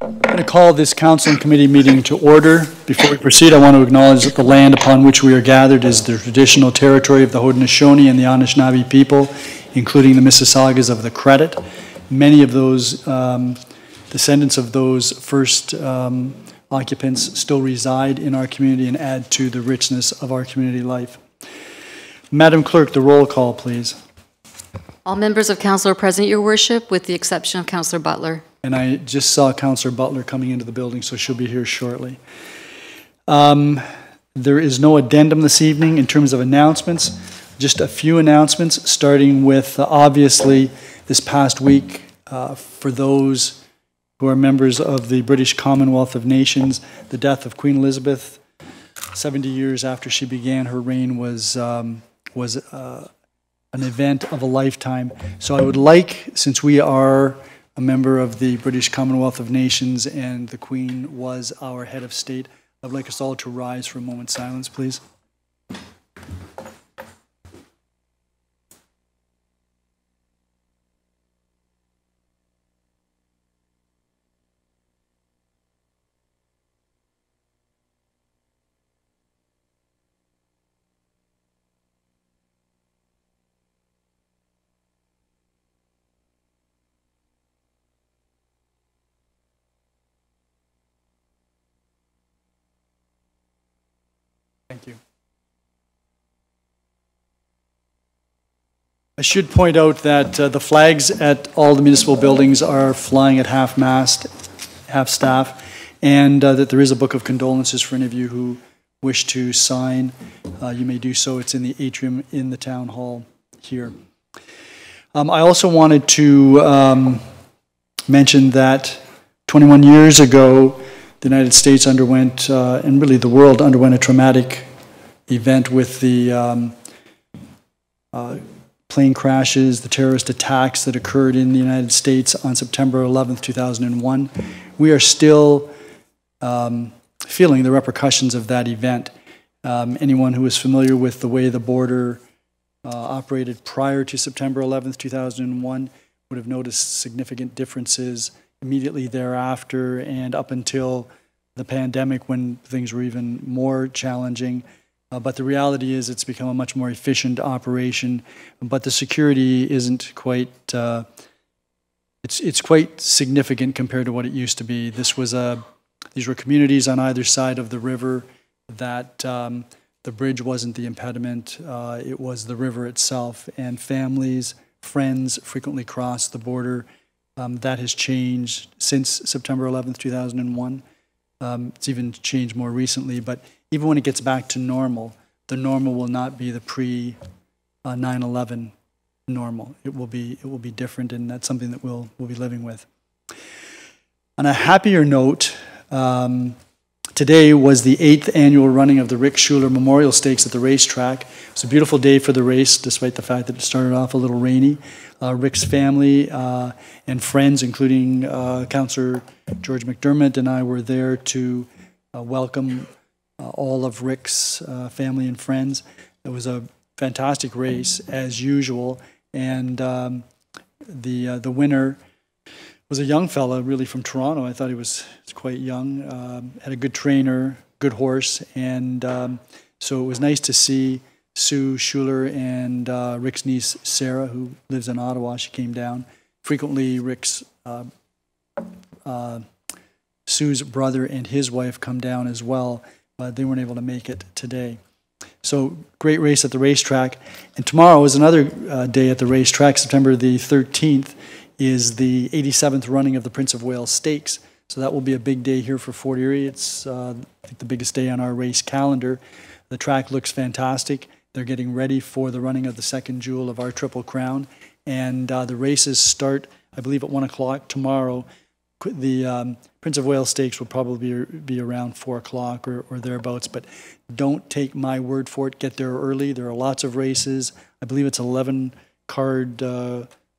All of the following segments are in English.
I'm going to call this council and committee meeting to order. Before we proceed, I want to acknowledge that the land upon which we are gathered is the traditional territory of the Haudenosaunee and the Anishinaabe people, including the Mississaugas of the Credit. Many of those descendants of those first occupants still reside in our community and add to the richness of our community life. Madam Clerk, the roll call, please. All members of council are present, Your Worship, with the exception of Councillor Butler. And I just saw Councillor Butler coming into the building, so she'll be here shortly. There is no addendum this evening in terms of announcements. Just a few announcements, starting with, obviously, this past week, for those who are members of the British Commonwealth of Nations, the death of Queen Elizabeth, 70 years after she began her reign, was an event of a lifetime. So I would like, since we are a member of the British Commonwealth of Nations and the Queen was our head of state, I'd like us all to rise for a moment's silence, please. Thank you. I should point out that the flags at all the municipal buildings are flying at half-mast, half-staff, and that there is a book of condolences for any of you who wish to sign. You may do so. It's in the atrium in the town hall here. I also wanted to mention that 21 years ago, the United States underwent, and really the world underwent, a traumatic event with the plane crashes, the terrorist attacks that occurred in the United States on September 11th, 2001. We are still feeling the repercussions of that event. Anyone who is familiar with the way the border operated prior to September 11th, 2001 would have noticed significant differences immediately thereafter and up until the pandemic, when things were even more challenging. But the reality is it's become a much more efficient operation, but the security isn't quite, it's quite significant compared to what it used to be. These were communities on either side of the river that the bridge wasn't the impediment, it was the river itself, and families, friends frequently crossed the border. That has changed since September 11th, 2001. It's even changed more recently, but even when it gets back to normal, the normal will not be the pre-9/11 normal. It will be different, and that's something that we'll be living with. On a happier note, today was the 8th annual running of the Rick Schuler Memorial Stakes at the Racetrack. It was a beautiful day for the race, despite the fact that it started off a little rainy. Rick's family and friends, including Councillor George McDermott, and I were there to welcome all of Rick's family and friends. It was a fantastic race, as usual, and the winner was a young fella, really from Toronto. I thought he was quite young, had a good trainer, good horse, and so it was nice to see Sue Schuler and Rick's niece Sarah, who lives in Ottawa. She came down. Frequently, Rick's Sue's brother and his wife come down as well, but they weren't able to make it today. So great race at the racetrack. And tomorrow is another day at the racetrack. September the 13th is the 87th running of the Prince of Wales Stakes. So that will be a big day here for Fort Erie. It's I think the biggest day on our race calendar. The track looks fantastic. They're getting ready for the running of the second jewel of our Triple Crown. And the races start, I believe, at 1 o'clock tomorrow. The Prince of Wales Stakes will probably be around 4 o'clock or thereabouts, but don't take my word for it. Get there early. There are lots of races. I believe it's 11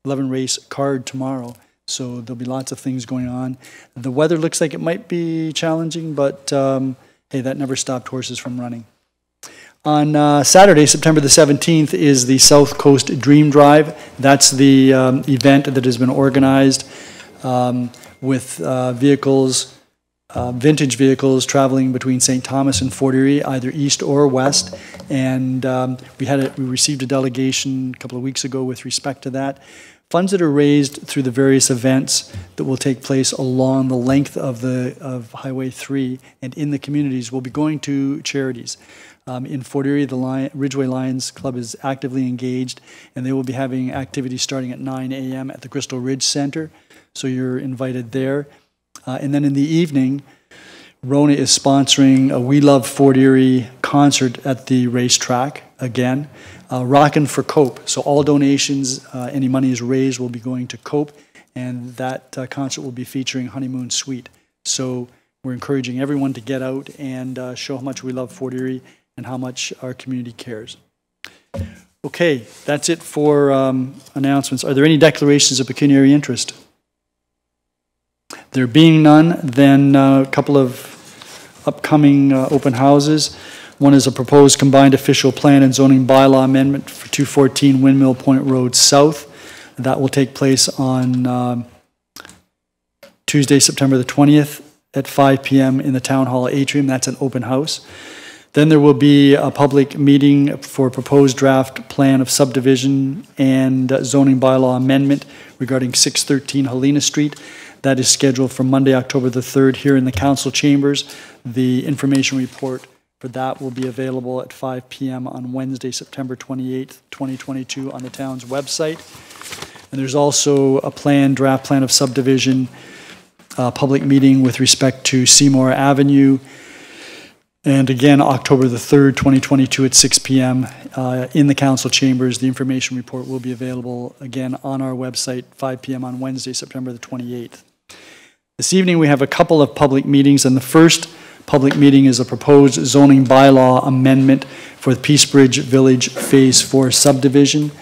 race card tomorrow, so there'll be lots of things going on. The weather looks like it might be challenging, but hey, that never stopped horses from running. On Saturday, September the 17th, is the South Coast Dream Drive. That's the event that has been organized with vehicles, vintage vehicles traveling between St. Thomas and Fort Erie, either east or west. And we received a delegation a couple of weeks ago with respect to that. Funds that are raised through the various events that will take place along the length of Highway 3 and in the communities will be going to charities. In Fort Erie, the Ridgeway Lions Club is actively engaged, and they will be having activities starting at 9 a.m. at the Crystal Ridge Center, so you're invited there. And then in the evening, Rona is sponsoring a We Love Fort Erie concert at the Racetrack, again. Rockin' for Cope. So all donations, any money is raised, will be going to Cope, and that concert will be featuring Honeymoon Suite. So we're encouraging everyone to get out and show how much we love Fort Erie and how much our community cares. Okay, that's it for announcements. Are there any declarations of pecuniary interest? There being none, then a couple of upcoming open houses. One is a proposed combined official plan and zoning bylaw amendment for 214 Windmill Point Road South. That will take place on Tuesday, September the 20th at 5 p.m. in the Town Hall atrium. That's an open house. Then there will be a public meeting for proposed draft plan of subdivision and zoning bylaw amendment regarding 613 Helena Street. That is scheduled for Monday, October the 3rd here in the council chambers. The information report for that will be available at 5 p.m. on Wednesday, September 28th, 2022 on the town's website. And there's also a draft plan of subdivision, public meeting with respect to Seymour Avenue. And again, October the 3rd, 2022 at 6 p.m. In the council chambers. The information report will be available again on our website, 5 p.m. on Wednesday, September the 28th. This evening we have a couple of public meetings, and the first public meeting is a proposed zoning bylaw amendment for the Peace Bridge Village Phase 4 subdivision.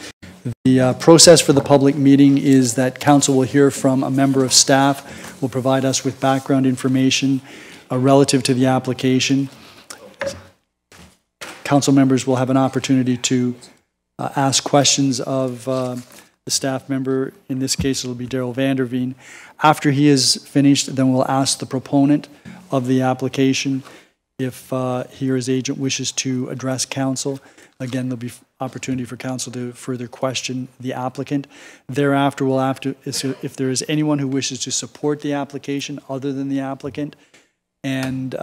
The process for the public meeting is that council will hear from a member of staff, will provide us with background information relative to the application. Council members will have an opportunity to ask questions of the staff member. In this case, it will be Daryl Vanderveen. After he is finished, then we'll ask the proponent of the application if he or his agent wishes to address council. Again, there'll be opportunity for council to further question the applicant. Thereafter, we'll have to, if there is anyone who wishes to support the application other than the applicant, and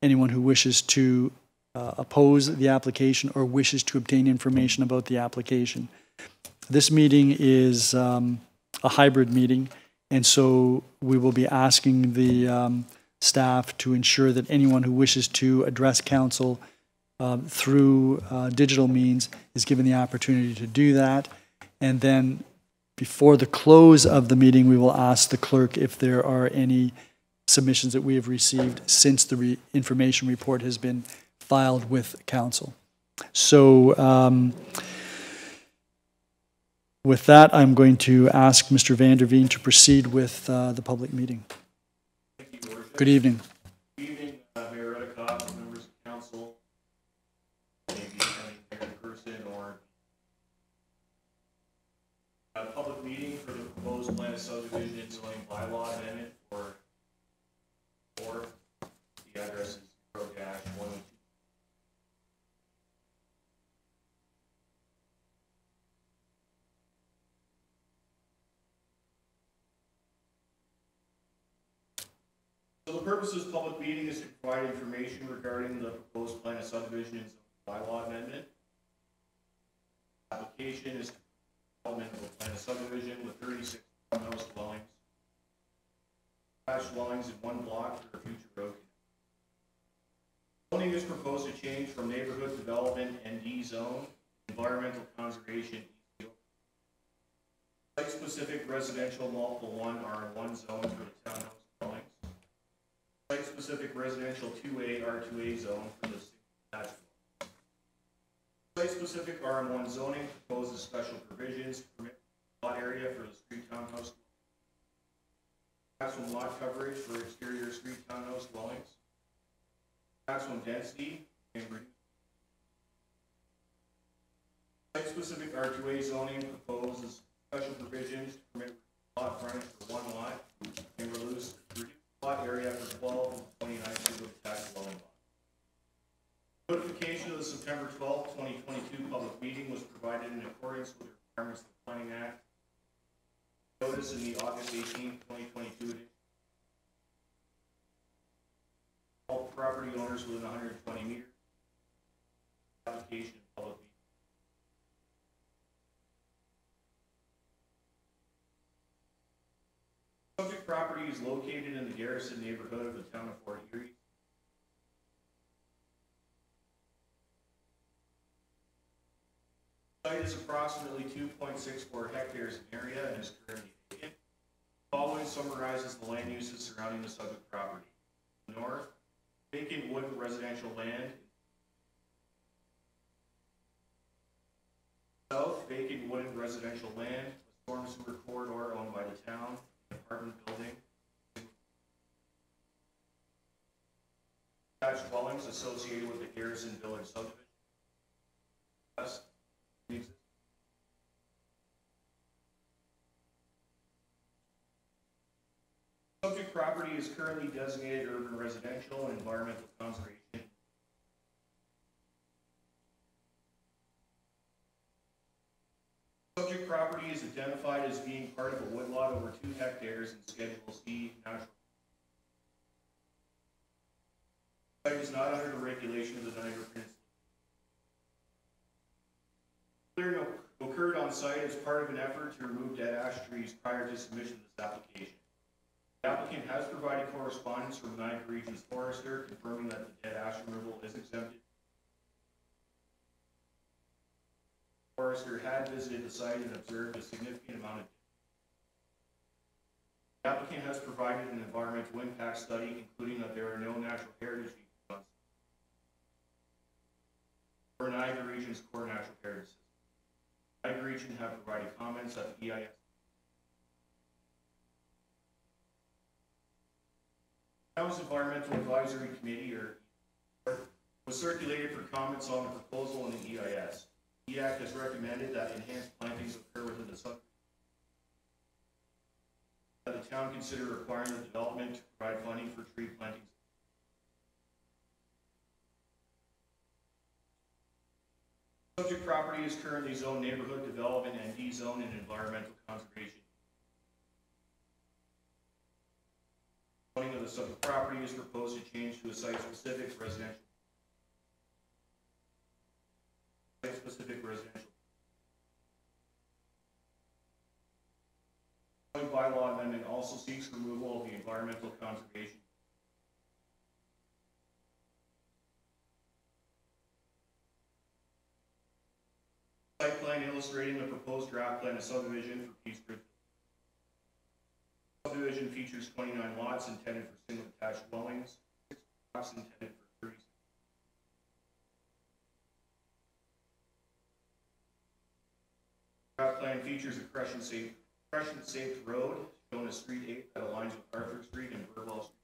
anyone who wishes to oppose the application or wishes to obtain information about the application. This meeting is a hybrid meeting, and so we will be asking the staff to ensure that anyone who wishes to address council through digital means is given the opportunity to do that. And then before the close of the meeting, we will ask the clerk if there are any submissions that we have received since the information report has been filed with council. So with that, I'm going to ask Mr. Vanderveen to proceed with the public meeting. Thank you, Your Worship. Good evening. Good evening, Mayor Redekop, members of council, maybe attending here in person or a public meeting for the proposed plan of subdivision and zoning bylaw amendment for the address is 0-102. So the purpose of this public meeting is to provide information regarding the proposed plan of subdivision and bylaw amendment. Application is development of a plan of subdivision with 36 townhouse dwellings, attached dwellings in one block for a future road. Zoning is proposed to change from neighborhood development ND zone, environmental conservation site-specific residential multiple 1 R1 zone for the townhouse dwellings. Site-specific residential 2A R2A zone for the attached. Site-specific RM1 zoning proposes special provisions to permit lot area for the street townhouse. Maximum lot coverage for exterior street townhouse dwellings. Maximum density and reduce. Site-specific R2A zoning proposes special provisions to permit lot frontage for one notice in the August 18, 2022 edition. All property owners within 120 meters. Application of public meeting. Subject property is located in the Garrison neighborhood of the town of Fort Erie. The site is approximately 2.64 hectares in area and is currently vacant. The following summarizes the land uses surrounding the subject property. North, vacant wood residential land. South, vacant wooded residential land, a storm sewer corridor owned by the town, an apartment building. Attached dwellings associated with the Garrison Village subdivision. West, subject property is currently designated urban residential and environmental conservation. Subject property is identified as being part of a woodlot over 2 hectares in Schedule C natural. The site is not under the regulation of the Niagara Peninsula. Clearing occurred on site as part of an effort to remove dead ash trees prior to submission of this application. The applicant has provided correspondence from Niagara Region's forester confirming that the dead ash removal is exempted. The forester had visited the site and observed a significant amount of. The applicant has provided an environmental impact study, including that there are no natural heritage features on site or Niagara Region's core natural heritage system. Niagara Region have provided comments at the EIS. House Environmental Advisory Committee, or was circulated for comments on the proposal in the EIS. EAC has recommended that enhanced plantings occur within the subdivision. That the town consider requiring the development to provide funding for tree plantings. Subject property is currently zoned neighborhood development and D-zone and environmental conservation. Zoning of the subject property is proposed to change to a site-specific residential. Site-specific residential. The bylaw amendment also seeks removal of the environmental conservation. Site plan illustrating the proposed draft plan of subdivision for Peace Bridge. Subdivision features 29 lots intended for single attached dwellings, 6 lots intended for 30. Draft plan features a crescent-shaped road shown as Street 8 that aligns with Arthur Street and Burwell Street.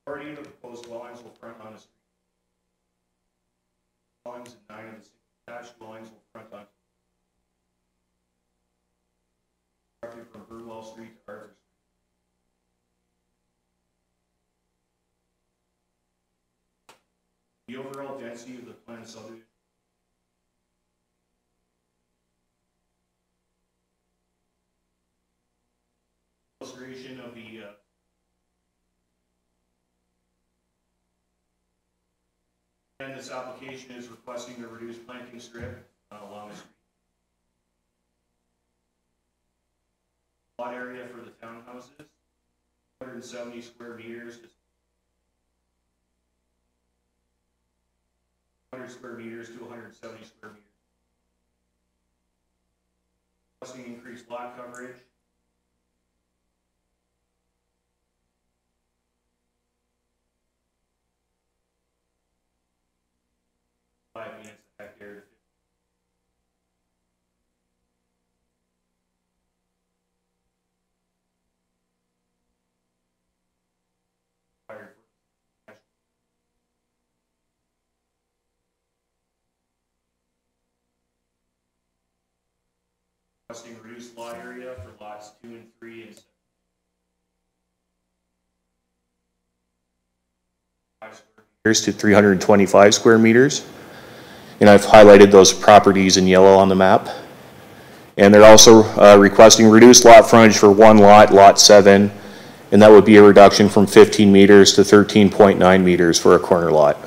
Majority of the proposed dwellings will front on a street. Dwellings and 9 of the attached dwellings will front on from Burwell Street to Arthur Street. The overall density of the planned subdivision illustration of the and this application is requesting a reduced planting strip along the street. Lot area for the townhouses, 170 square meters. 100 square meters to 170 square meters. Requesting increased lot coverage. Units a hectare. Requesting reduced lot area for lots 2 and 3 and 5 square meters to 325 square meters. And I've highlighted those properties in yellow on the map. And they're also requesting reduced lot frontage for one lot, lot 7, and that would be a reduction from 15 meters to 13.9 meters for a corner lot.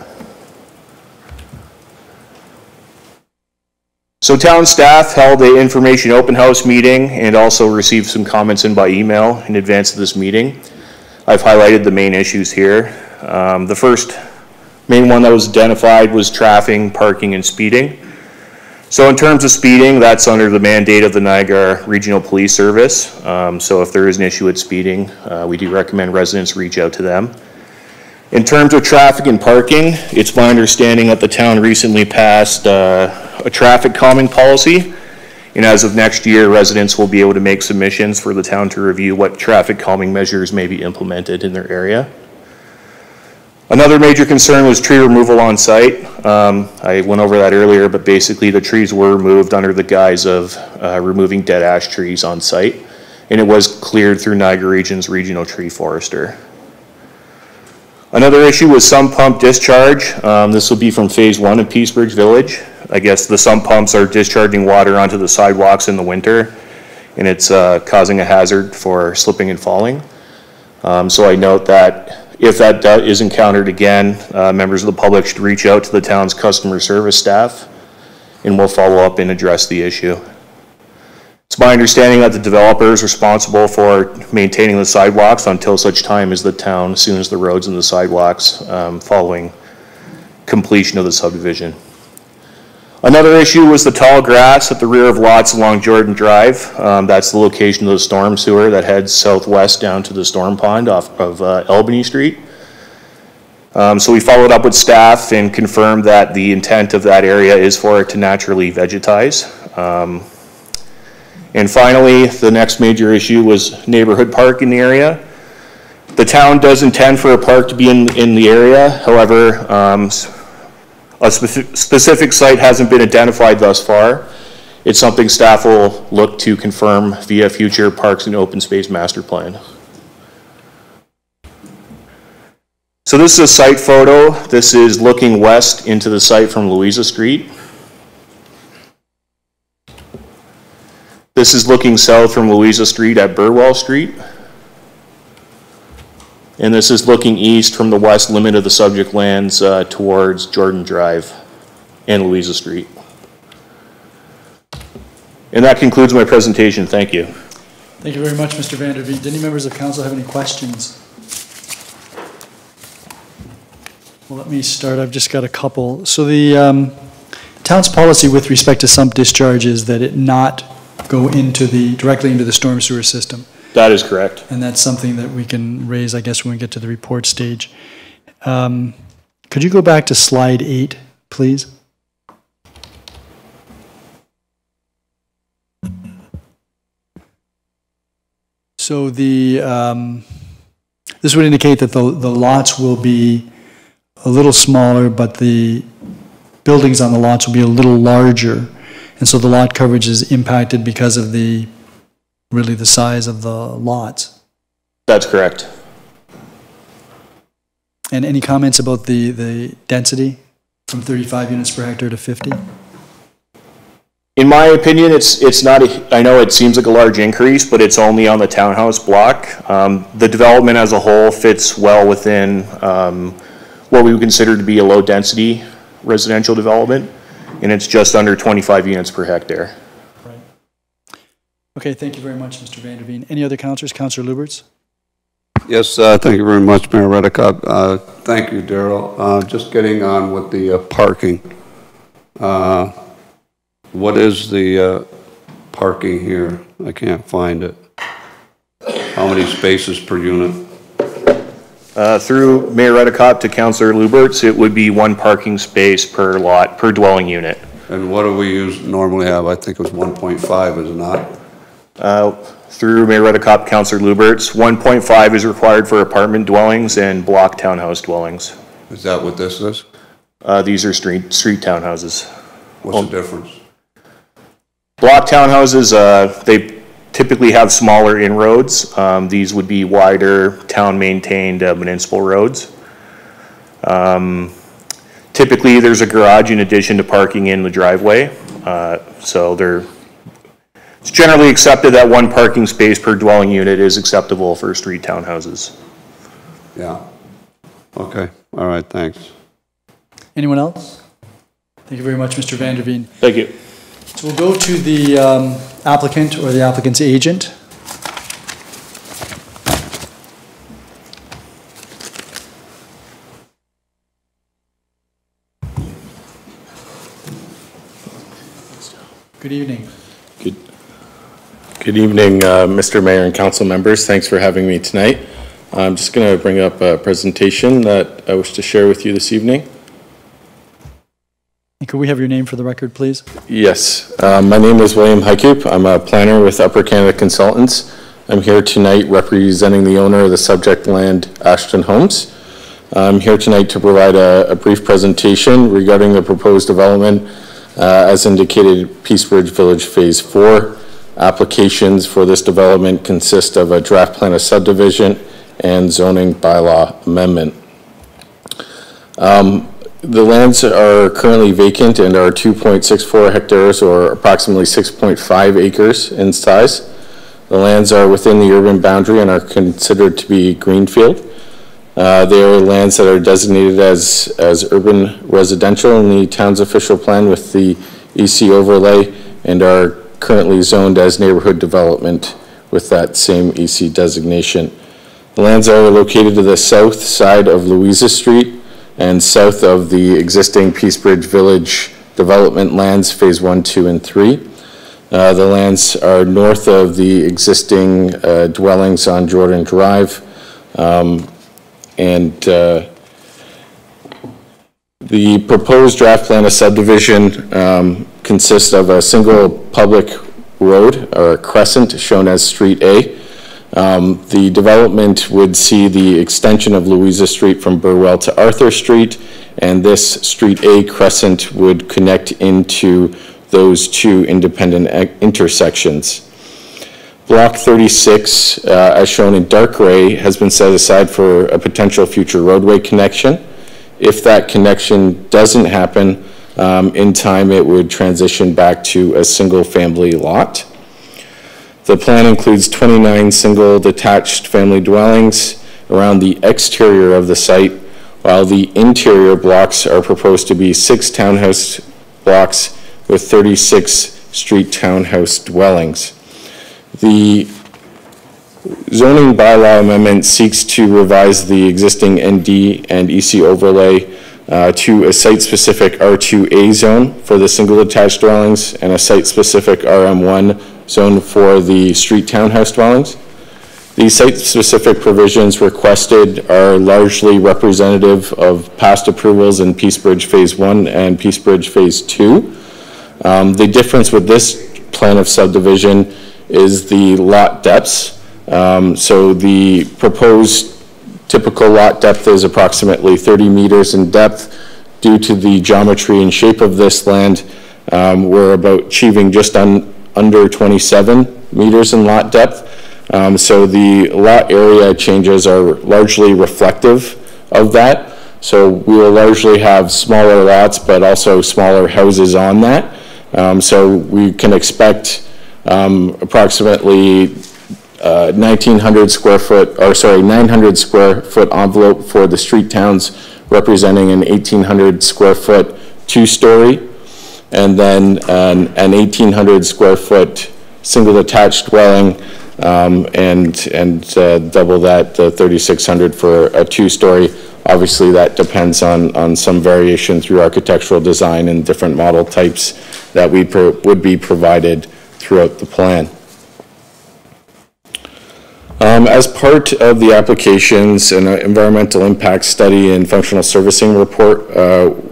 So town staff held an information open house meeting and also received some comments in by email in advance of this meeting. I've highlighted the main issues here. The first main one that was identified was traffic, parking, and speeding. So in terms of speeding, that's under the mandate of the Niagara Regional Police Service. So if there is an issue with speeding, we do recommend residents reach out to them. In terms of traffic and parking, it's my understanding that the town recently passed a traffic calming policy. And as of next year, residents will be able to make submissions for the town to review what traffic calming measures may be implemented in their area. Another major concern was tree removal on site. I went over that earlier, but basically the trees were removed under the guise of removing dead ash trees on site, and it was cleared through Niagara Region's regional tree forester. Another issue was sump pump discharge. This will be from phase 1 of Peacebridge Village. I guess the sump pumps are discharging water onto the sidewalks in the winter, and it's causing a hazard for slipping and falling. So I note that if that is encountered again, members of the public should reach out to the town's customer service staff, and we'll follow up and address the issue. It's my understanding that the developer is responsible for maintaining the sidewalks until such time as the town assumes the roads and the sidewalks following completion of the subdivision. Another issue was the tall grass at the rear of lots along Jordan Drive. That's the location of the storm sewer that heads southwest down to the storm pond off of Albany Street. So we followed up with staff and confirmed that the intent of that area is for it to naturally vegetize. And finally, the next major issue was neighborhood park in the area. The town does intend for a park to be in the area. However, a specific site hasn't been identified thus far. It's something staff will look to confirm via future parks and open space master plan. So this is a site photo. This is looking west into the site from Louisa Street. This is looking south from Louisa Street at Burwell Street. And this is looking east from the west limit of the subject lands towards Jordan Drive and Louisa Street. And that concludes my presentation. Thank you. Thank you very much, Mr. Vanderveen. Do any members of council have any questions? Well, let me start. I've just got a couple. So the town's policy with respect to sump discharge is that it not go directly into the storm sewer system. That is correct. And that's something that we can raise, I guess, when we get to the report stage. Could you go back to slide 8, please? So this would indicate that the lots will be a little smaller, but the buildings on the lots will be a little larger. And so the lot coverage is impacted because of really the size of the lots. That's correct. And any comments about the density from 35 units per hectare to 50? In my opinion, it's not I know it seems like a large increase, but it's only on the townhouse block. The development as a whole fits well within what we would consider to be a low density residential development, and it's just under 25 units per hectare. Right. Okay, thank you very much, Mr. Vanderveen. Any other councillors? Councillor Lubberts? Yes, thank you very much, Mayor Redekop. Thank you, Daryl. Just getting on with the parking. What is the parking here? I can't find it. How many spaces per unit? Through Mayor Redekop to Councillor Lubberts, it would be 1 parking space per lot, per dwelling unit. And what do we normally have? I think it was 1.5, is it not? Through Mayor Redekop, Councillor Lubberts, 1.5 is required for apartment dwellings and block townhouse dwellings. Is that what this is? These are street townhouses. What's the difference? Block townhouses, they typically have smaller inroads. These would be wider, town-maintained municipal roads. Typically, there's a garage in addition to parking in the driveway. So they're It's generally accepted that 1 parking space per dwelling unit is acceptable for street townhouses. Yeah. Okay, all right, thanks. Anyone else? Thank you very much, Mr. Vanderveen. Thank you. So we'll go to the applicant or the applicant's agent. Good evening. Good evening, Mr. Mayor and council members. Thanks for having me tonight. I'm just going to bring up a presentation that I wish to share with you this evening. And could we have your name for the record, please? Yes, my name is William Heikup. I'm a planner with Upper Canada Consultants. I'm here tonight representing the owner of the subject land, Ashton Homes. I'm here tonight to provide a brief presentation regarding the proposed development. As indicated, Peace Bridge Village Phase 4. Applications for this development consist of a draft plan of subdivision and zoning bylaw amendment. The lands are currently vacant and are 2.64 hectares or approximately 6.5 acres in size. The lands are within the urban boundary and are considered to be greenfield. They are lands that are designated as urban residential in the town's official plan with the EC overlay and are currently zoned as neighborhood development with that same EC designation. The lands are located to the south side of Louisa Street and south of the existing Peace Bridge Village development lands, Phase 1, 2, and 3. The lands are north of the existing dwellings on Jordan Drive. The proposed draft plan of subdivision consists of a single public road, or a crescent, shown as Street A. The development would see the extension of Louisa Street from Burwell to Arthur Street, and this Street A crescent would connect into those 2 independent intersections. Block 36, as shown in dark gray, has been set aside for a potential future roadway connection. If that connection doesn't happen, in time it would transition back to a single family lot. The plan includes 29 single detached family dwellings around the exterior of the site, while the interior blocks are proposed to be 6 townhouse blocks with 36 street townhouse dwellings. The zoning bylaw amendment seeks to revise the existing ND and EC overlay to a site-specific R2A zone for the single detached dwellings and a site-specific RM1 zone for the street townhouse dwellings. These site-specific provisions requested are largely representative of past approvals in Peace Bridge Phase 1 and Peace Bridge Phase 2. The difference with this plan of subdivision is the lot depths. So the proposed typical lot depth is approximately 30 meters in depth. Due to the geometry and shape of this land, we're about achieving just under 27 meters in lot depth. So the lot area changes are largely reflective of that. So we will largely have smaller lots, but also smaller houses on that. So we can expect approximately 900 square foot envelope for the street towns, representing an 1,800 square foot 2-story, and then an 1,800 square foot single attached dwelling, and double that, the 3,600 for a 2-story. Obviously, that depends on some variation through architectural design and different model types that would be provided throughout the plan. As part of the applications, an environmental impact study and functional servicing report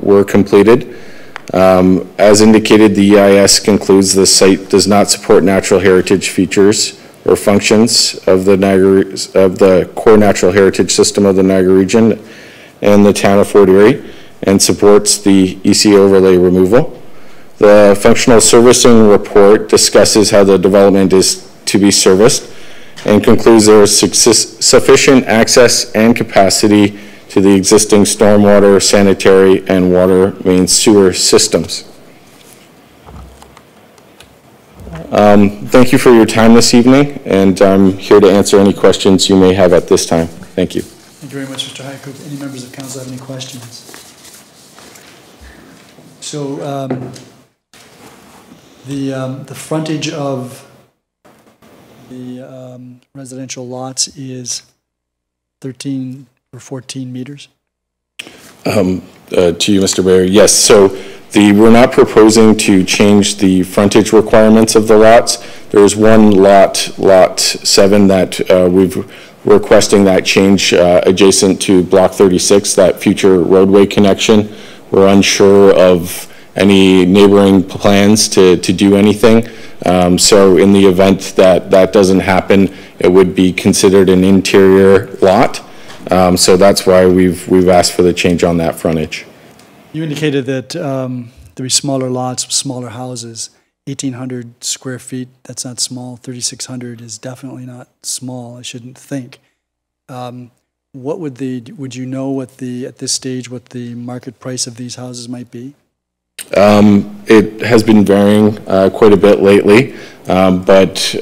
were completed. As indicated, the EIS concludes the site does not support natural heritage features or functions of the core natural heritage system of the Niagara Region and the town of Fort Erie, and supports the EC overlay removal. The functional servicing report discusses how the development is to be serviced and concludes there is sufficient access and capacity to the existing stormwater, sanitary, and water main sewer systems. Thank you for your time this evening, and I'm here to answer any questions you may have at this time. Thank you. Thank you very much, Mr. Redekop. Any members of council have any questions? So the frontage of the residential lots is 13 or 14 meters? To you, Mr. Mayor, yes. So we're not proposing to change the frontage requirements of the lots. There's one lot, Lot 7, that we've requesting that change adjacent to Block 36, that future roadway connection. We're unsure of any neighboring plans to do anything. So in the event that that doesn't happen, it would be considered an interior lot. So that's why we've asked for the change on that frontage. You indicated that there be smaller lots, smaller houses. 1,800 square feet, that's not small. 3,600 is definitely not small, I shouldn't think. What would you know what at this stage, what the market price of these houses might be? It has been varying quite a bit lately, but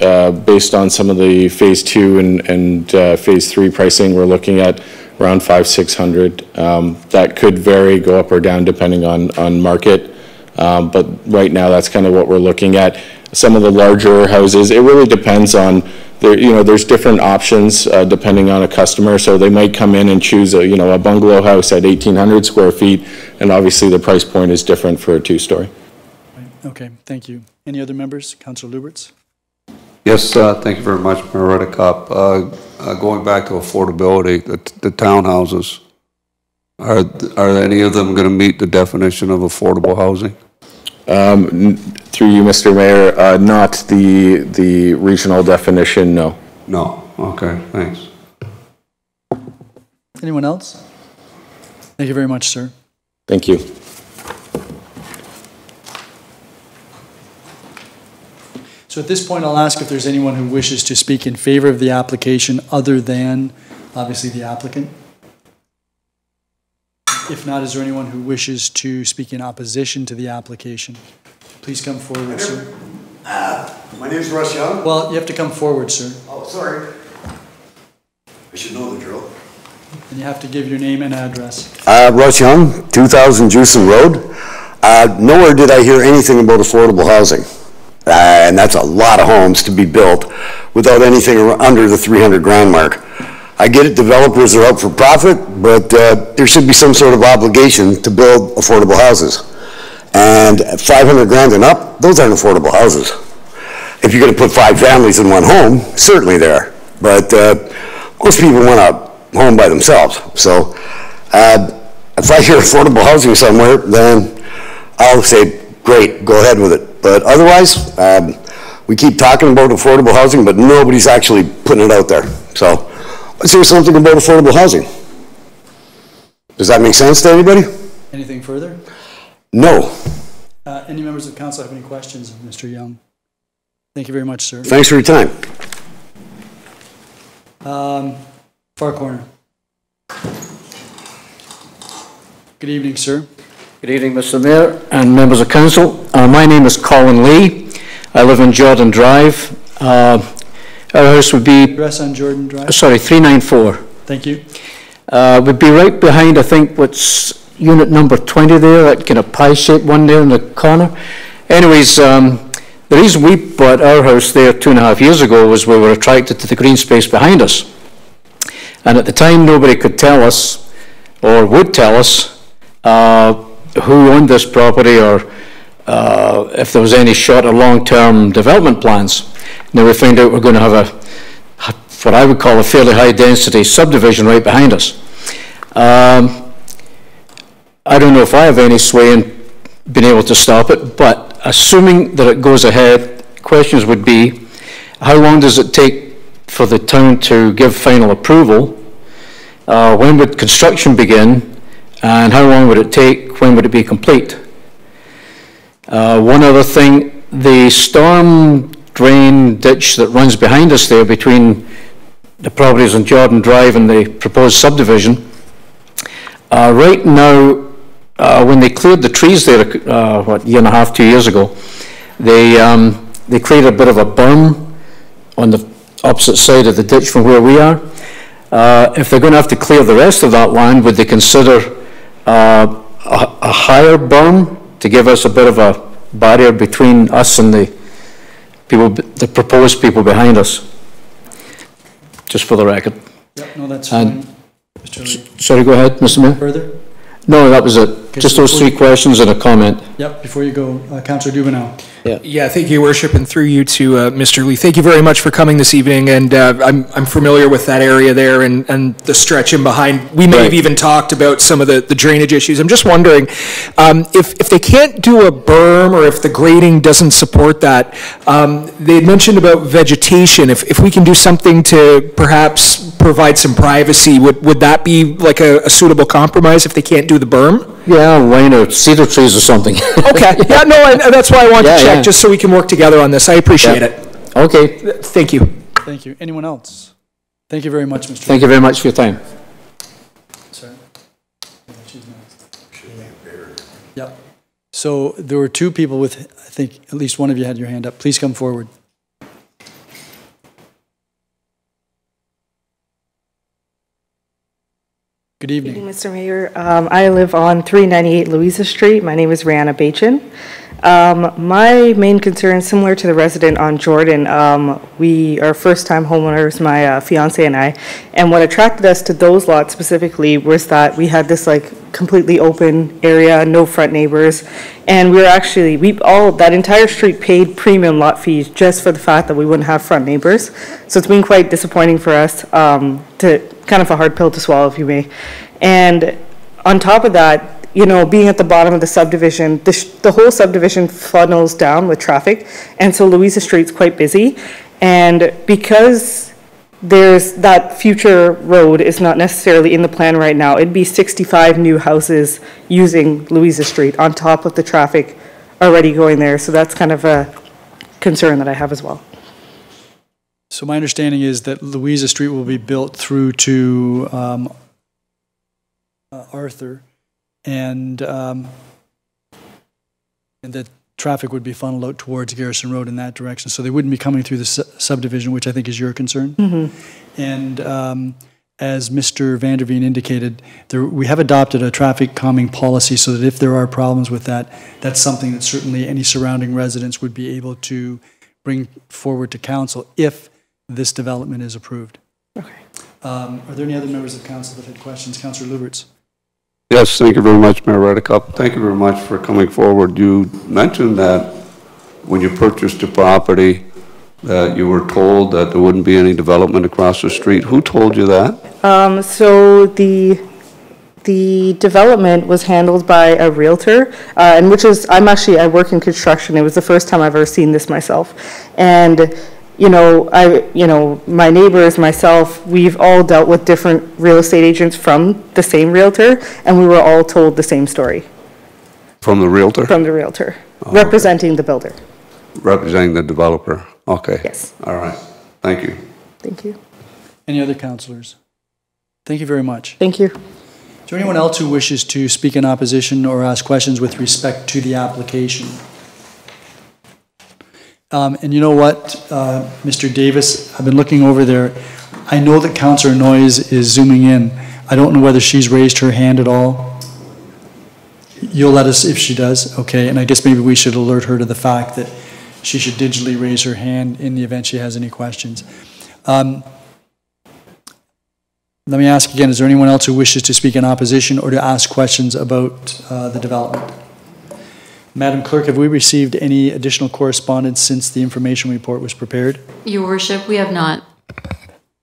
based on some of the phase 2 and phase 3 pricing, we're looking at around 500-600. That could vary, go up or down depending on market. But right now, that's kind of what we're looking at. Some of the larger houses, it really depends on, there's different options depending on a customer. So they might come in and choose a bungalow house at 1,800 square feet, and obviously the price point is different for a 2-story. Okay, thank you. Any other members? Councillor Lubberts? Yes, thank you very much, Mayor Redekop. Going back to affordability, the townhouses, are any of them going to meet the definition of affordable housing? Through you, Mr. Mayor, not the regional definition, no. No. Okay, thanks. Anyone else? Thank you very much, sir. Thank you. So at this point, I'll ask if there's anyone who wishes to speak in favor of the application other than, obviously, the applicant. If not, is there anyone who wishes to speak in opposition to the application? Please come forward, sir. My name is Russ Young. Well, you have to come forward, sir. Oh, sorry. I should know the drill. And you have to give your name and address. Russ Young, 2000 Jewson Road. Nowhere did I hear anything about affordable housing. And that's a lot of homes to be built without anything under the 300 grand mark. I get it, developers are out for profit, but there should be some sort of obligation to build affordable houses. And at 500 grand and up, those aren't affordable houses. If you're going to put 5 families in one home, certainly there. But most people want a home by themselves. So if I hear affordable housing somewhere, then I'll say, great, go ahead with it. But otherwise, we keep talking about affordable housing, but nobody's actually putting it out there. So let's hear something about affordable housing. Does that make sense to anybody? Anything further? No. Any members of council have any questions of Mr. Young? Thank you very much, sir. Thanks for your time. Far corner. Good evening, sir. Good evening, Mr. Mayor and members of council. My name is Colin Lee. I live in Jordan Drive. Our house would be... Address on Jordan Drive? Sorry, 394. Thank you. Would be right behind, I think, what's unit number 20 there, that kind of pie-shaped one there in the corner. Anyways, the reason we bought our house there 2.5 years ago was we were attracted to the green space behind us. And at the time, nobody could tell us, or would tell us, who owned this property or if there was any short or long-term development plans. Now we find out we're going to have what I would call a fairly high-density subdivision right behind us. I don't know if I have any sway in being able to stop it, but assuming that it goes ahead, questions would be, how long does it take for the town to give final approval? When would construction begin? And how long would it take? When would it be complete? One other thing, the storm drain ditch that runs behind us there between the properties on Jordan Drive and the proposed subdivision, right now, when they cleared the trees there, what, 1.5 years, 2 years ago, they they create a bit of a berm on the opposite side of the ditch from where we are. If they're going to have to clear the rest of that land, would they consider a higher berm to give us a bit of a barrier between us and the people, the proposed people behind us? Just for the record. Yep, no, that's fine. Mr. Lee. Sorry, go ahead, Mr. Mayor. Further? No, that was it. Okay, just so those three questions and a comment. Yep, before you go, Councillor Dubanow. Yeah, thank you, Your Worship, and through you to Mr. Lee. Thank you very much for coming this evening, and I'm familiar with that area there and the stretch in behind. We may have even talked about some of the drainage issues. I'm just wondering, if they can't do a berm or if the grading doesn't support that, they had mentioned about vegetation. If we can do something to perhaps provide some privacy, would that be like a suitable compromise if they can't do the berm? Yeah, line of cedar trees or something. Okay, yeah, no, and that's why I want to check, just so we can work together on this. I appreciate it. Okay. Thank you. Thank you. Anyone else? Thank you very much, Mr. Thank you very much for your time. Sorry. She's next. Yep. So there were two people with, I think at least one of you had your hand up. Please come forward. Good evening. Good evening, Mr. Mayor. I live on 398 Louisa Street. My name is Rihanna Bachin. My main concern, similar to the resident on Jordan, we are first-time homeowners, my fiance and I, and what attracted us to those lots specifically was that we had this like completely open area, no front neighbors, and we were actually, that entire street paid premium lot fees just for the fact that we wouldn't have front neighbors. So it's been quite disappointing for us, kind of a hard pill to swallow, if you may. And on top of that, you know, being at the bottom of the subdivision, the whole subdivision funnels down with traffic, and so Louisa Street's quite busy. And because there's that future road is not necessarily in the plan right now, it'd be 65 new houses using Louisa Street on top of the traffic already going there. So that's kind of a concern that I have as well. So my understanding is that Louisa Street will be built through to Arthur, and that traffic would be funneled out towards Garrison Road in that direction. So they wouldn't be coming through the subdivision, which I think is your concern. Mm-hmm. And as Mr. Vanderveen indicated, we have adopted a traffic calming policy so that if there are problems with that, that's something that certainly any surrounding residents would be able to bring forward to council if this development is approved. Okay. Are there any other members of council that had questions? Councillor Lubberts. Yes, thank you very much, Mayor Redekop. Thank you very much for coming forward. You mentioned that when you purchased the property, that you were told that there wouldn't be any development across the street. Who told you that? So the development was handled by a realtor, and I work in construction. It was the first time I've ever seen this myself. And my neighbors, myself, we've all dealt with different real estate agents from the same realtor, and we were all told the same story. From the realtor? From the realtor, representing the builder. Representing the developer. Okay. Yes. All right. Thank you. Thank you. Any other councillors? Thank you very much. Thank you. Is there anyone else who wishes to speak in opposition or ask questions with respect to the application? And you know what, Mr. Davis, I've been looking over there. I know that Councillor Noyes is zooming in. I don't know whether she's raised her hand at all. You'll let us if she does, okay? And I guess maybe we should alert her to the fact that she should digitally raise her hand in the event she has any questions. Let me ask again, is there anyone else who wishes to speak in opposition or to ask questions about the development? Madam Clerk, have we received any additional correspondence since the information report was prepared? Your Worship, we have not.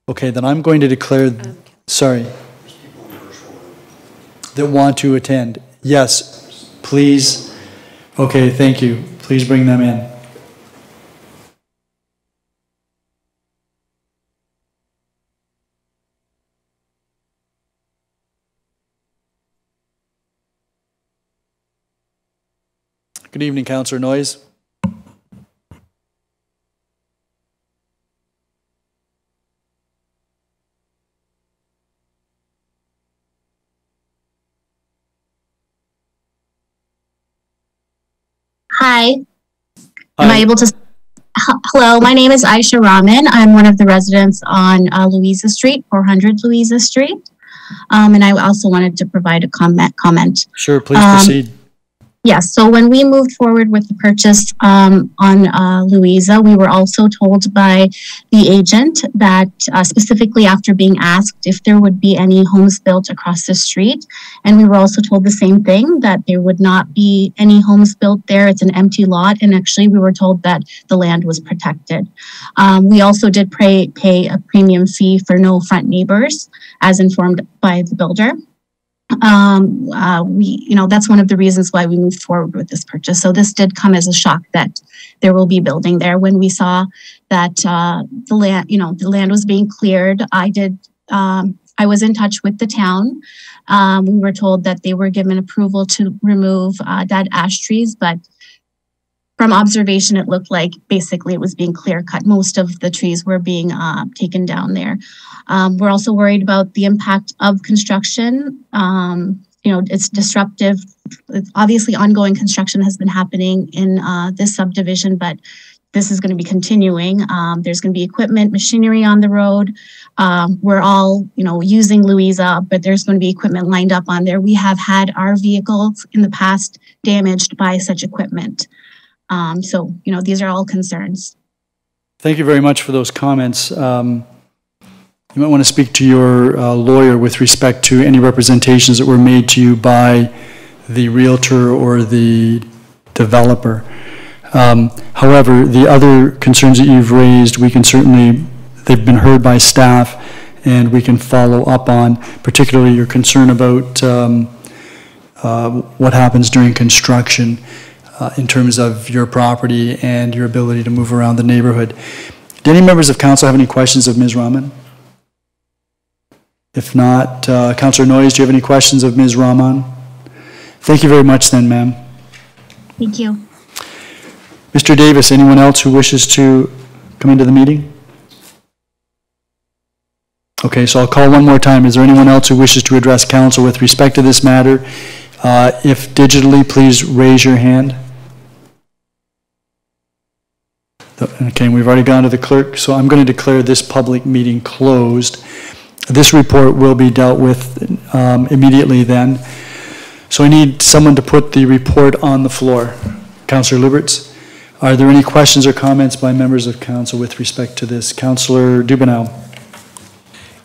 Okay, then I'm going to declare, sorry, that want to attend. Yes, please. Okay, thank you. Please bring them in. Good evening, Councillor Noyes. Hi. Am I able to? Hello, my name is Aisha Rahman. I'm one of the residents on Louisa Street, 400 Louisa Street. And I also wanted to provide a comment. Sure, please proceed. Yes, so when we moved forward with the purchase on Louisa, we were also told by the agent that specifically after being asked if there would be any homes built across the street, and we were also told the same thing, that there would not be any homes built there. It's an empty lot, and actually we were told that the land was protected. We also did pay a premium fee for no front neighbors, as informed by the builder. That's one of the reasons why we moved forward with this purchase. So this did come as a shock that there will be building there. When we saw that the land was being cleared, I was in touch with the town. We were told that they were given approval to remove dead ash trees, but from observation, it looked like basically it was being clear cut. Most of the trees were being taken down there. We're also worried about the impact of construction. It's disruptive. Obviously, ongoing construction has been happening in this subdivision, but this is going to be continuing. There's going to be equipment, machinery on the road. We're all, using Louisa, but there's going to be equipment lined up on there. We have had our vehicles in the past damaged by such equipment. These are all concerns. Thank you very much for those comments. You might want to speak to your lawyer with respect to any representations that were made to you by the realtor or the developer. However, the other concerns that you've raised, they've been heard by staff, and we can follow up on, particularly your concern about what happens during construction in terms of your property and your ability to move around the neighborhood. Do any members of council have any questions of Ms. Rahman? If not, Councillor Noyes, do you have any questions of Ms. Rahman? Thank you very much then, ma'am. Thank you. Mr. Davis, anyone else who wishes to come into the meeting? Okay, so I'll call one more time. Is there anyone else who wishes to address council with respect to this matter? If digitally, please raise your hand. Okay, we've already gone to the clerk, so I'm going to declare this public meeting closed. This report will be dealt with immediately then. So I need someone to put the report on the floor. Councillor Lubberts, are there any questions or comments by members of council with respect to this? Councillor Dubanow.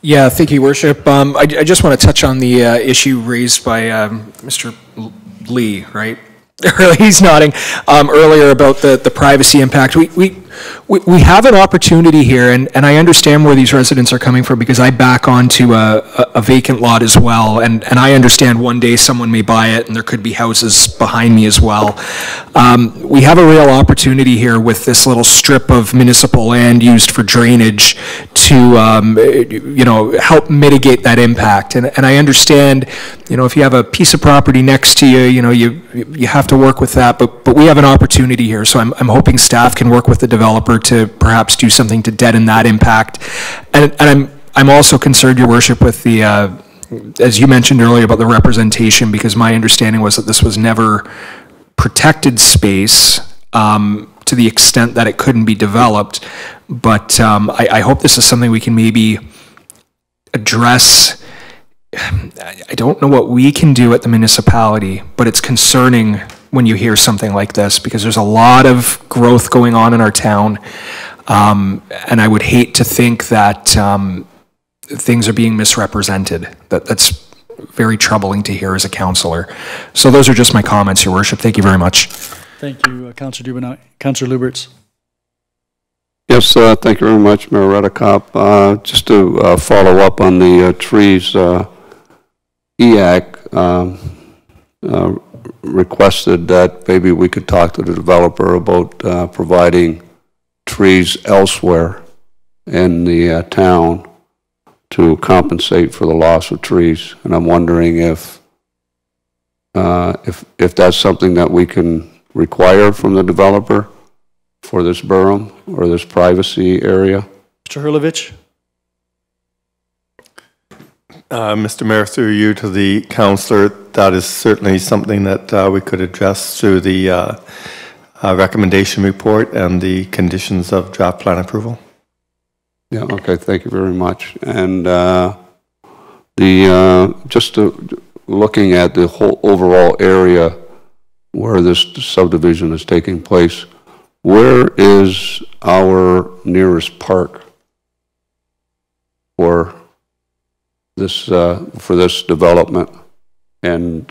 Yeah, thank you, Worship. I just want to touch on the issue raised by Mr. Lee, right? He's nodding. Earlier about the privacy impact. We have an opportunity here, and I understand where these residents are coming from, because I back onto a vacant lot as well, and I understand one day someone may buy it and there could be houses behind me as well. We have a real opportunity here with this little strip of municipal land used for drainage to help mitigate that impact. And I understand, if you have a piece of property next to you, you have to work with that, but we have an opportunity here, so I'm hoping staff can work with the developer to perhaps do something to deaden that impact. And I'm also concerned, Your Worship, with the, as you mentioned earlier, about the representation, because my understanding was that this was never protected space to the extent that it couldn't be developed. But I hope this is something we can maybe address. I don't know what we can do at the municipality, but it's concerning when you hear something like this, because there's a lot of growth going on in our town, and I would hate to think that things are being misrepresented. That's very troubling to hear as a councillor. So those are just my comments, Your Worship. Thank you very much. Thank you, Councillor Dubanow. Councillor Lubberts. Yes, thank you very much, Mayor Redekop. Just to follow up on the trees, EAC requested that maybe we could talk to the developer about providing trees elsewhere in the town to compensate for the loss of trees. And I'm wondering if that's something that we can require from the developer for this Burham or this privacy area. Mr. Hurlovich. Mr. Mayor, through you to the councillor, that is certainly something that we could address through the recommendation report and the conditions of draft plan approval. Yeah, okay, thank you very much. And looking at the whole overall area where this subdivision is taking place, where is our nearest park for this development? And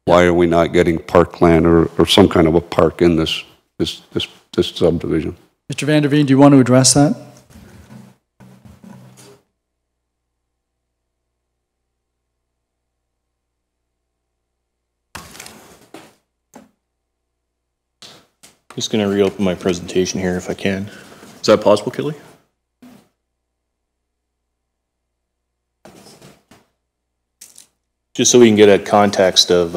why are we not getting parkland or some kind of a park in this subdivision? Mr. Van der Veen, do you want to address that? Just going to reopen my presentation here if I can. Is that possible, Kimberly? Just so we can get a context of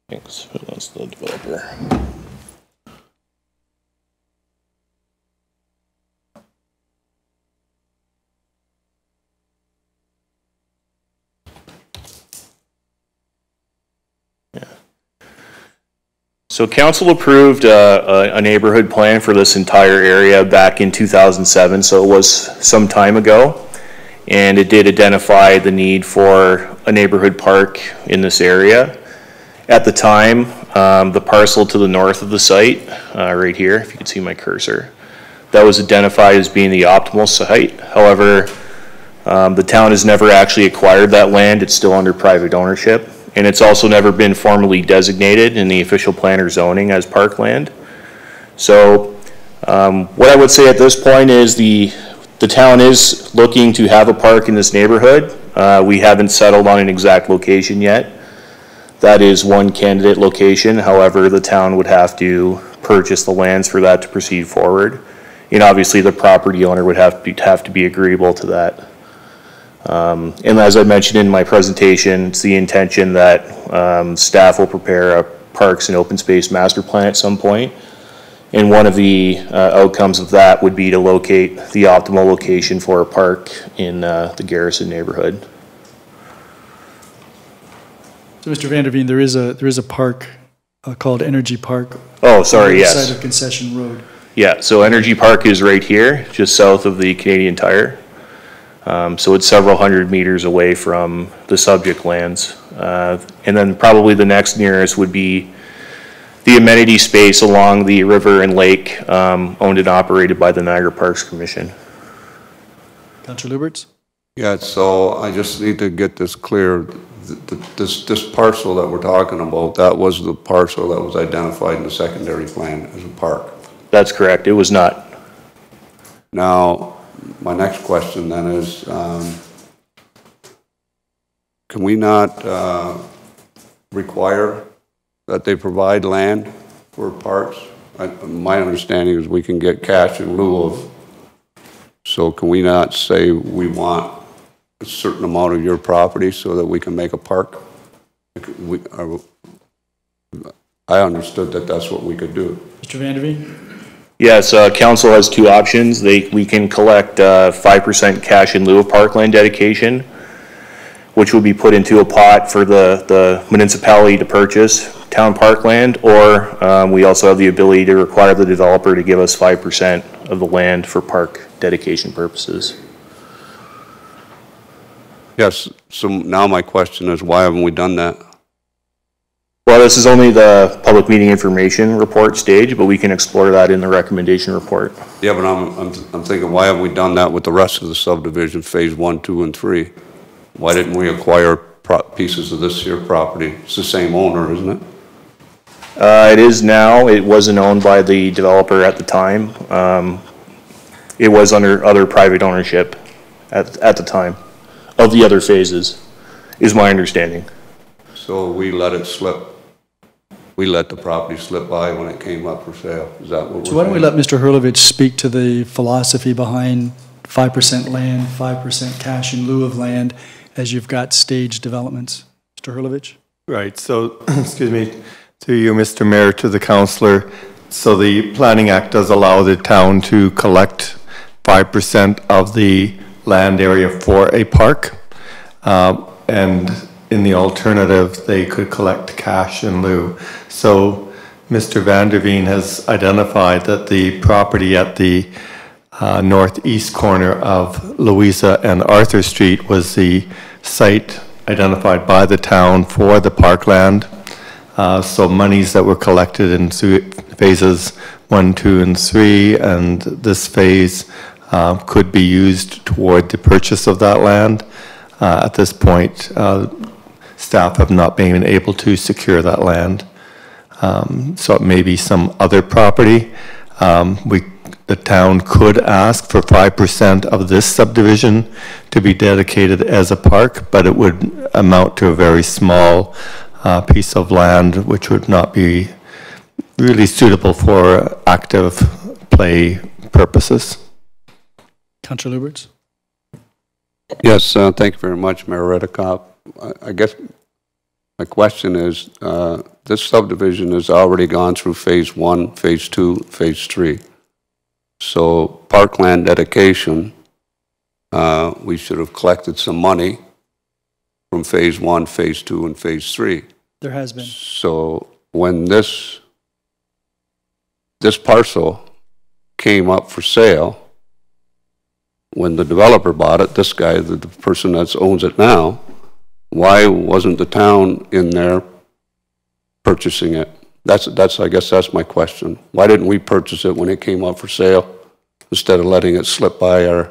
thanks. That's the developer. So council approved a neighborhood plan for this entire area back in 2007, so it was some time ago, and it did identify the need for a neighborhood park in this area. At the time, the parcel to the north of the site, right here, if you can see my cursor, that was identified as being the optimal site. However, the town has never actually acquired that land. It's still under private ownership. And it's also never been formally designated in the official plan or zoning as parkland. So what I would say at this point is the town is looking to have a park in this neighborhood. We haven't settled on an exact location yet. That is one candidate location. However, the town would have to purchase the lands for that to proceed forward. And obviously the property owner would have to be agreeable to that. And as I mentioned in my presentation, it's the intention that staff will prepare a parks and open space master plan at some point. And one of the outcomes of that would be to locate the optimal location for a park in the Garrison neighborhood. So, Mr. Van der Veen, there is a park called Energy Park. Oh, sorry, yes. Side of Concession Road. Yeah, so Energy Park is right here, just south of the Canadian Tire. So it's several hundred meters away from the subject lands. And then probably the next nearest would be the amenity space along the river and lake, owned and operated by the Niagara Parks Commission. Councillor Lubberts? Yeah, so I just need to get this clear. This parcel that we're talking about, that was the parcel that was identified in the secondary plan as a park. That's correct. It was not. Now, my next question then is, can we not require that they provide land for parks? My understanding is we can get cash in lieu of. So can we not say we want a certain amount of your property so that we can make a park? I understood that that's what we could do. Mr. Van der Veen? Yes, council has two options. We can collect 5% cash in lieu of parkland dedication, which will be put into a pot for the municipality to purchase town parkland, or we also have the ability to require the developer to give us 5% of the land for park dedication purposes. Yes, so now my question is, why haven't we done that? Well, this is only the public meeting information report stage, but we can explore that in the recommendation report. Yeah, but I'm thinking, why haven't we done that with the rest of the subdivision, phase 1, 2, and 3? Why didn't we acquire pieces of this here property? It's the same owner, isn't it? It is now. It wasn't owned by the developer at the time. It was under other private ownership at the time of the other phases, is my understanding. So we let it slip. We let the property slip by when it came up for sale. Is that what we're saying? So why don't we let Mr. Hurlovich speak to the philosophy behind 5% land, 5% cash in lieu of land, as you've got staged developments. Mr. Hurlovich? Right, so, excuse me, to you, Mr. Mayor, to the councillor. So the Planning Act does allow the town to collect 5% of the land area for a park. And in the alternative, they could collect cash in lieu. So Mr. Vanderveen has identified that the property at the northeast corner of Louisa and Arthur Street was the site identified by the town for the parkland. So monies that were collected in phases 1, 2, and 3, and this phase could be used toward the purchase of that land. At this point, staff have not been able to secure that land. So it may be some other property. The town could ask for 5% of this subdivision to be dedicated as a park, but it would amount to a very small piece of land, which would not be really suitable for active play purposes. Councillor Lubberts? Yes, thank you very much, Mayor Redekop. I guess my question is, this subdivision has already gone through phase 1, phase 2, phase 3. So Parkland Dedication, we should have collected some money from phase 1, phase 2, and phase 3. There has been. So when this parcel came up for sale, when the developer bought it, this guy, the person that owns it now, why wasn't the town in there purchasing it? I guess that's my question. Why didn't we purchase it when it came up for sale instead of letting it slip by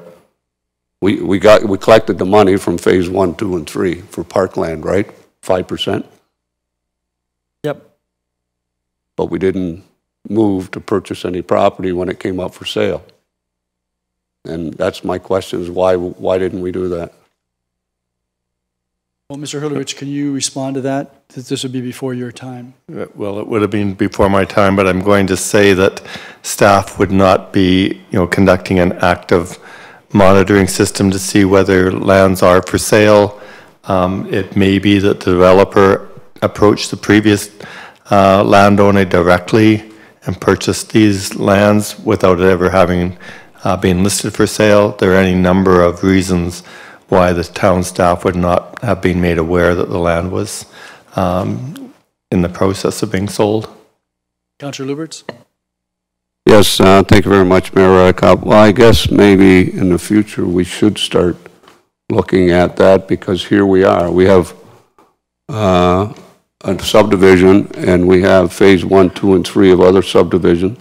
we collected the money from phase 1, 2, and 3 for parkland, right? 5%? Yep. But we didn't move to purchase any property when it came up for sale. And that's my question, is why didn't we do that? Well, Mr. Hurlovich, can you respond to that? This would be before your time. Well, it would have been before my time, but I'm going to say that staff would not be, conducting an active monitoring system to see whether lands are for sale. It may be that the developer approached the previous landowner directly and purchased these lands without it ever having been listed for sale. There are any number of reasons why the town staff would not have been made aware that the land was in the process of being sold. Councillor Lubberts? Yes, thank you very much, Mayor Redekop. Well, I guess maybe in the future we should start looking at that, because here we are. We have a subdivision, and we have phase 1, 2, and 3 of other subdivision,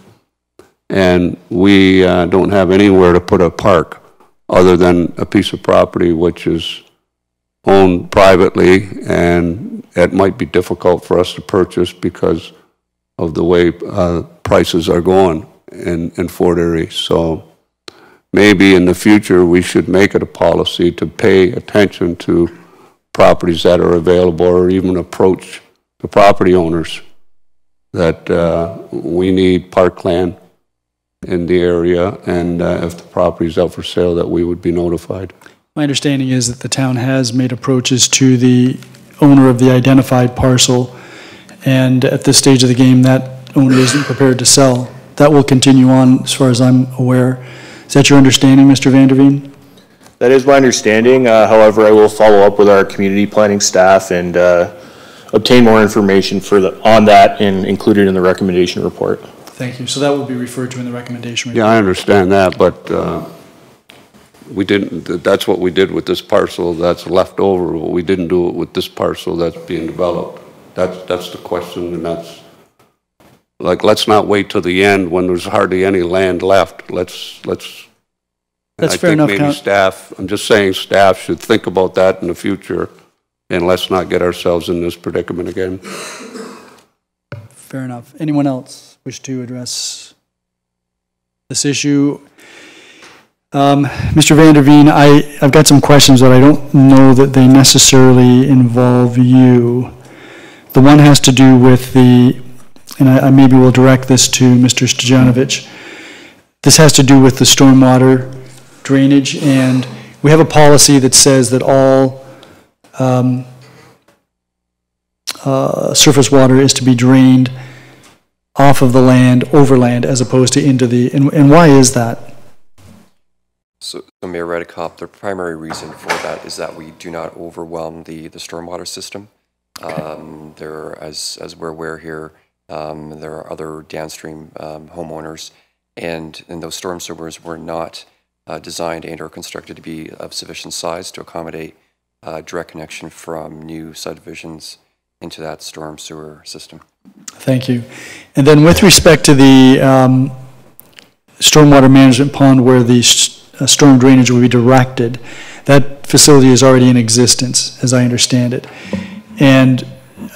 and we don't have anywhere to put a park other than a piece of property which is owned privately, and it might be difficult for us to purchase because of the way prices are going in Fort Erie. So maybe in the future we should make it a policy to pay attention to properties that are available, or even approach the property owners that we need parkland in the area, and if the property is up for sale, that we would be notified. My understanding is that the town has made approaches to the owner of the identified parcel, and at this stage of the game, that owner isn't prepared to sell. That will continue on, as far as I'm aware. Is that your understanding, Mr. Vanderveen? That is my understanding. However, I will follow up with our community planning staff and obtain more information on that and include it in the recommendation report. Thank you. So that will be referred to in the recommendation report. Yeah, I understand that, but we didn't. That's what we did with this parcel that's left over. But we didn't do it with this parcel that's being developed. That's the question, and that's like, let's not wait till the end when there's hardly any land left. Let's. That's fair enough. Maybe staff. I'm just saying, staff should think about that in the future, and let's not get ourselves in this predicament again. Fair enough. Anyone else wish to address this issue? Mr. Vanderveen, I've got some questions, but I don't know that they necessarily involve you. The one has to do with and I maybe will direct this to Mr. Stojanovic. This has to do with the stormwater drainage, and we have a policy that says that all surface water is to be drained off of the land, overland, as opposed to into the, and why is that? So Mayor Redekop, the primary reason for that is that we do not overwhelm the stormwater system. There, as we're aware here, there are other downstream homeowners, and those storm sewers were not designed and or constructed to be of sufficient size to accommodate direct connection from new subdivisions into that storm sewer system. Thank you. And then with respect to the stormwater management pond where the storm drainage will be directed, that facility is already in existence, as I understand it. And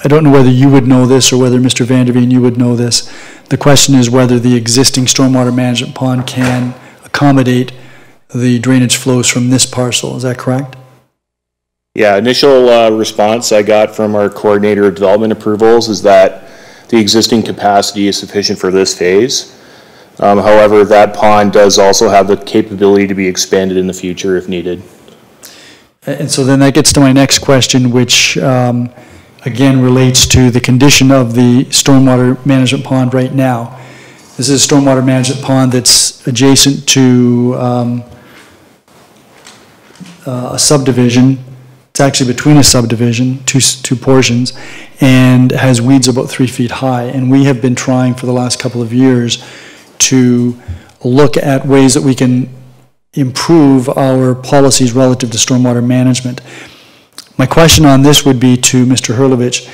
I don't know whether you would know this or whether Mr. Vanderveen, you would know this. The question is whether the existing stormwater management pond can accommodate the drainage flows from this parcel. Is that correct? Yeah, initial response I got from our coordinator of development approvals is that the existing capacity is sufficient for this phase. However, that pond does also have the capability to be expanded in the future if needed. And so then that gets to my next question, which again relates to the condition of the stormwater management pond right now. This is a stormwater management pond that's adjacent to a subdivision. It's actually between a subdivision, two portions, and has weeds about 3 feet high. And we have been trying for the last couple of years to look at ways that we can improve our policies relative to stormwater management. My question on this would be to Mr. Hurlovich.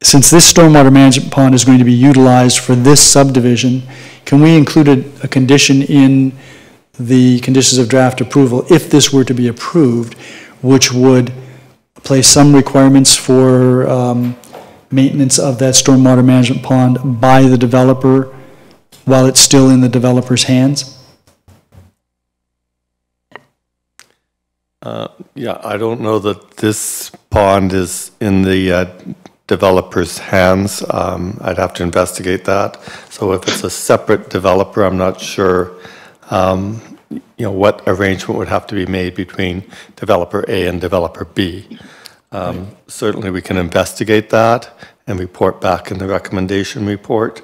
Since this stormwater management pond is going to be utilized for this subdivision, can we include a condition in the conditions of draft approval, if this were to be approved, which would place some requirements for maintenance of that stormwater management pond by the developer while it's still in the developer's hands? Yeah, I don't know that this pond is in the developer's hands. I'd have to investigate that. So if it's a separate developer, I'm not sure what arrangement would have to be made between developer A and developer B. Certainly we can investigate that and report back in the recommendation report.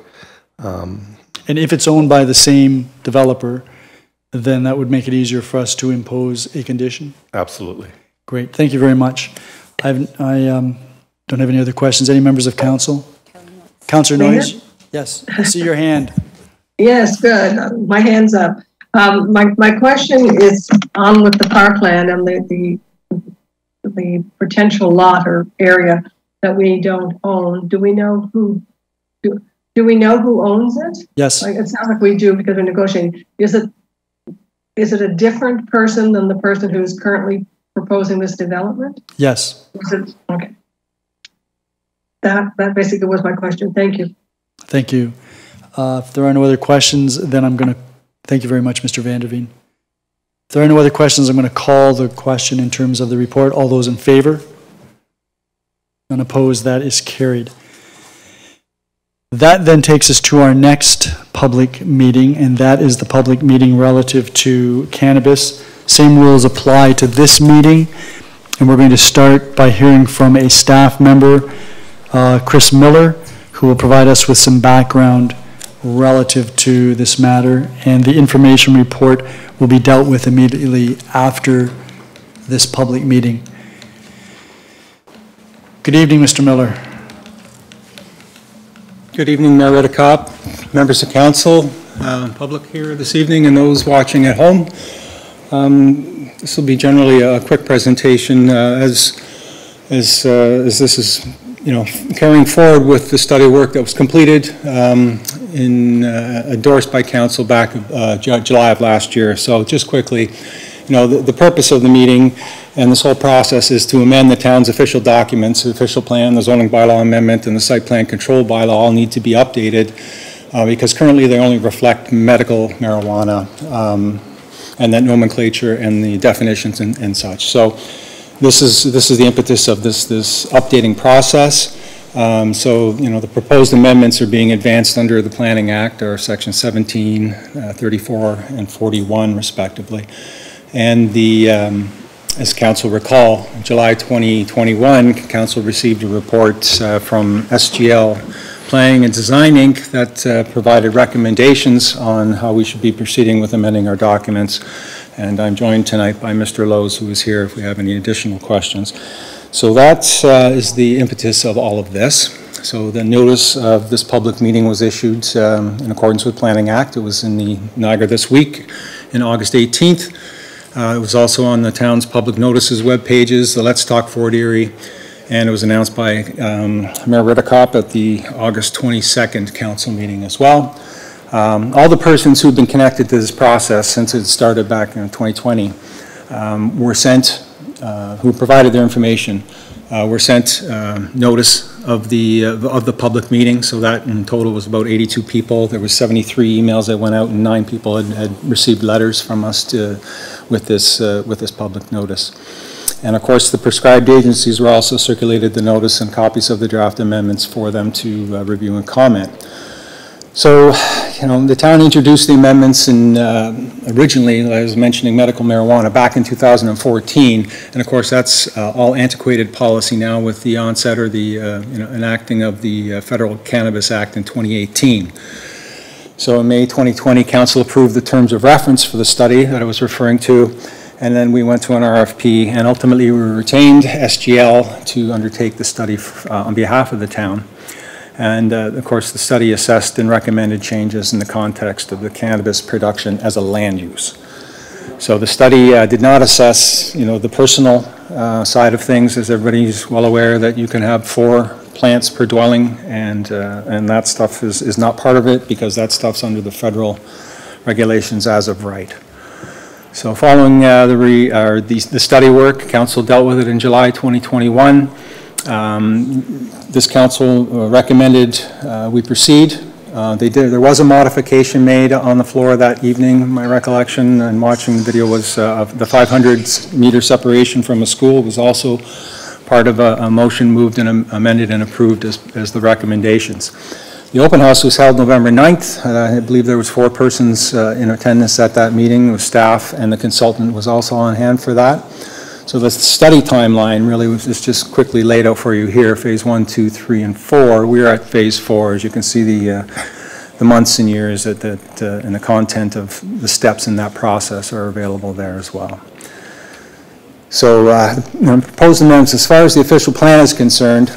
And if it's owned by the same developer, then that would make it easier for us to impose a condition? Absolutely. Great, thank you very much. I don't have any other questions. Any members of council? Councillor Noyes? Yes, I see your hand. Yes, good. My hand's up. My question is on with the parkland and the potential lot or area that we don't own. Do we know who owns it? Yes. It sounds like we do because we're negotiating. Is it a different person than the person who's currently proposing this development? Yes. Okay. That basically was my question. Thank you. Thank you. If there are no other questions, then I'm going to thank you very much, Mr. Vanderveen. If there are no other questions, I'm going to call the question in terms of the report. All those in favor? None opposed, that is carried. That then takes us to our next public meeting, and that is the public meeting relative to cannabis. Same rules apply to this meeting, and we're going to start by hearing from a staff member, Chris Miller, who will provide us with some background relative to this matter, and the information report will be dealt with immediately after this public meeting. Good evening, Mr. Miller. Good evening, Mayor Redekop, members of council, public here this evening, and those watching at home. This will be generally a quick presentation as this is, carrying forward with the study work that was completed endorsed by council back July of last year. So just quickly, the purpose of the meeting and this whole process is to amend the town's official documents, the official plan, the zoning bylaw amendment, and the site plan control bylaw all need to be updated because currently they only reflect medical marijuana and that nomenclature and the definitions and such. So this is the impetus of this updating process. The proposed amendments are being advanced under the Planning Act, or Section 17, 34, and 41, respectively. And as council recall, in July 2021, council received a report from SGL Planning and Design Inc. that provided recommendations on how we should be proceeding with amending our documents. And I'm joined tonight by Mr. Lowe's, who is here if we have any additional questions. So that is the impetus of all of this. So the notice of this public meeting was issued in accordance with Planning Act. It was in the Niagara this week, in August 18th. It was also on the town's public notices web pages, the Let's Talk Fort Erie, and it was announced by Mayor Redekop at the August 22nd council meeting as well. All the persons who've been connected to this process since it started back in 2020 were sent, who provided their information, were sent notice of the public meeting. So that in total was about 82 people. There was 73 emails that went out, and 9 people had received letters from us with this public notice. And of course, the prescribed agencies were also circulated the notice and copies of the draft amendments for them to review and comment. So, you know, the town introduced the amendments in, originally, I was mentioning medical marijuana back in 2014, and of course that's all antiquated policy now with the onset or the enacting of the Federal Cannabis Act in 2018. So in May 2020, Council approved the terms of reference for the study that I was referring to, and then we went to an RFP, and ultimately we retained SGL to undertake the study on behalf of the town. And of course, the study assessed and recommended changes in the context of the cannabis production as a land use. So the study did not assess, you know, the personal side of things, as everybody's well aware that you can have 4 plants per dwelling, and that stuff is not part of it because that stuff's under the federal regulations as of right. So following the study work, Council dealt with it in July 2021. This council recommended we proceed. There was a modification made on the floor that evening. My recollection and watching the video was of the 500-meter separation from a school was also part of a motion moved and amended and approved as the recommendations. The open house was held November 9th. I believe there was 4 persons in attendance at that meeting with staff, and the consultant was also on hand for that. So the study timeline really was just quickly laid out for you here, phase 1, 2, 3, and 4. We're at phase 4. As you can see, the months and years and the content of the steps in that process are available there as well. So proposed amendments, as far as the official plan is concerned,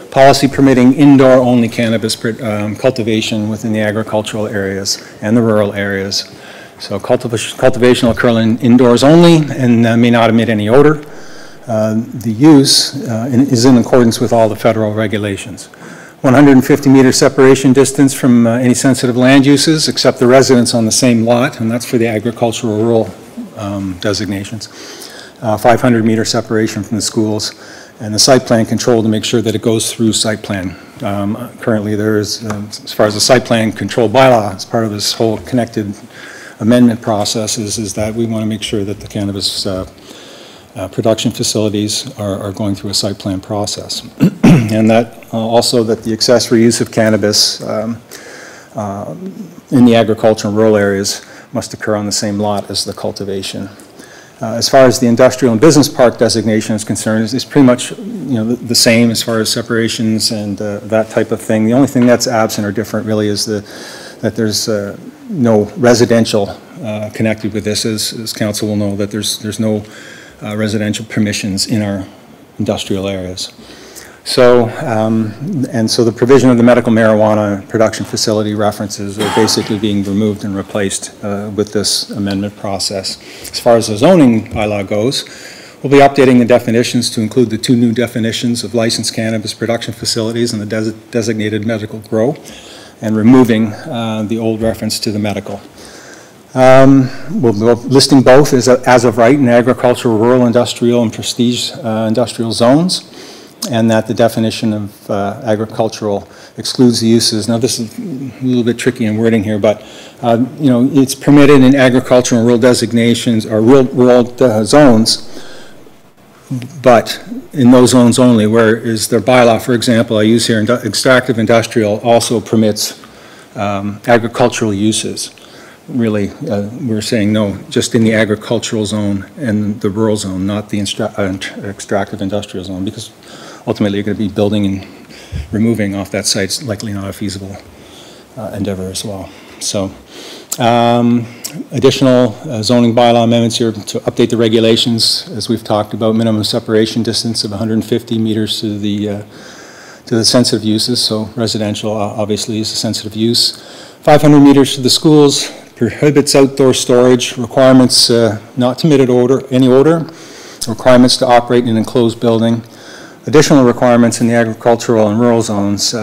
policy permitting indoor-only cannabis cultivation within the agricultural areas and the rural areas. So cultivation will occur indoors only and may not emit any odor. The use is in accordance with all the federal regulations. 150-meter separation distance from any sensitive land uses except the residents on the same lot, and that's for the agricultural rural designations. 500-meter separation from the schools, and the site plan control to make sure that it goes through site plan. Currently there is, as far as the site plan control bylaw, as part of this whole connected amendment process is that we want to make sure that the cannabis production facilities are going through a site plan process. And that also that the accessory use of cannabis in the agricultural and rural areas must occur on the same lot as the cultivation. As far as the industrial and business park designation is concerned, it's pretty much the same as far as separations and that type of thing. The only thing that's absent or different really is that there's no residential connected with this, as council will know, that there's no residential permissions in our industrial areas. So, and so the provision of the medical marijuana production facility references are basically being removed and replaced with this amendment process. As far as the zoning bylaw goes, we'll be updating the definitions to include the 2 new definitions of licensed cannabis production facilities and the designated medical grow, and removing the old reference to the medical. We'll be listing both as of right in agricultural, rural, industrial, and prestige industrial zones, and that the definition of agricultural excludes the uses. Now this is a little bit tricky in wording here, but it's permitted in agricultural and rural designations or rural zones, but in those zones only, whereas their bylaw, for example, I use here extractive industrial also permits agricultural uses. Really, we're saying no, just in the agricultural zone and the rural zone, not the extractive industrial zone, because ultimately you're going to be building and removing off that site. It's likely not a feasible endeavor as well. So additional zoning bylaw amendments here to update the regulations, as we've talked about, minimum separation distance of 150 meters to the sensitive uses. So residential obviously is a sensitive use. 500 meters to the schools, prohibits outdoor storage, requirements not to emit any odor, requirements to operate in an enclosed building. Additional requirements in the agricultural and rural zones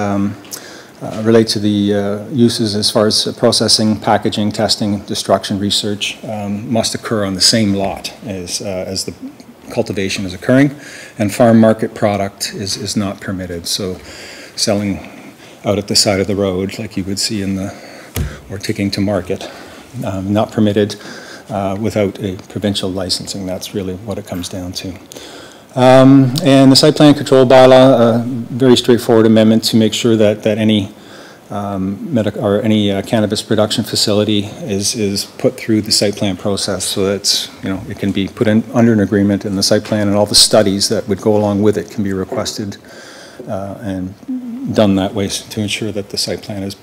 relate to the uses as far as processing, packaging, testing, destruction, research must occur on the same lot as the cultivation is occurring, and farm market product is not permitted. So selling out at the side of the road like you would see or taking to market, not permitted without a provincial licensing. That's really what it comes down to. And the site plan control bylaw, a very straightforward amendment to make sure that any cannabis production facility is put through the site plan process, so that it can be put under an agreement, and the site plan and all the studies that would go along with it can be requested and done that way to ensure that the site plan is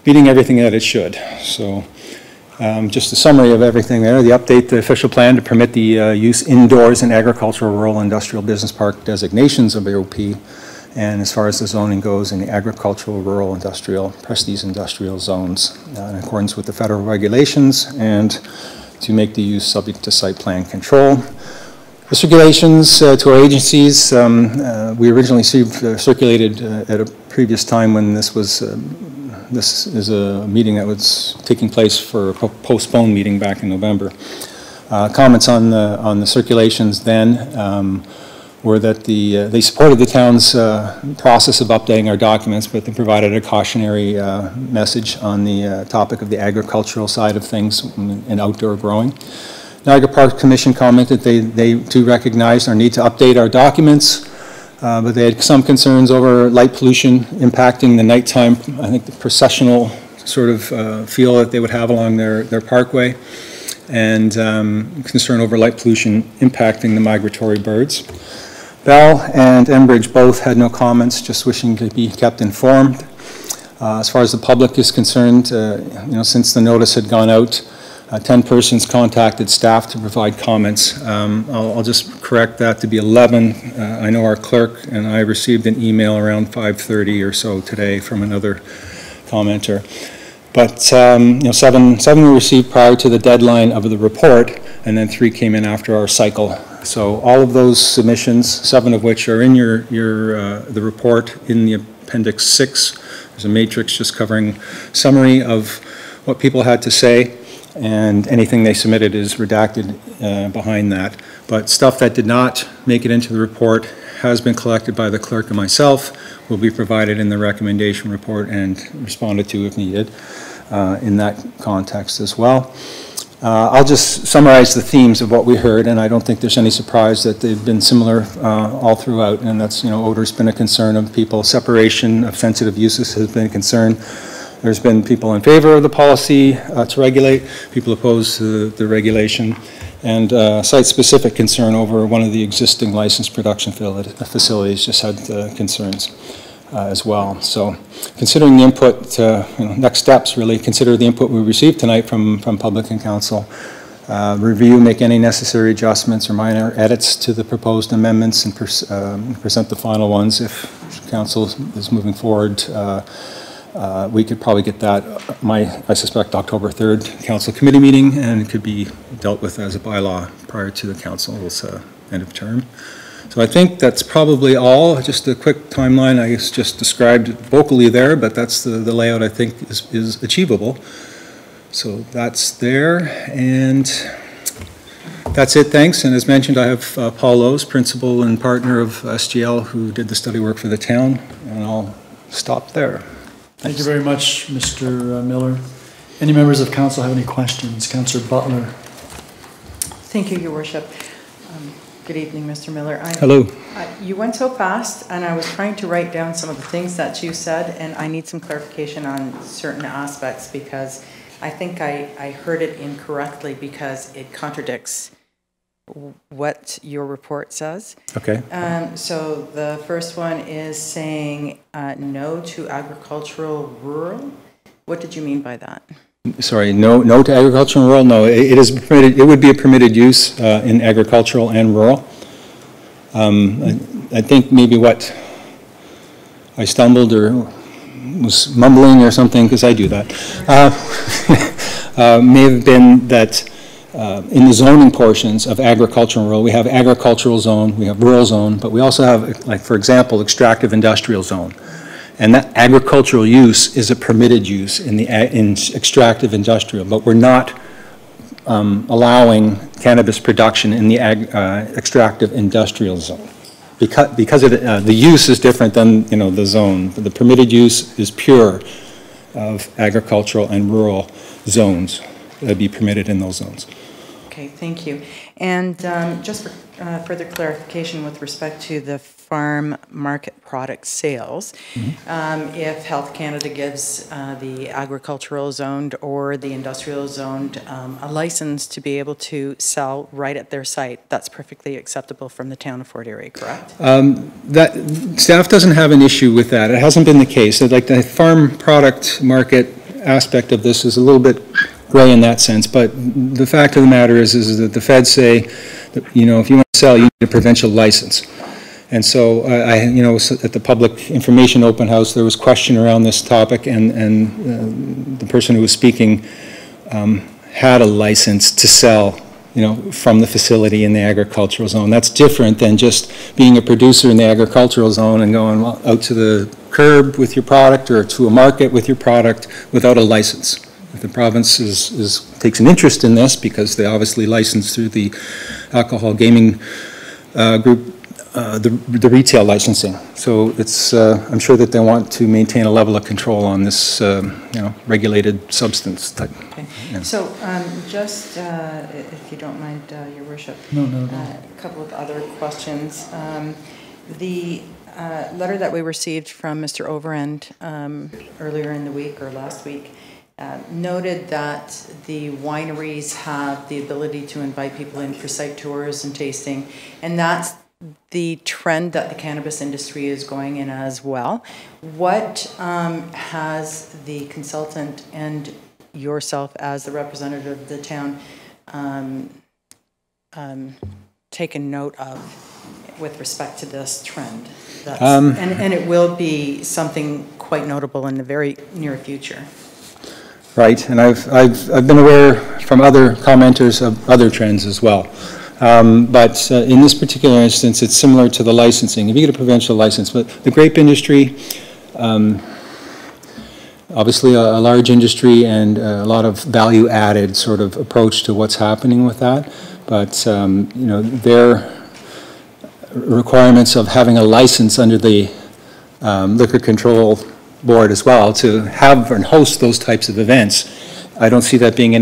meeting everything that it should. So just a summary of everything there. The update the official plan to permit the use indoors in agricultural, rural, industrial business park designations of AOP, and as far as the zoning goes, in the agricultural, rural, industrial, prestige industrial zones in accordance with the federal regulations, and to make the use subject to site plan control. The circulations to our agencies, we originally circulated at a previous time when this is a meeting that was taking place for a postponed meeting back in November. Comments on the circulations then were that they supported the town's process of updating our documents, but they provided a cautionary message on the topic of the agricultural side of things and outdoor growing. Niagara Park Commission commented they too recognized our need to update our documents, but they had some concerns over light pollution impacting the nighttime, I think the processional sort of feel that they would have along their parkway, and concern over light pollution impacting the migratory birds. Bell and Enbridge both had no comments, just wishing to be kept informed. As far as the public is concerned, since the notice had gone out, 10 persons contacted staff to provide comments. I'll just correct that to be 11. I know our clerk and I received an email around 5:30 or so today from another commenter. But 7 were received prior to the deadline of the report, and then 3 came in after our cycle. So all of those submissions, 7 of which are in the report in the Appendix 6. There's a matrix just covering summary of what people had to say, and anything they submitted is redacted behind that. But stuff that did not make it into the report has been collected by the clerk and myself, will be provided in the recommendation report and responded to if needed in that context as well. I'll just summarize the themes of what we heard, and I don't think there's any surprise that they've been similar all throughout, and that's, odor's been a concern of people. Separation of sensitive uses has been a concern. There's been people in favor of the policy to regulate, people opposed to the regulation, and site-specific concern over one of the existing licensed production facilities just had concerns as well. So considering the input, next steps really, consider the input we received tonight from public and council, review, make any necessary adjustments or minor edits to the proposed amendments, and present the final ones if council is moving forward. We could probably get that, I suspect, October 3rd council committee meeting, and it could be dealt with as a bylaw prior to the council's end of term. So I think that's probably all. Just a quick timeline. I just described vocally there, but that's the layout I think is achievable. So that's there, and that's it. Thanks. And as mentioned, I have Paul Lowe's, principal and partner of SGL, who did the study work for the town, and I'll stop there. Thank you very much, Mr. Miller. Any members of council have any questions? Councillor Butler. Thank you, Your Worship. Good evening, Mr. Miller. Hello. You went so fast, and I was trying to write down some of the things that you said, and I need some clarification on certain aspects, because I think I heard it incorrectly, because it contradicts what your report says. Okay. So the first one is saying no to agricultural rural, What did you mean by that? Sorry, no to agricultural and rural? No, it is permitted, it would be a permitted use in agricultural and rural. I think maybe what I stumbled or was mumbling or something, because I do that, may have been that in the zoning portions of agricultural and rural, we have agricultural zone, we have rural zone, but we also have, like, for example, extractive industrial zone. And that agricultural use is a permitted use in extractive industrial, but we're not allowing cannabis production in the extractive industrial zone. Because the use is different than, you know, the zone. The permitted use is pure of agricultural and rural zones that be permitted in those zones. Okay, thank you. And just for further clarification with respect to the farm market product sales, if Health Canada gives the agricultural zoned or the industrial zoned a license to be able to sell right at their site, that's perfectly acceptable from the town of Fort Erie, correct? That staff doesn't have an issue with that. It hasn't been the case. Like the farm product market aspect of this is a little bit gray in that sense, but the fact of the matter is that the feds say that, you know, if you want to sell, you need a provincial license. And so you know, at the public information open house, there was question around this topic, and the person who was speaking had a license to sell, you know, from the facility in the agricultural zone. That's different than just being a producer in the agricultural zone and going out to the curb with your product or to a market with your product without a license. The province takes an interest in this because they obviously license through the alcohol gaming group the retail licensing. So it's I'm sure that they want to maintain a level of control on this you know, regulated substance type. Okay. Yeah. So just if you don't mind, Your Worship, a couple of other questions. The letter that we received from Mr. Overend earlier in the week or last week noted that the wineries have the ability to invite people in for site tours and tasting, and that's the trend that the cannabis industry is going in as well. What has the consultant and yourself as the representative of the town taken note of with respect to this trend? And it will be something quite notable in the very near future. Right, and I've been aware from other commenters of other trends as well. But in this particular instance, it's similar to the licensing. If you get a provincial license, but the grape industry, obviously a large industry and a lot of value-added sort of approach to what's happening with that. But you know, their requirements of having a license under the Liquor Control Board as well to have and host those types of events, I don't see that being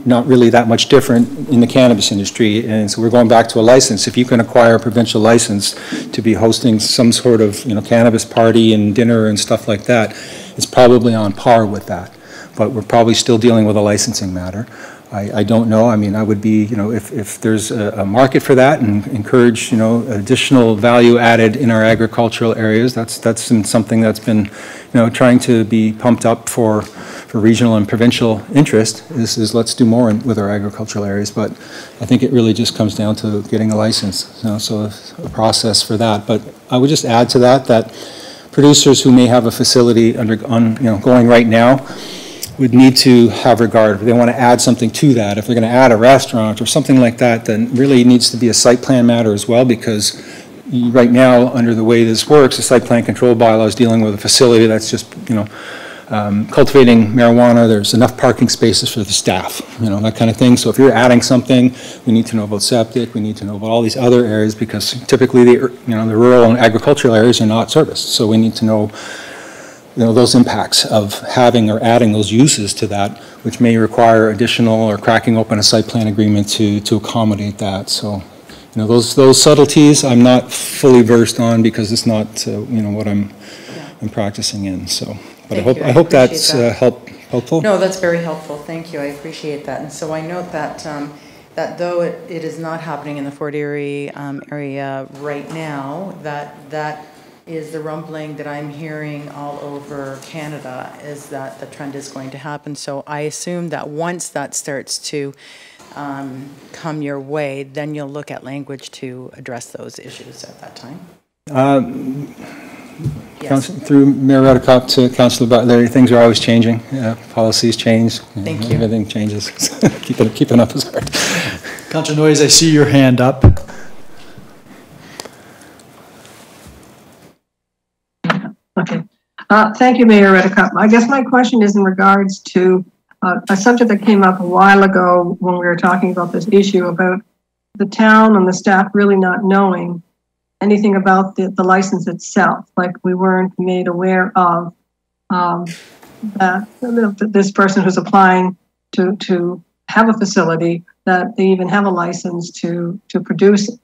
not really that much different in the cannabis industry. And so we're going back to a license. If you can acquire a provincial license to be hosting some sort of, you know, cannabis party and dinner and stuff like that, it's probably on par with that. But we're probably still dealing with a licensing matter. I don't know. I mean, I would be, you know, if there's a market for that and encourage, you know, additional value added in our agricultural areas, that's something that's been, you know, trying to be pumped up for regional and provincial interest is let's do more with our agricultural areas. But I think it really just comes down to getting a license, you know, so a process for that. But I would just add to that producers who may have a facility going right now would need to have regard. If they want to add something to that, if they're going to add a restaurant or something like that, then really it needs to be a site plan matter as well, because right now, under the way this works, the site plan control bylaw is dealing with a facility that's just, you know, cultivating marijuana. There's enough parking spaces for the staff, you know, that kind of thing. So if you're adding something, we need to know about septic, we need to know about all these other areas, because typically the rural and agricultural areas are not serviced. So we need to know, you know, those impacts of having or adding those uses to that, which may require additional or cracking open a site plan agreement to accommodate that. So, you know, those subtleties I'm not fully versed on, because it's not you know, what I'm practicing in. So, but I hope that's helpful. No, that's very helpful. Thank you. I appreciate that. And so I note that that though it is not happening in the Fort Erie area right now, that is the rumbling that I'm hearing all over Canada is that the trend is going to happen. So I assume that once that starts to come your way, then you'll look at language to address those issues at that time. Yes. Through Mayor Redekop to Councillor Butler, things are always changing. Policies change. Thank you. Everything changes. Keeping up is hard. Councillor Noyes, I see your hand up. Okay. Thank you, Mayor Redekop. I guess my question is in regards to a subject that came up a while ago when we were talking about this issue about the town and the staff really not knowing anything about the license itself. Like we weren't made aware of that this person who's applying to have a facility, that they even have a license to produce it,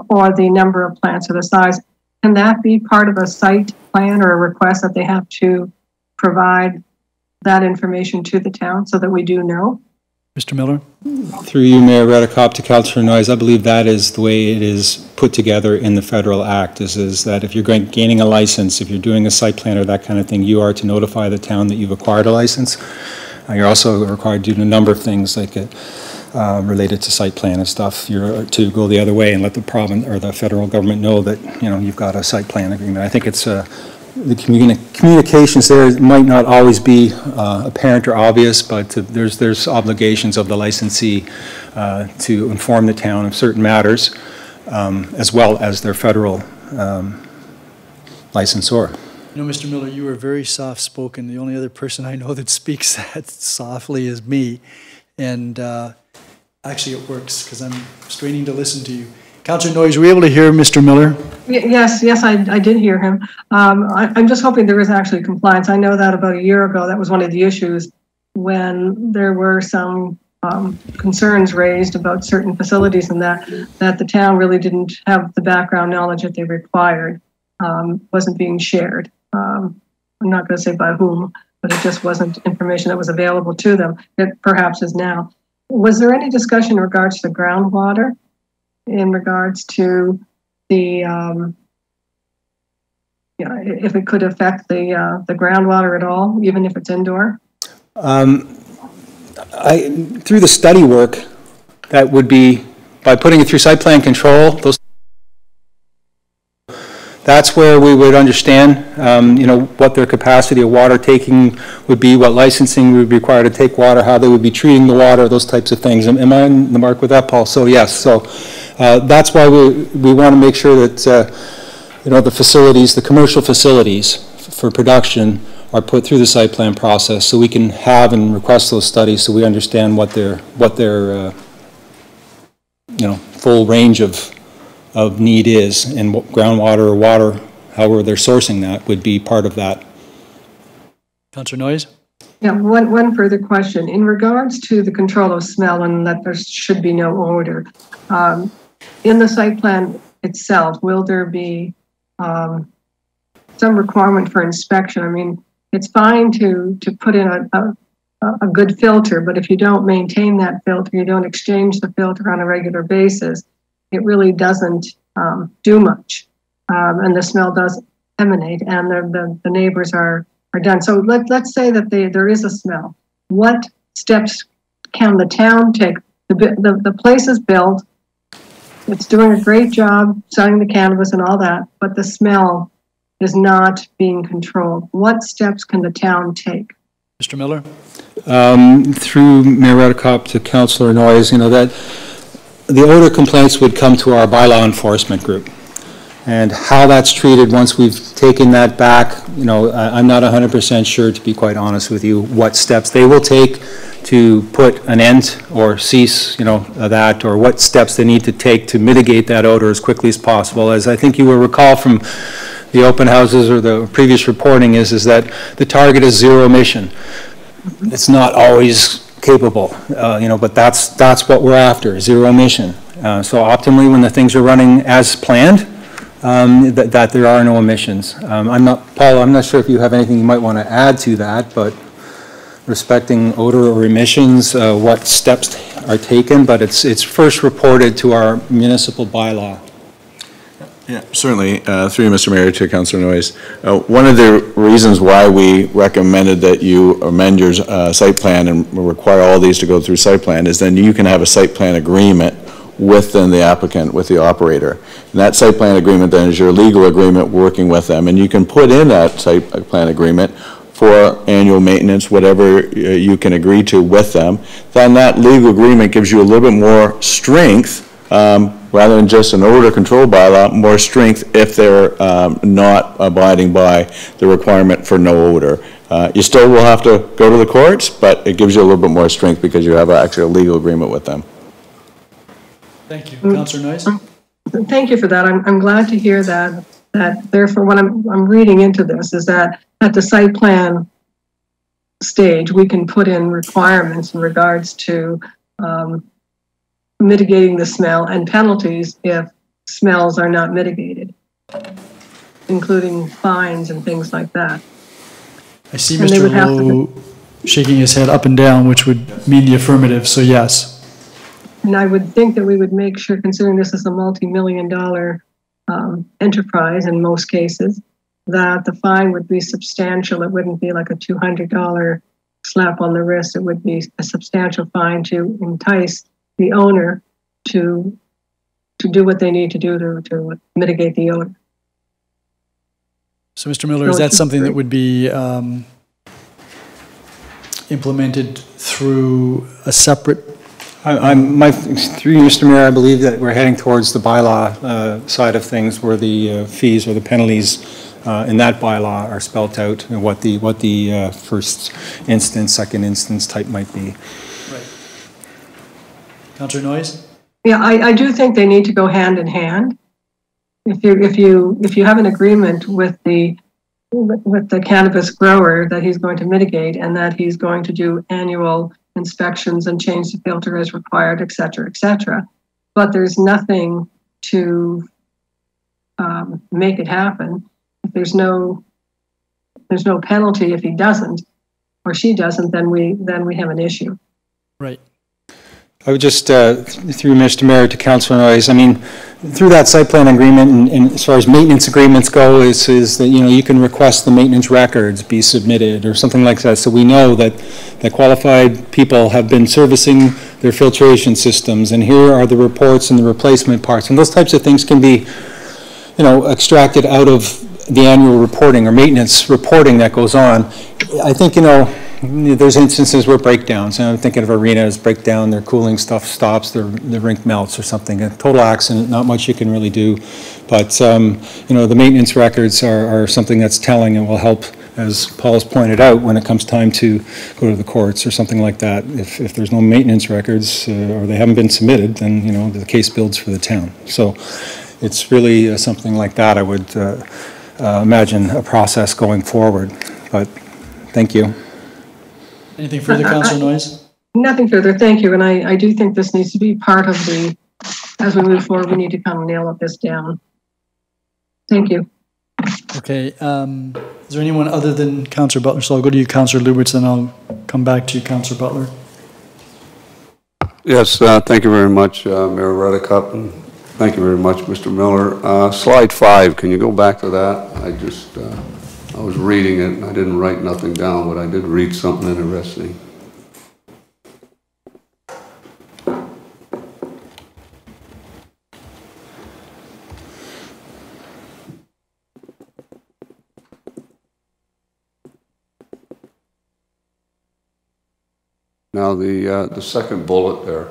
or the number of plants or the size. Can that be part of a site plan or a request that they have to provide that information to the town so that we do know? Mr. Miller? Through you, Mayor Redekop, to Councillor Noyes, I believe that is the way it is put together in the federal act, is that if you're gaining a license, if you're doing a site plan or that kind of thing, you are to notify the town that you've acquired a license. You're also required to do a number of things like related to site plan and stuff. You're to go the other way and let the province or the federal government know that you've got a site plan agreement. I think it's the communications there might not always be apparent or obvious, but there's obligations of the licensee to inform the town of certain matters, as well as their federal licensor. Mr. Miller, you are very soft-spoken. The only other person I know that speaks that softly is me. And actually it works because I'm straining to listen to you. Councillor Noyes, were you able to hear Mr. Miller? Yes, I did hear him. I'm just hoping there is actually compliance. I know that about a year ago, that was one of the issues when there were some concerns raised about certain facilities and that the town really didn't have the background knowledge that they required, wasn't being shared. I'm not going to say by whom, but it just wasn't information that was available to them. It perhaps is now. Was there any discussion in regards to groundwater, in regards to the, if it could affect the groundwater at all, even if it's indoor? Through the study work, that would be by putting it through site plan control. That's where we would understand, what their capacity of water taking would be, what licensing would be required to take water, how they would be treating the water, those types of things. Am I on the mark with that, Paul? So yes, that's why we want to make sure that the facilities, the commercial facilities for production, are put through the site plan process, so we can have and request those studies, so we understand what their full range of need is, and what groundwater or water, however they're sourcing that, would be part of that. Councillor Noyes? Yeah, one further question. In regards to the control of smell and that there should be no odor, in the site plan itself, will there be some requirement for inspection? I mean, it's fine to put in a good filter, but if you don't maintain that filter, you don't exchange the filter on a regular basis, it really doesn't do much, and the smell does emanate, and the neighbors are done. So let's say that there is a smell. What steps can the town take? The place is built. It's doing a great job selling the cannabis and all that, but the smell is not being controlled. What steps can the town take? Mr. Miller? Through Mayor Redekop to Councillor Noyes, that the odor complaints would come to our bylaw enforcement group. And how that's treated once we've taken that back, I'm not 100% sure, to be quite honest with you, what steps they will take to put an end or cease, that, or what steps they need to take to mitigate that odor as quickly as possible. As I think you will recall from the open houses or the previous reporting is that the target is zero emission. It's not always capable, but that's what we're after, zero emission. So optimally, when the things are running as planned, that there are no emissions. Paul, I'm not sure if you have anything you might want to add to that, but respecting odor or emissions, what steps are taken, but it's first reported to our municipal bylaw. Yeah, certainly. Through you, Mr. Mayor, to Councillor Noyes. One of the reasons why we recommended that you amend your site plan and require all these to go through site plan is then you can have a site plan agreement within the applicant, with the operator. And that site plan agreement then is your legal agreement working with them. And you can put in that site plan agreement for annual maintenance, whatever you can agree to with them. Then that legal agreement gives you a little bit more strength rather than just an odor control bylaw, more strength if they're not abiding by the requirement for no odor. You still will have to go to the courts, but it gives you a little bit more strength because you have actually a legal agreement with them. Thank you. Councillor Noyes? Thank you for that. I'm glad to hear that therefore what I'm reading into this is that at the site plan stage, we can put in requirements in regards to mitigating the smell and penalties if smells are not mitigated, including fines and things like that. I see Mr. Lowe shaking his head up and down, which would mean the affirmative, so yes. And I would think that we would make sure, considering this is a multi-million-dollar enterprise in most cases, that the fine would be substantial. It wouldn't be like a $200 slap on the wrist. It would be a substantial fine to entice the owner to do what they need to do to mitigate the odor. So, Mr. Miller, is that something that would be implemented through a separate? Through you, Mr. Mayor, I believe that we're heading towards the bylaw side of things, where the fees or the penalties in that bylaw are spelt out, and what the first instance, second instance type might be. Right. Councillor Noyes? Yeah, I do think they need to go hand in hand. If you have an agreement with the cannabis grower that he's going to mitigate and that he's going to do annual inspections and change the filter as required, et cetera, but there's nothing to make it happen. If there's no penalty if he doesn't or she doesn't, then we have an issue. Right. I would just, through Mr. Mayor to Councillor Noyes, I mean, through that site plan agreement, and as far as maintenance agreements go, is that, you know, you can request the maintenance records be submitted or something like that, so we know that qualified people have been servicing their filtration systems, and here are the reports and the replacement parts, and those types of things can be, you know, extracted out of the annual reporting or maintenance reporting that goes on. I think, you know, there's instances where breakdowns, and I'm thinking of Arena's breakdown, their cooling stuff stops, the rink melts or something. A total accident, not much you can really do. But, you know, the maintenance records are something that's telling and will help, as Paul has pointed out, when it comes time to go to the courts or something like that. If there's no maintenance records or they haven't been submitted, then, you know, the case builds for the town. So it's really something like that I would imagine a process going forward. But thank you. Anything further, Councillor Noyes? Nothing further, thank you. And I do think this needs to be part of as we move forward, we need to kind of nail this down. Thank you. Okay, is there anyone other than Councillor Butler? So I'll go to you, Councillor Lubberts, and I'll come back to you, Councillor Butler. Yes, thank you very much, Mayor Redekop, and thank you very much, Mr. Miller. Slide 5, can you go back to that? I was reading it, and I didn't write nothing down, but I did read something interesting. Now, the second bullet there,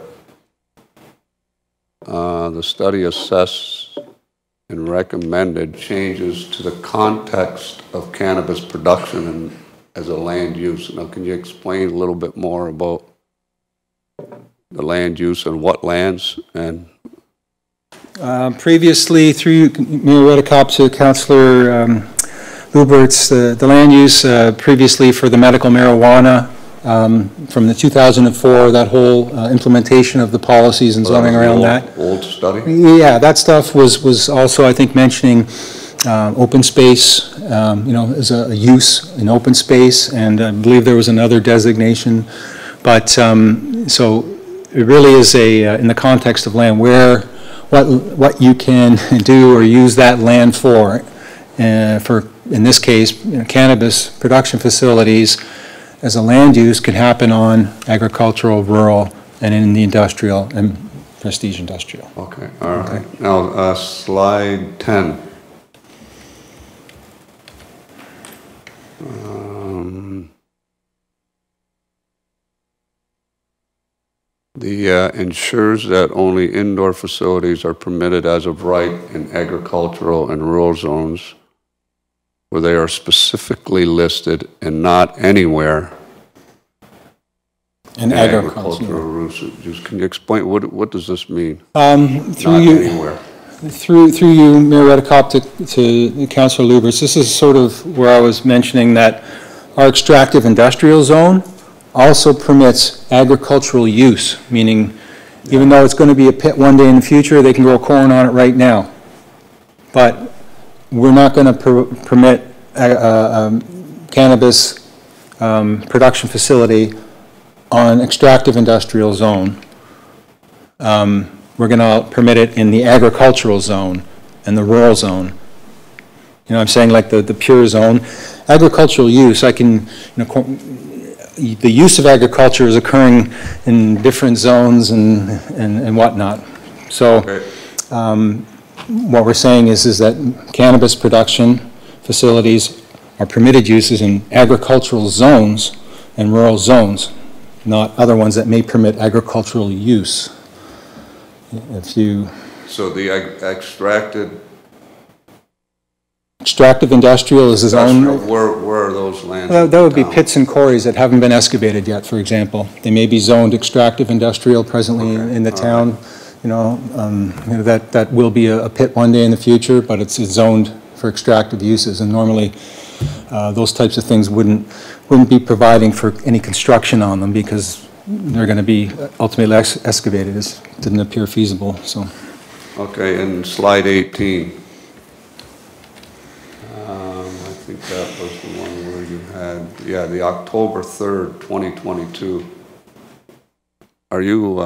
the study assessed and recommended changes to the context of cannabis production and as a land use. Now, can you explain a little bit more about the land use and what lands? And previously, through Mayor Redekop to Councillor Lubberts, the land use previously for the medical marijuana from the 2004, that whole implementation of the policies and zoning around that. Old study? Yeah, that stuff was also, I think, mentioning open space, you know, as a use in open space, and I believe there was another designation. But so it really is in the context of land, where what you can do or use that land for, in this case, cannabis production facilities as a land use can happen on agricultural, rural, and in the industrial and prestige industrial. Okay, all right. Okay. Now, slide 10. Ensures that only indoor facilities are permitted as of right in agricultural and rural zones where they are specifically listed and not anywhere in agricultural use. Can you explain, what does this mean? Through you, Mayor Redekop, to Councillor Lubberts, this is sort of where I was mentioning that our extractive industrial zone also permits agricultural use, meaning even though it's going to be a pit one day in the future, they can grow corn on it right now. But we're not going to permit cannabis production facility on extractive industrial zone. We're going to permit it in the agricultural zone and the rural zone. You know, I'm saying like the pure zone. Agricultural use, I can, the use of agriculture is occurring in different zones and whatnot. So what we're saying is that cannabis production facilities are permitted uses in agricultural zones and rural zones, not other ones that may permit agricultural use. So the extractive industrial is zone. Where are those lands? That would be pits and quarries that haven't been excavated yet, for example. They may be zoned extractive industrial presently in the town. That will be a pit one day in the future, but it's zoned for extractive uses, and normally those types of things wouldn't be providing for any construction on them because they're going to be ultimately excavated. It didn't appear feasible. So. Okay, and slide 18. I think that was the one where you had, the October 3rd, 2022. Are you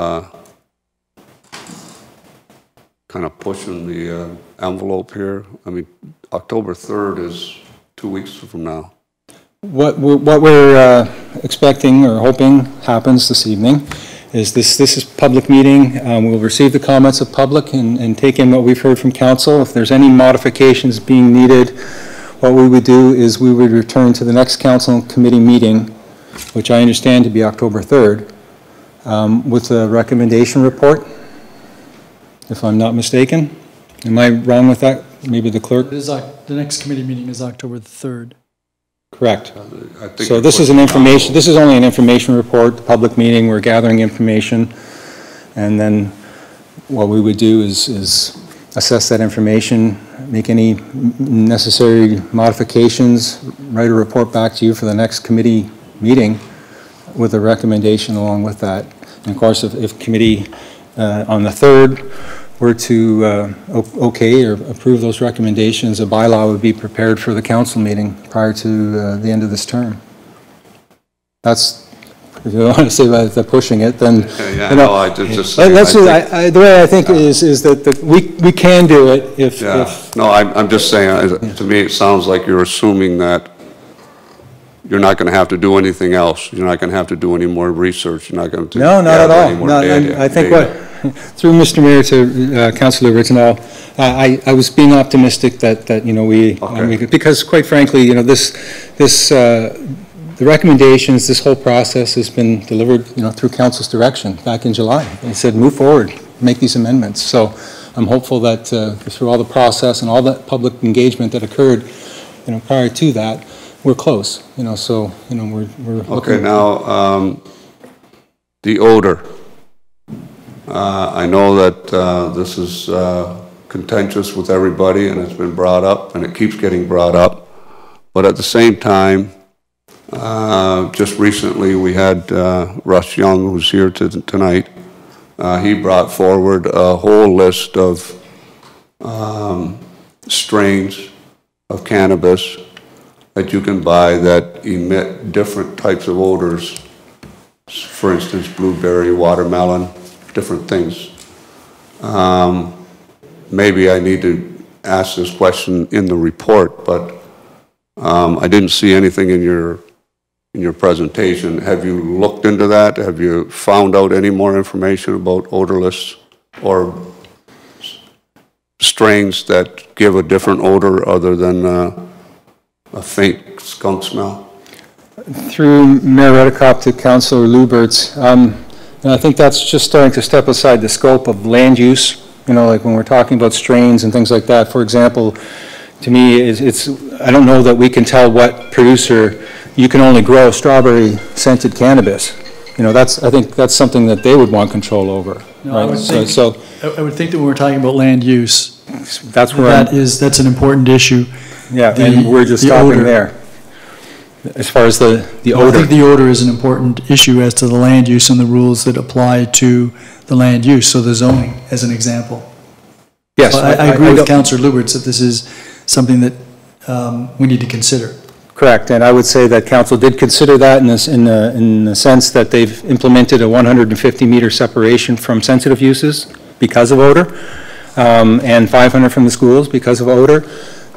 kind of pushing the envelope here? I mean, October 3rd is 2 weeks from now. What we're expecting or hoping happens this evening is this is public meeting. We'll receive the comments of public and take in what we've heard from council. If there's any modifications being needed, what we would do is we would return to the next council committee meeting, which I understand to be October 3rd, with a recommendation report, if I'm not mistaken. Am I wrong with that? Maybe the clerk? The next committee meeting is October the 3rd. Correct. So this is an information, this is only an information report, the public meeting, we're gathering information, and then what we would do is assess that information, make any necessary modifications, write a report back to you for the next committee meeting with a recommendation along with that. And of course, if committee on the 3rd were to okay or approve those recommendations, a bylaw would be prepared for the council meeting prior to the end of this term. That's, if you want to say about the pushing it, then the way I think is that we can do it if. No, I'm just saying. To me, it sounds like you're assuming that you're not going to have to do anything else. You're not going to have to do any more research. You're not going to. No, not at all. No, I think through Mr. Mayor to Councillor Lubberts and all, I was being optimistic that because quite frankly, the recommendations, this whole process has been delivered, through council's direction back in July. They said move forward, make these amendments. So I'm hopeful that through all the process and all that public engagement that occurred, prior to that, we're close. So we're okay. Now the odor. I know that this is contentious with everybody, and it's been brought up, and it keeps getting brought up. But at the same time, just recently we had Russ Young, who's here tonight. He brought forward a whole list of strains of cannabis that you can buy that emit different types of odors. For instance, blueberry, watermelon, different things. maybe I need to ask this question in the report, but I didn't see anything in your presentation. Have you looked into that? Have you found out any more information about odorless or strains that give a different odor other than a faint skunk smell? Through Mayor Redekop to Councillor Lubberts, and I think that's just starting to step aside the scope of land use, you know, like when we're talking about strains and things like that. For example, to me, I don't know that we can tell what producer you can only grow strawberry scented cannabis. You know, I think that's something that they would want control over. No, right? I would think that when we're talking about land use, that's where that's an important issue. Yeah, and we're just stopping odor. there. As far as the odor. I think the odor is an important issue as to the land use and the rules that apply to the land use, so the zoning as an example. Yes. So I agree with Councillor Lubberts that this is something that we need to consider. Correct, and I would say that council did consider that in the sense that they've implemented a 150-meter separation from sensitive uses because of odor, and 500 from the schools because of odor.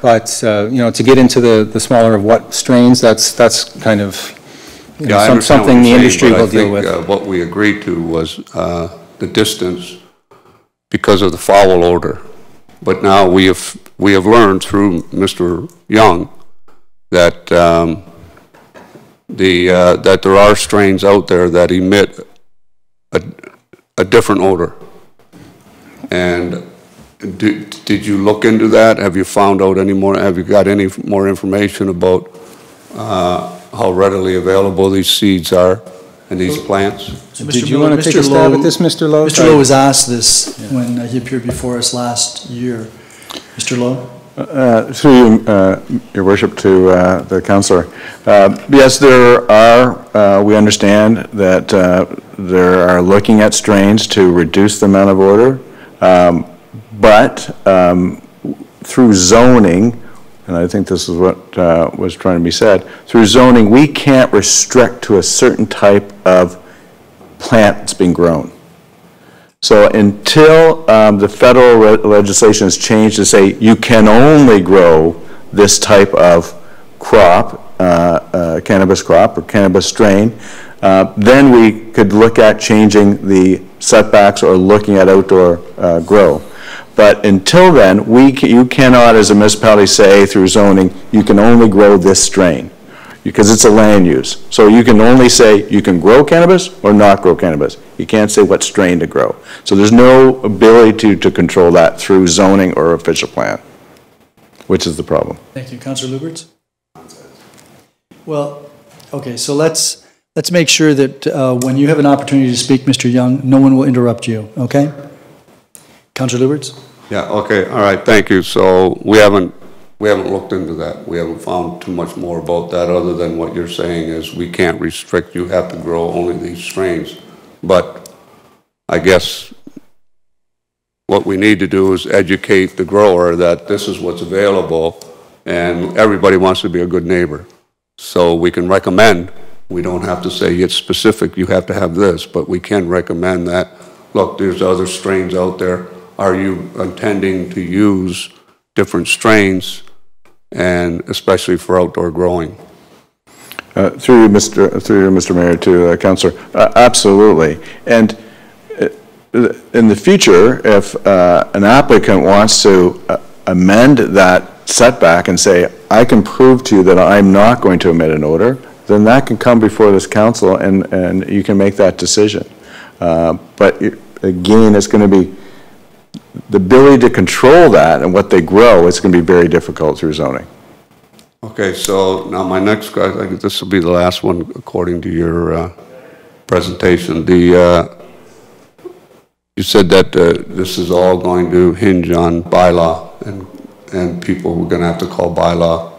But you know, to get into the smaller of what strains, that's kind of something the industry will deal with. What we agreed to was the distance because of the foul odor. But now we have learned through Mr. Young that that there are strains out there that emit a different odor. And did you look into that? Have you found out any more? Have you got any more information about how readily available these seeds are and these plants? So did you want to take a stab at this, Mr. Lowe? Mr. Lowe was asked this when he appeared before us last year. Mr. Lowe? Through your worship to the councillor. Yes, there are, we understand that there are looking at strains to reduce the amount of odor, but through zoning, and I think this is what was trying to be said, through zoning we can't restrict to a certain type of plant that's being grown. So until the federal legislation is changed to say you can only grow this type of crop, cannabis crop or cannabis strain, then we could look at changing the setbacks or looking at outdoor grow. But until then, you cannot as a municipality say through zoning, you can only grow this strain, because it's a land use. So you can only say you can grow cannabis or not grow cannabis. You can't say what strain to grow. So there's no ability to control that through zoning or official plan, which is the problem. Thank you. Councillor Lubberts? Well, okay, so let's make sure that when you have an opportunity to speak, Mr. Young, no one will interrupt you, okay? Councillor Lubberts? Yeah, okay, all right, thank you. So we haven't looked into that. We haven't found too much more about that other than what you're saying is we can't restrict, you have to grow only these strains. But I guess what we need to do is educate the grower that this is what's available, and everybody wants to be a good neighbor. So we can recommend, we don't have to say it's specific, you have to have this, but we can recommend that, look, there's other strains out there. Are you intending to use different strains, and especially for outdoor growing? Through you, Mr. Mayor, to Councillor, absolutely. And in the future, if an applicant wants to amend that setback and say, I can prove to you that I'm not going to emit an odor, then that can come before this council and you can make that decision. But again, it's going to be the ability to control that and what they grow, it's going to be very difficult through zoning. Okay, so now my next question, this will be the last one according to your presentation. You said that this is all going to hinge on bylaw, and people are going to have to call bylaw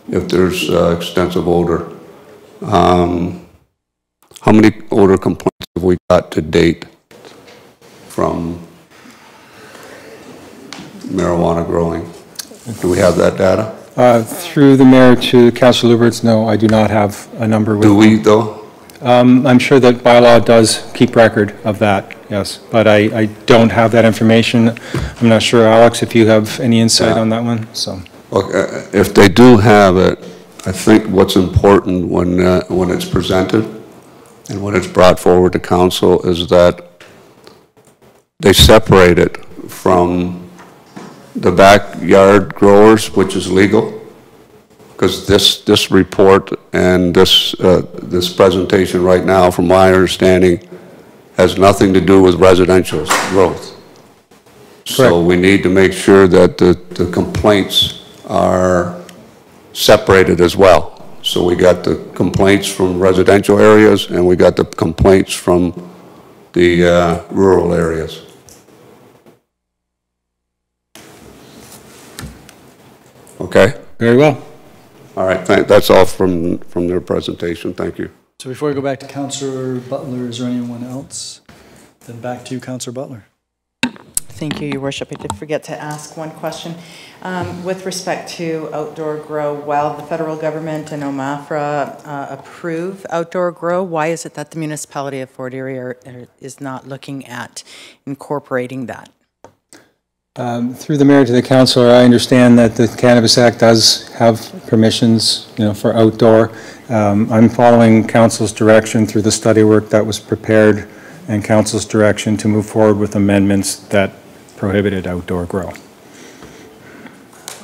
if there's extensive odor. How many odor complaints have we got to date from marijuana growing? Do we have that data? Through the mayor to Councillor Lubberts, no, I do not have a number with Do we, though? I'm sure that bylaw does keep record of that, yes. But I don't have that information. I'm not sure, Alex, if you have any insight on that one, so. Look, if they do have it, I think what's important when it's presented and when it's brought forward to council is that they separate it from the backyard growers, which is legal, because this report and this presentation right now, from my understanding, has nothing to do with residential growth. So we need to make sure that the complaints are separated as well. So we got the complaints from residential areas and we got the complaints from the rural areas. Okay? Very well. All right, that's all from their presentation. Thank you. So before we go back to Councillor Butler, is there anyone else? Then back to you, Councillor Butler. Thank you, Your Worship. I did forget to ask one question. With respect to outdoor grow, while the federal government and OMAFRA approve outdoor grow, why is it that the municipality of Fort Erie is not looking at incorporating that? Through the mayor to the councillor, I understand that the Cannabis Act does have permissions, for outdoor. I'm following council's direction through the study work that was prepared and council's direction to move forward with amendments that prohibited outdoor grow.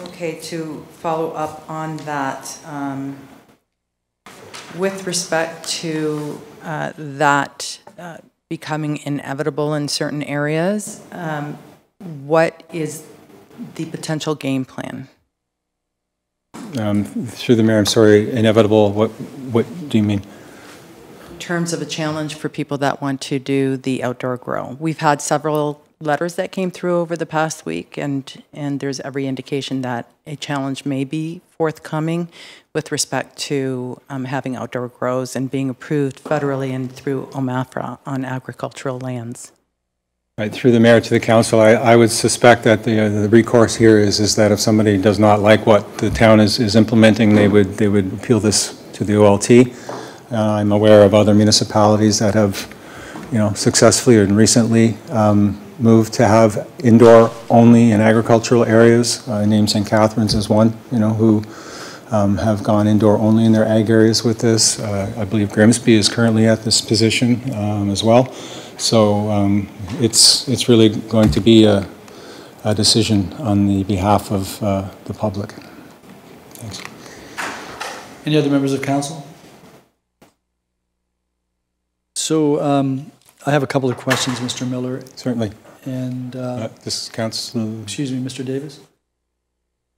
Okay, to follow up on that, with respect to that becoming inevitable in certain areas, what is the potential game plan? Through the mayor, I'm sorry, inevitable, what do you mean? In terms of a challenge for people that want to do the outdoor grow. We've had several letters that came through over the past week, and there's every indication that a challenge may be forthcoming with respect to having outdoor grows and being approved federally and through OMAFRA on agricultural lands. Right, through the mayor to the council, I would suspect that the recourse here is that if somebody does not like what the town is implementing, they would appeal this to the OLT. I'm aware of other municipalities that have, successfully and recently moved to have indoor only in agricultural areas. Named St. Catharines as one, who have gone indoor only in their ag areas with this. I believe Grimsby is currently at this position as well. So it's really going to be a decision on the behalf of the public. Thanks. Any other members of council? So I have a couple of questions, Mr. Miller. Certainly. And this is council. Excuse me, Mr. Davis.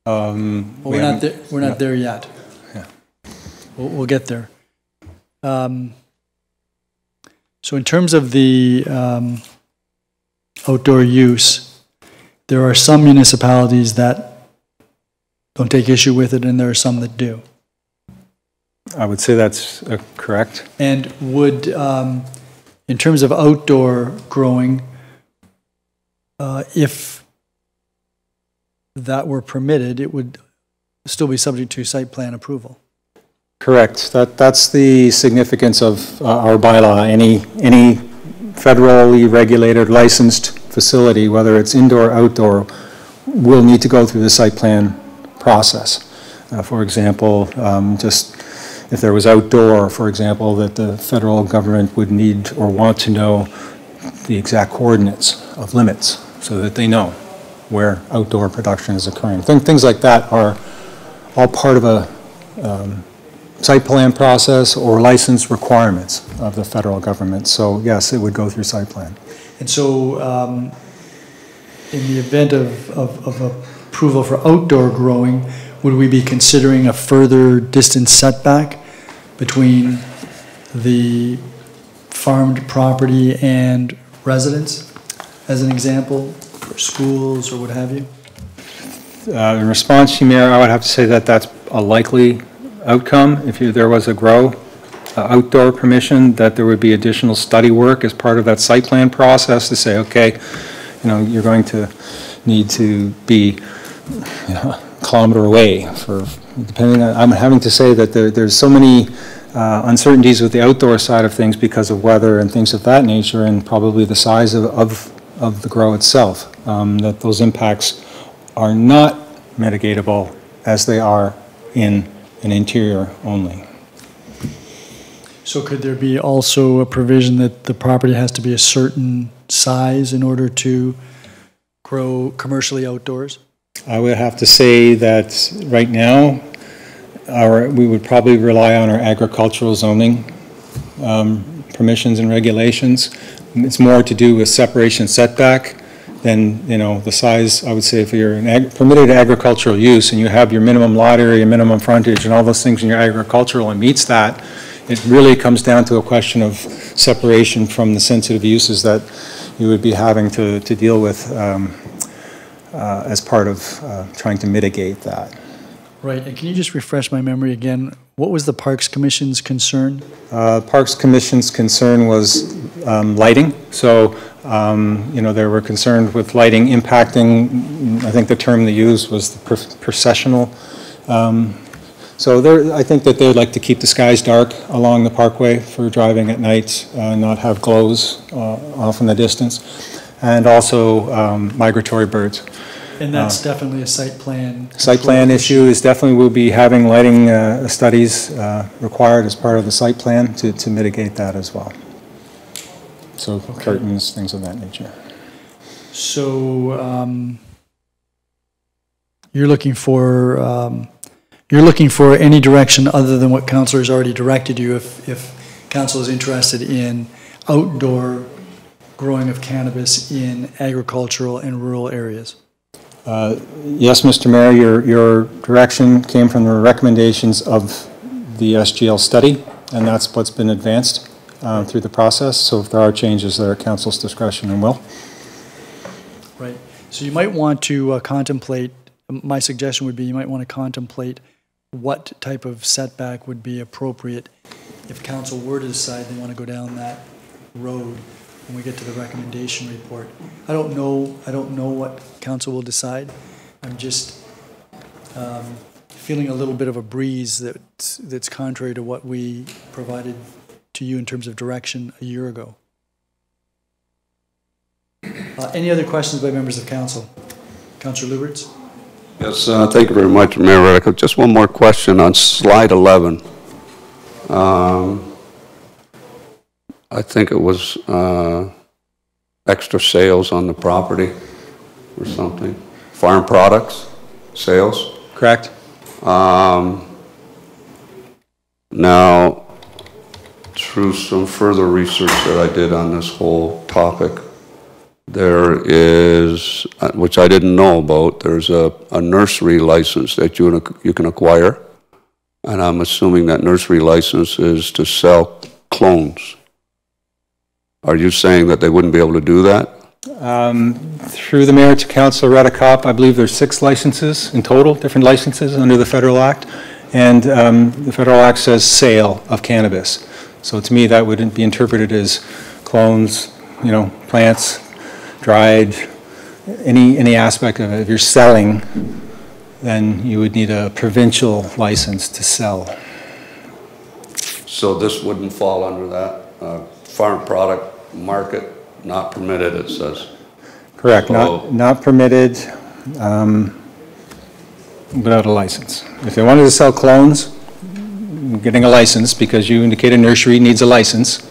Well, we're not there. We're not there yet. Yeah. We'll get there. So in terms of the outdoor use, there are some municipalities that don't take issue with it, and there are some that do. I would say that's correct. And would, in terms of outdoor growing, if that were permitted, it would still be subject to site plan approval. Correct. That's the significance of our bylaw. Any federally regulated licensed facility, whether it's indoor or outdoor, will need to go through the site plan process. For example, just if there was outdoor, for example, that the federal government would need or want to know the exact coordinates of limits so that they know where outdoor production is occurring. Things like that are all part of a site plan process or license requirements of the federal government. So yes, it would go through site plan. And so in the event of approval for outdoor growing, would we be considering a further distance setback between the farmed property and residents, as an example, or schools or what have you? In response to you, Mayor, I would have to say that that's a likely outcome. If there was a grow outdoor permission, that there would be additional study work as part of that site plan process to say, okay, you're going to need to be a kilometer away for, depending on, I'm having to say that there's so many uncertainties with the outdoor side of things because of weather and things of that nature, and probably the size of the grow itself, that those impacts are not mitigatable as they are in an interior only. So could there be also a provision that the property has to be a certain size in order to grow commercially outdoors? I would have to say that right now, we would probably rely on our agricultural zoning permissions and regulations. It's more to do with separation setback than, the size. I would say if you're an permitted agricultural use and you have your minimum lot area, minimum frontage, and all those things in your agricultural and meets that, it really comes down to a question of separation from the sensitive uses that you would be having to deal with as part of trying to mitigate that. Right, and can you just refresh my memory again? What was the Parks Commission's concern? Parks Commission's concern was lighting. So, they were concerned with lighting impacting, I think the term they used was the processional. I think that they'd like to keep the skies dark along the parkway for driving at night, not have glows off in the distance, and also migratory birds. And that's definitely a site plan. Site plan issue is definitely, we'll be having lighting studies required as part of the site plan to mitigate that as well. So okay. Curtains, things of that nature. So you're looking for any direction other than what Councillor has already directed you if Council is interested in outdoor growing of cannabis in agricultural and rural areas. Yes, Mr. Mayor, your direction came from the recommendations of the SGL study, and that's what's been advanced through the process. So if there are changes, they're at Council's discretion and will. Right. So you might want to contemplate, my suggestion would be you might want to contemplate what type of setback would be appropriate if Council were to decide they want to go down that road when we get to the recommendation report. I don't know what Council will decide. I'm just feeling a little bit of a breeze that's contrary to what we provided to you in terms of direction a year ago. Any other questions by members of Council? Councillor Lubberts? Yes, thank you very much, Mayor Redekop. Just one more question on slide 11. I think it was extra sales on the property or something. Farm products, sales. Correct. Now, through some further research that I did on this whole topic, there is, which I didn't know about, there's a nursery license that you can acquire. And I'm assuming that nursery license is to sell clones. Are you saying that they wouldn't be able to do that? Through the mayor to Councillor Redekop, I believe there's 6 licenses in total, different licenses under the Federal Act. And the Federal Act says sale of cannabis. So to me, that wouldn't be interpreted as clones, plants, dried, any aspect of it. If you're selling, then you would need a provincial license to sell. So this wouldn't fall under that? Farm product market, not permitted, it says. Correct, so, not permitted without a license. If they wanted to sell clones, getting a license, because you indicate a nursery needs a license.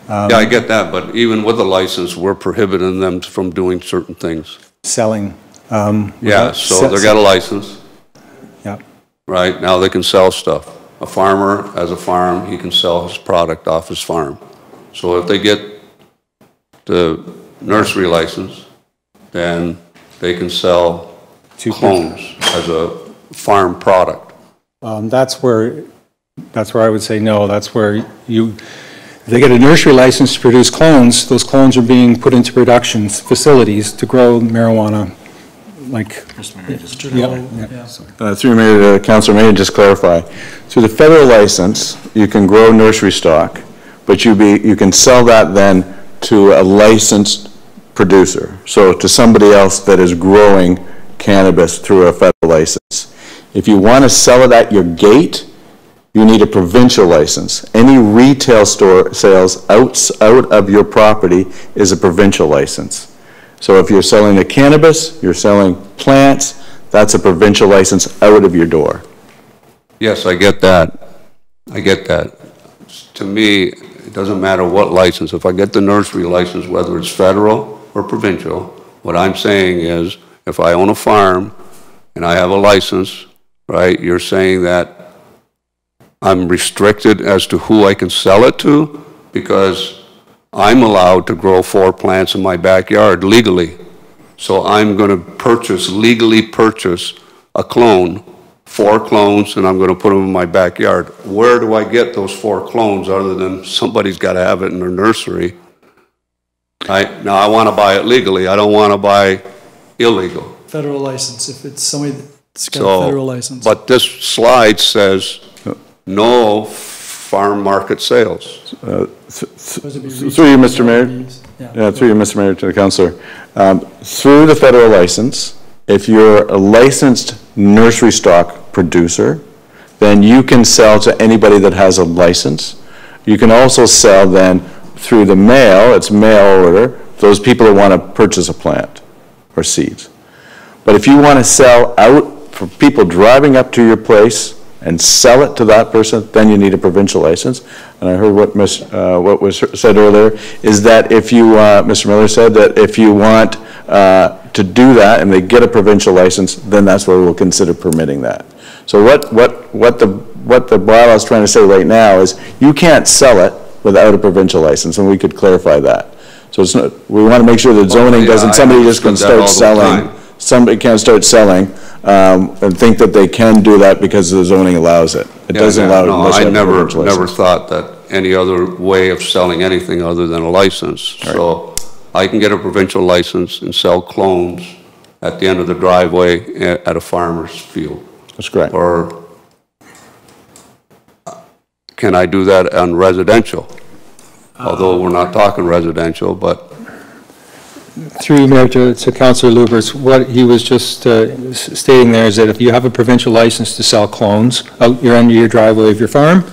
Yeah, I get that, but even with a license, we're prohibiting them from doing certain things. Selling. Yeah, so they got a license. Yeah. Right, now they can sell stuff. A farmer has a farm, he can sell his product off his farm. So if they get the nursery license, then they can sell clones as a farm product. That's where I would say no. That's where if they get a nursery license to produce clones, those clones are being put into production facilities to grow marijuana. Through Mayor, Councillor, may I just clarify? Through the federal license, you can grow nursery stock, but you can sell that then to a licensed producer, so to somebody else that is growing cannabis through a federal license. If you want to sell it at your gate, you need a provincial license. Any retail store sales out of your property is a provincial license. So if you're selling a cannabis, you're selling plants, that's a provincial license out of your door. Yes, I get that. I get that. To me, it doesn't matter what license. If I get the nursery license, whether it's federal or provincial, what I'm saying is, if I own a farm and I have a license, right, you're saying that I'm restricted as to who I can sell it to because I'm allowed to grow 4 plants in my backyard legally. So I'm going to legally purchase a clone, 4 clones, and I'm going to put them in my backyard. Where do I get those 4 clones other than somebody's got to have it in their nursery? Now I want to buy it legally. I don't want to buy illegal. Federal license, if it's somebody that's got a federal license. But this slide says no farm market sales. Through you, Mr. Mayor. Yeah, through you, Mr. Mayor, to the councillor. Through the federal license, if you're a licensed nursery stock producer, then you can sell to anybody that has a license. You can also sell then through the mail, it's mail order, those people that want to purchase a plant or seeds. But if you want to sell out for people driving up to your place and sell it to that person, then you need a provincial license. And I heard what was said earlier, is that if you, Mr. Miller said that if you want to do that and they get a provincial license, then that's where we'll consider permitting that. So what the bylaw is trying to say right now is you can't sell it without a provincial license, and we could clarify that. So it's not, we want to make sure that zoning doesn't, somebody just can start selling, somebody can't start selling and think that they can do that because the zoning allows it. It doesn't allow it unless you have a provincial license. I never thought that any other way of selling anything other than a license. Right. So I can get a provincial license and sell clones at the end of the driveway at a farmer's field. That's correct. Or can I do that on residential? Although we're not talking residential, but... Through you, Mayor, to Councillor Lubberts, what he was just stating there is that if you have a provincial license to sell clones out your end of your driveway of your farm,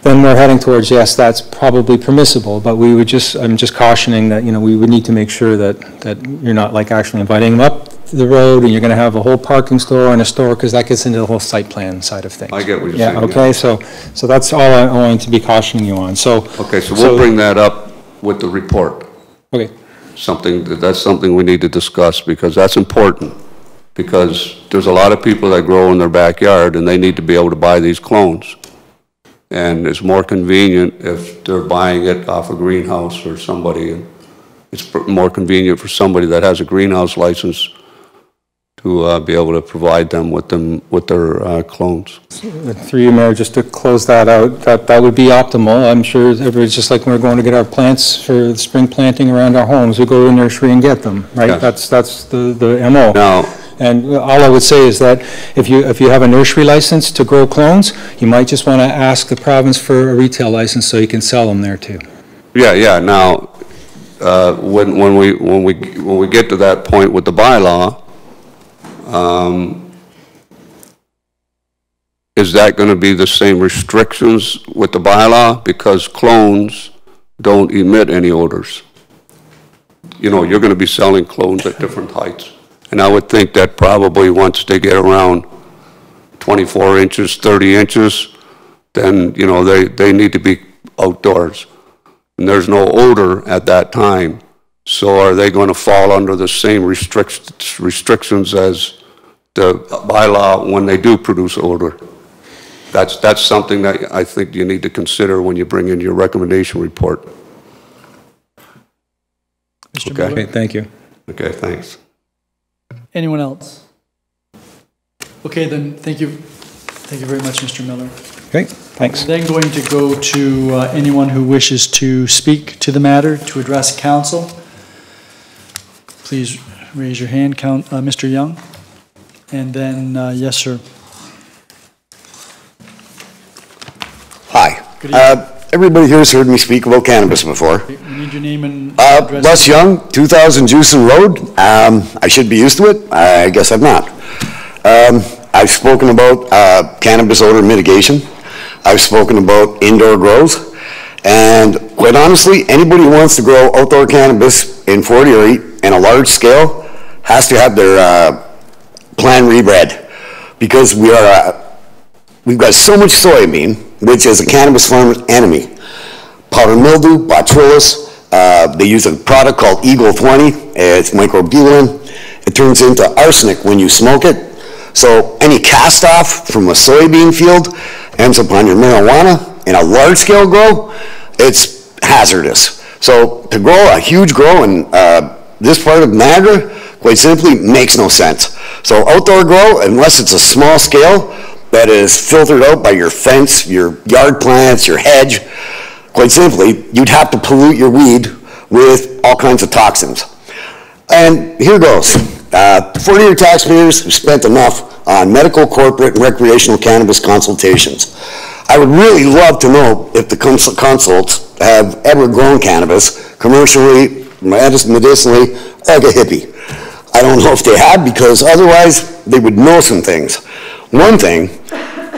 then we're heading towards, yes, that's probably permissible, but we would just, I'm just cautioning that, you know, we would need to make sure that you're not like actually inviting them up the road and you're going to have a whole parking store and a store, because that gets into the whole site plan side of things. I get what you're saying. Okay, yeah. So that's all I'm going to be cautioning you on. So okay, so we'll bring that up with the report. Okay. That's something we need to discuss, because that's important, because there's a lot of people that grow in their backyard and they need to be able to buy these clones. And it's more convenient if they're buying it off a greenhouse or somebody. It's more convenient for somebody that has a greenhouse license to be able to provide them with their clones. Through you, Mayor, just to close that out, that would be optimal. I'm sure everybody's just like when we're going to get our plants for spring planting around our homes, we go to the nursery and get them, right? Yes. That's the MO. Now, and all I would say is that if you have a nursery license to grow clones, you might just want to ask the province for a retail license so you can sell them there too. Yeah. Now, when we get to that point with the bylaw, is that going to be the same restrictions with the bylaw? Because clones don't emit any odors. You know, you're going to be selling clones at different heights. And I would think that probably once they get around 24 inches, 30 inches, then, you know, they need to be outdoors. And there's no odor at that time. So are they going to fall under the same restrictions as the bylaw when they do produce odor? That's something that I think you need to consider when you bring in your recommendation report. Mr. Okay. Miller? Okay, thank you. Okay, thanks. Anyone else? Okay, then thank you very much, Mr. Miller. Okay, thanks. We're then going to go to anyone who wishes to speak to the matter, to address council. Please raise your hand, Mr. Young. And then, yes, sir. Hi. Everybody here has heard me speak about cannabis before. We need your name and address. Les Young, 2000 Juicin Road. I should be used to it. I guess I'm not. I I've spoken about cannabis odor mitigation. I've spoken about indoor grows. And quite honestly, anybody who wants to grow outdoor cannabis in Fort Erie in a large scale has to have their plan reread, because we've got so much soybean, which is a cannabis farmer's enemy. Powder mildew, botrytis, they use a product called Eagle 20, it's microbulin. It turns into arsenic when you smoke it. So any cast off from a soybean field ends up on your marijuana. In a large scale grow, it's hazardous. So to grow a huge grow in this part of Niagara, quite simply, makes no sense. So outdoor grow, unless it's a small scale that is filtered out by your fence, your yard plants, your hedge, quite simply, you'd have to pollute your weed with all kinds of toxins. And here goes. Fort Erie taxpayers have spent enough on medical, corporate, and recreational cannabis consultations. I would really love to know if the consults have ever grown cannabis commercially, medicinally, like a hippie. I don't know if they have, because otherwise they would know some things. One thing,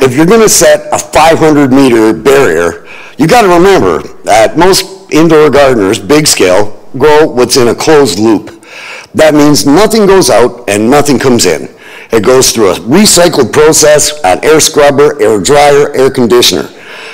if you're going to set a 500-meter barrier, you got to remember that most indoor gardeners, big scale, grow what's in a closed loop. That means nothing goes out and nothing comes in. It goes through a recycled process, an air scrubber, air dryer, air conditioner.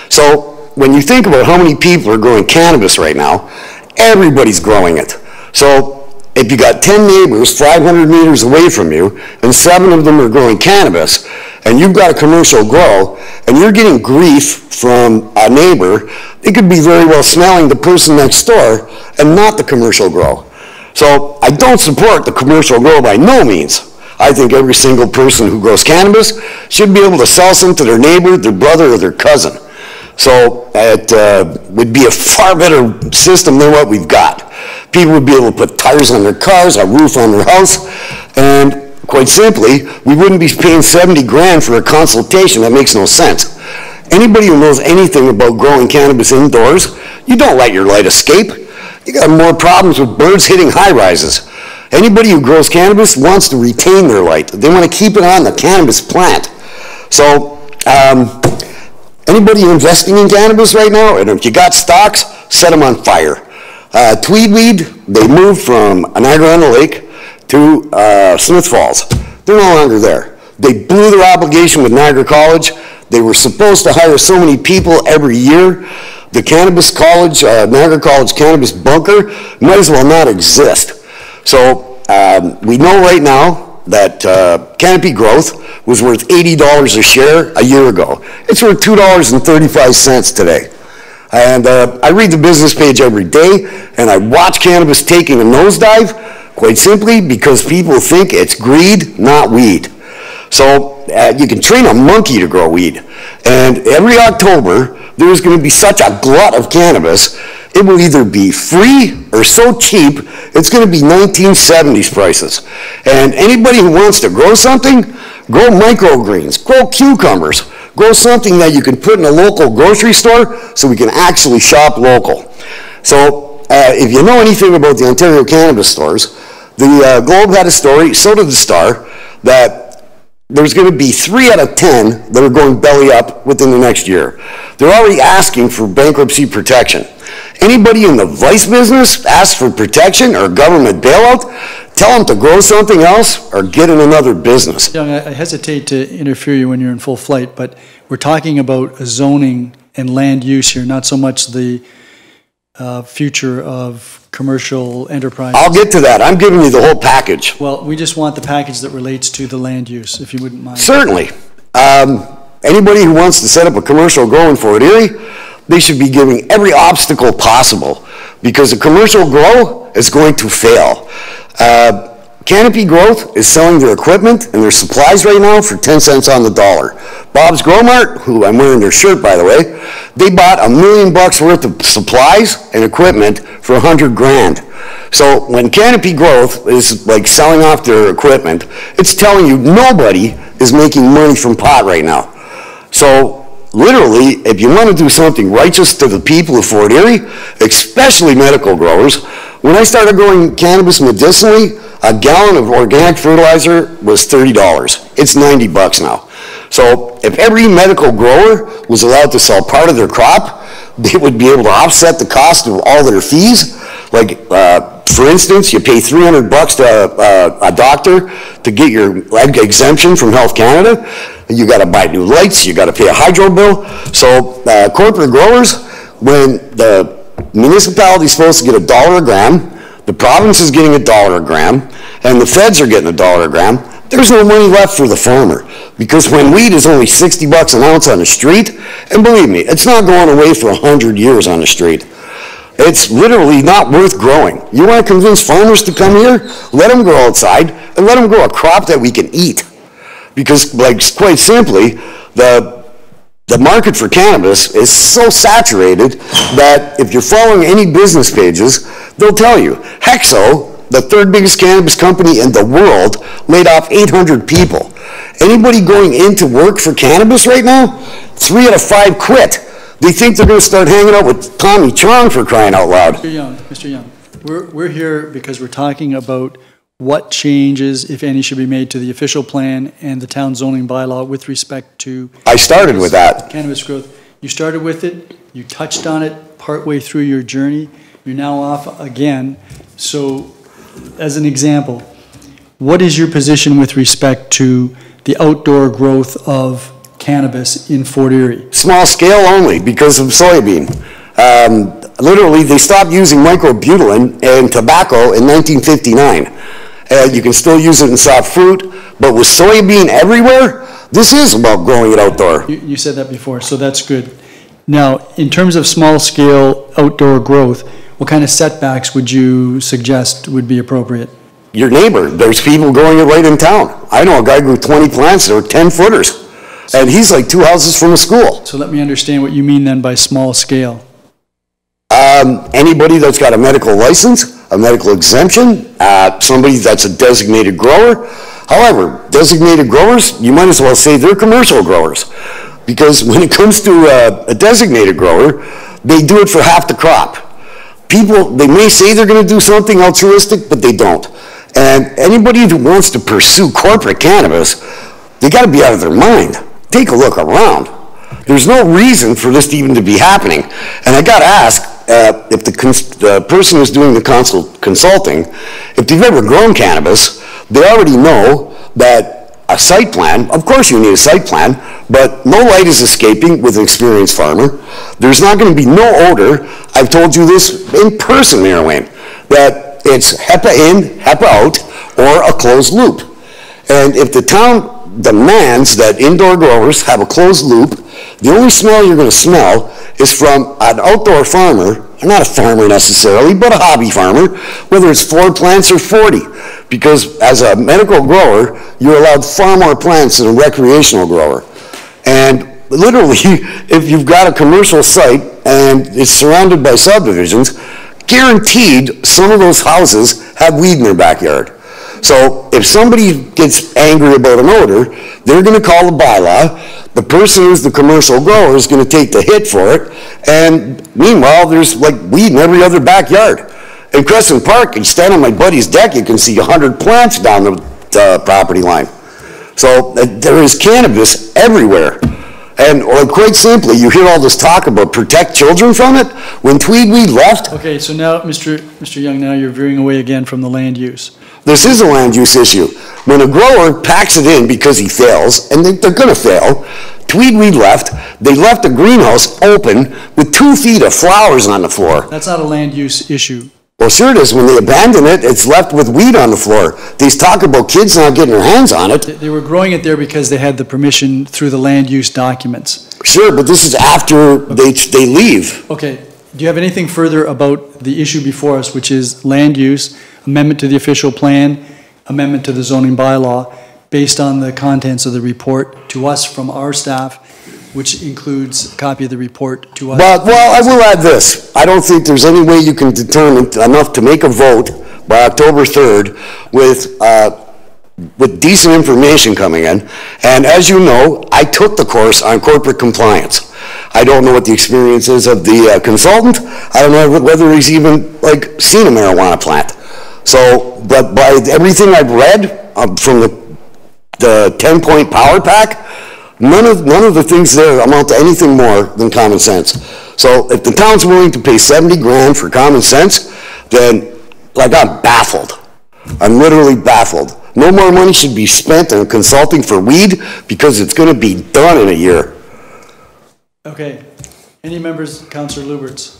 So when you think about how many people are growing cannabis right now, everybody's growing it. So if you got 10 neighbors 500 meters away from you, and 7 of them are growing cannabis, and you've got a commercial grow, and you're getting grief from a neighbor, it could be very well smelling the person next door and not the commercial grow. So I don't support the commercial grow by no means. I think every single person who grows cannabis should be able to sell some to their neighbor, their brother, or their cousin. So it would be a far better system than what we've got. People would be able to put tires on their cars, a roof on their house, and quite simply, we wouldn't be paying 70 grand for a consultation. That makes no sense. Anybody who knows anything about growing cannabis indoors, you don't let your light escape. You got more problems with birds hitting high rises. Anybody who grows cannabis wants to retain their light. They want to keep it on the cannabis plant. So anybody investing in cannabis right now, and if you got stocks, set them on fire. Tweedweed, they moved from Niagara-on-the-Lake to Smith Falls. They're no longer there. They blew their obligation with Niagara College. They were supposed to hire so many people every year. The Cannabis College, Niagara College Cannabis Bunker, might as well not exist. So we know right now that Canopy Growth was worth $80 a share a year ago. It's worth $2.35 today. And I read the business page every day, and I watch cannabis taking a nosedive, quite simply because people think it's greed, not weed. So you can train a monkey to grow weed. And every October, there's going to be such a glut of cannabis, it will either be free or so cheap, it's going to be 1970s prices. And anybody who wants to grow something, grow microgreens, grow cucumbers, grow something that you can put in a local grocery store so we can actually shop local. So if you know anything about the Ontario cannabis stores, the Globe had a story, so did the Star, that there's going to be 3 out of 10 that are going belly up within the next year. They're already asking for bankruptcy protection. Anybody in the vice business asks for protection or government bailout, tell them to grow something else or get in another business. Young, I hesitate to interfere you when you're in full flight, but we're talking about zoning and land use here, not so much the future of commercial enterprise. I'll get to that. I'm giving you the whole package. Well, we just want the package that relates to the land use, if you wouldn't mind. Certainly. Anybody who wants to set up a commercial grow in Fort Erie, they should be giving every obstacle possible, because a commercial grow is going to fail. Canopy Growth is selling their equipment and their supplies right now for 10 cents on the dollar. Bob's Grow Mart, who I'm wearing their shirt by the way, they bought $1 million worth of supplies and equipment for 100 grand. So when Canopy Growth is like selling off their equipment, it's telling you nobody is making money from pot right now. So literally, if you want to do something righteous to the people of Fort Erie, especially medical growers, when I started growing cannabis medicinally, a gallon of organic fertilizer was $30. It's $90 now. So if every medical grower was allowed to sell part of their crop, they would be able to offset the cost of all their fees. Like, for instance, you pay $300 to a doctor to get your exemption from Health Canada. You got to buy new lights, you got to pay a hydro bill. So corporate growers, when the municipality is supposed to get $1 a gram, the province is getting $1 a gram, and the feds are getting $1 a gram, there's no money left for the farmer. Because when weed is only $60 an ounce on the street, and believe me, it's not going away for 100 years on the street. It's literally not worth growing. You want to convince farmers to come here? Let them grow outside, and let them grow a crop that we can eat. Because, like, quite simply, the market for cannabis is so saturated that if you're following any business pages, they'll tell you, Hexo, the third biggest cannabis company in the world, laid off 800 people. Anybody going into work for cannabis right now, 3 out of 5 quit. They think they're going to start hanging out with Tommy Chong, for crying out loud. Mr. Young, we're here because we're talking about what changes, if any, should be made to the official plan and the town zoning bylaw with respect to... I started with that. Cannabis growth. You started with it, you touched on it partway through your journey, you're now off again. So, as an example, what is your position with respect to the outdoor growth of cannabis in Fort Erie? Small scale only, because of soybean. Literally, they stopped using microbutylin and tobacco in 1959. You can still use it in soft fruit, but with soybean everywhere, this is about growing it outdoor. You said that before, so that's good. Now, in terms of small-scale outdoor growth, what kind of setbacks would you suggest would be appropriate? Your neighbor, there's people growing it right in town. I know a guy grew 20 plants that were 10 footers, and he's like 2 houses from a school. So let me understand what you mean then by small scale. Anybody that's got a medical license, a medical exemption, somebody that's a designated grower. However, designated growers, you might as well say they're commercial growers. Because when it comes to a designated grower, they do it for half the crop. People, they may say they're going to do something altruistic, but they don't. And anybody who wants to pursue corporate cannabis, they got to be out of their mind. Take a look around. There's no reason for this even to be happening. And I got to ask, if the person who's doing the consulting, if they've ever grown cannabis, they already know that a site plan, of course you need a site plan, but no light is escaping with an experienced farmer. There's not going to be no odor. I've told you this in person, Mayor Wayne, that it's HEPA in, HEPA out, or a closed loop. And if the town demands that indoor growers have a closed loop, the only smell you're going to smell is from an outdoor farmer, not a farmer necessarily, but a hobby farmer, whether it's 4 plants or 40. Because as a medical grower, you're allowed far more plants than a recreational grower. And literally, if you've got a commercial site and it's surrounded by subdivisions, guaranteed some of those houses have weed in their backyard. So if somebody gets angry about an odor, they're going to call the bylaw. The person who's the commercial grower is going to take the hit for it. And meanwhile, there's like weed in every other backyard. In Crescent Park, you stand on my buddy's deck, you can see 100 plants down the property line. So there is cannabis everywhere. And quite simply, you hear all this talk about protect children from it. When Tweedweed left... Okay, so now, Mr. Young, now you're veering away again from the land use. This is a land use issue. When a grower packs it in because he fails, and they're going to fail, Tweedweed left, they left the greenhouse open with 2 feet of flowers on the floor. That's not a land use issue. Well, sure it is. When they abandon it, it's left with weed on the floor. They talk about kids not getting their hands on it. They were growing it there because they had the permission through the land use documents. Sure, but this is after they leave. Okay. Do you have anything further about the issue before us, which is land use, amendment to the official plan, amendment to the zoning bylaw, based on the contents of the report to us from our staff, which includes a copy of the report to us? Well, I will add this. I don't think there's any way you can determine enough to make a vote by October 3rd with decent information coming in. And as you know, I took the course on corporate compliance. I don't know what the experience is of the consultant. I don't know whether he's even seen a marijuana plant. So, but by everything I've read from the 10-point power pack, none of the things there amount to anything more than common sense. So if the town's willing to pay 70 grand for common sense, then like I'm baffled. I'm literally baffled. No more money should be spent on consulting for weed because it's going to be done in a year. Okay. Any members, Councillor Lubberts?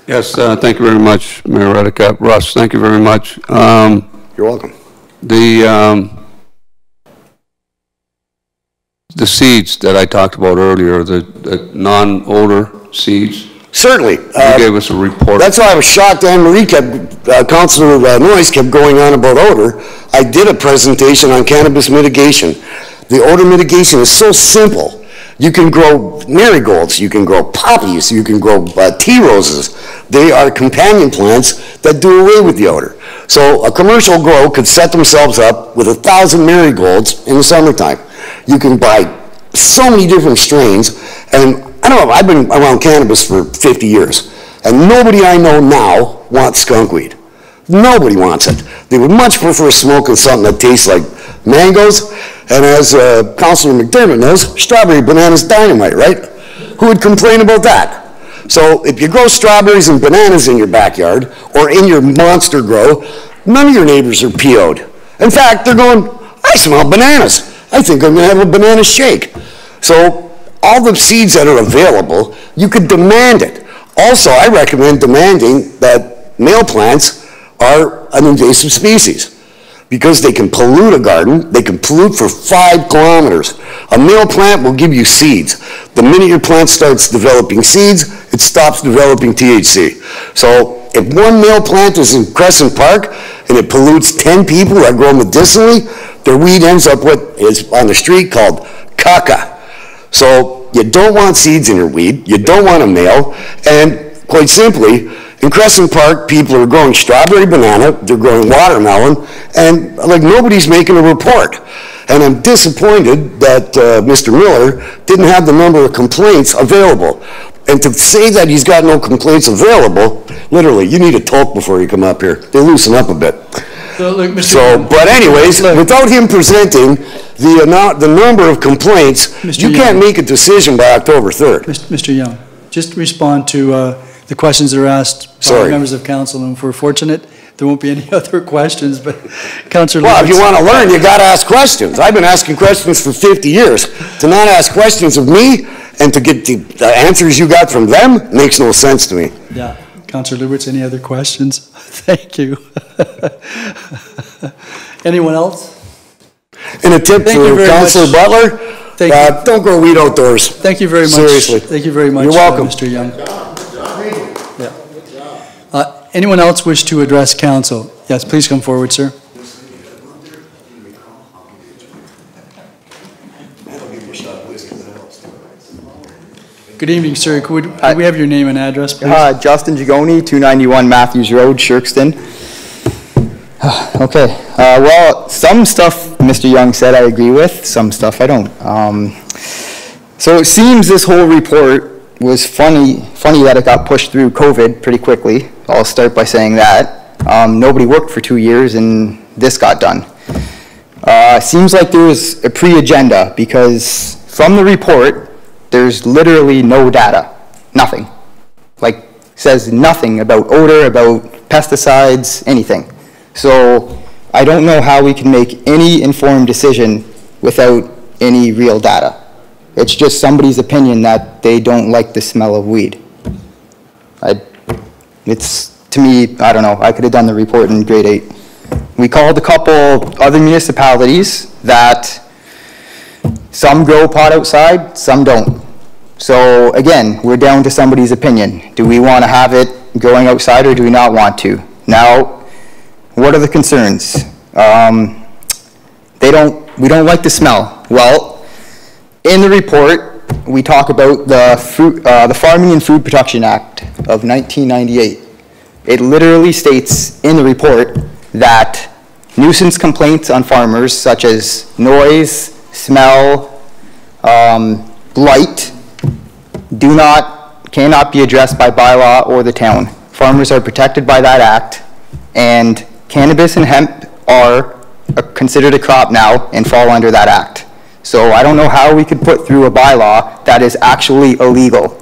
Yes, thank you very much, Mayor Redekop. Russ, thank you very much. You're welcome. The seeds that I talked about earlier, the non-odor seeds. Certainly. You gave us a report. That's why I was shocked Anne Marie Councillor Noyes kept going on about odor. I did a presentation on cannabis mitigation. The odor mitigation is so simple. You can grow marigolds, you can grow poppies, you can grow tea roses. They are companion plants that do away with the odor. So a commercial grow could set themselves up with 1,000 marigolds in the summertime. You can buy so many different strains, and I don't know, I've been around cannabis for 50 years, and nobody I know now wants skunkweed. Nobody wants it. They would much prefer smoking something that tastes like mangoes, and as Councillor McDermott knows, strawberry banana's dynamite, right? Who would complain about that? So if you grow strawberries and bananas in your backyard, or in your monster grow, none of your neighbors are PO'd. In fact, they're going, I smell bananas. I think I'm gonna have a banana shake. So all the seeds that are available, you could demand it. Also, I recommend demanding that male plants are an invasive species because they can pollute a garden. They can pollute for 5 kilometers. A male plant will give you seeds. The minute your plant starts developing seeds, it stops developing THC. So if one male plant is in Crescent Park and it pollutes 10 people that grow medicinally, their weed ends up what is on the street called caca. So you don't want seeds in your weed. You don't want a male. And quite simply, in Crescent Park, people are growing strawberry banana, they're growing watermelon, and like nobody's making a report. And I'm disappointed that Mr. Miller didn't have the number of complaints available. And to say that he's got no complaints available, literally, you need a talk before you come up here. They loosen up a bit. So, look, Mr. But anyways, without him presenting the number of complaints, Mr. you can't make a decision by October 3rd. Mr. Young, just respond to the questions that are asked by members of council, and if we're fortunate, there won't be any other questions, but Councillor Well, if you want to learn, you got to ask questions. I've been asking questions for 50 years. To not ask questions of me and to get the answers you got from them makes no sense to me. Yeah. Councillor Lubberts, any other questions? Thank you. Anyone else? And a tip for Councillor Butler, don't grow weed outdoors. Thank you very much. Seriously. Thank you very much, You're welcome. Mr. Young. Anyone else wish to address council? Yes, please come forward, sir. Good evening, sir. Could we have your name and address, please? Justin Jagoni, 291 Matthews Road, Shirkston. Okay. Well, some stuff Mr. Young said I agree with, some stuff I don't. So it seems this whole report was funny that it got pushed through COVID pretty quickly. I'll start by saying that. Nobody worked for 2 years and this got done. Seems like there was a pre-agenda because from the report, there's literally no data, nothing. Like, says nothing about odor, about pesticides, anything. So I don't know how we can make any informed decision without any real data. It's just somebody's opinion that they don't like the smell of weed. It's, to me, I don't know, I could have done the report in grade 8. We called a couple other municipalities that some grow pot outside, some don't. So again, we're down to somebody's opinion. Do we want to have it growing outside or do we not want to? Now, what are the concerns? We don't like the smell. Well, in the report, we talk about the Farming and Food Production Act of 1998. It literally states in the report that nuisance complaints on farmers such as noise, smell, blight, cannot be addressed by bylaw or the town. Farmers are protected by that act, and Cannabis and hemp are considered a crop now and fall under that act. So I don't know how we could put through a bylaw that is actually illegal.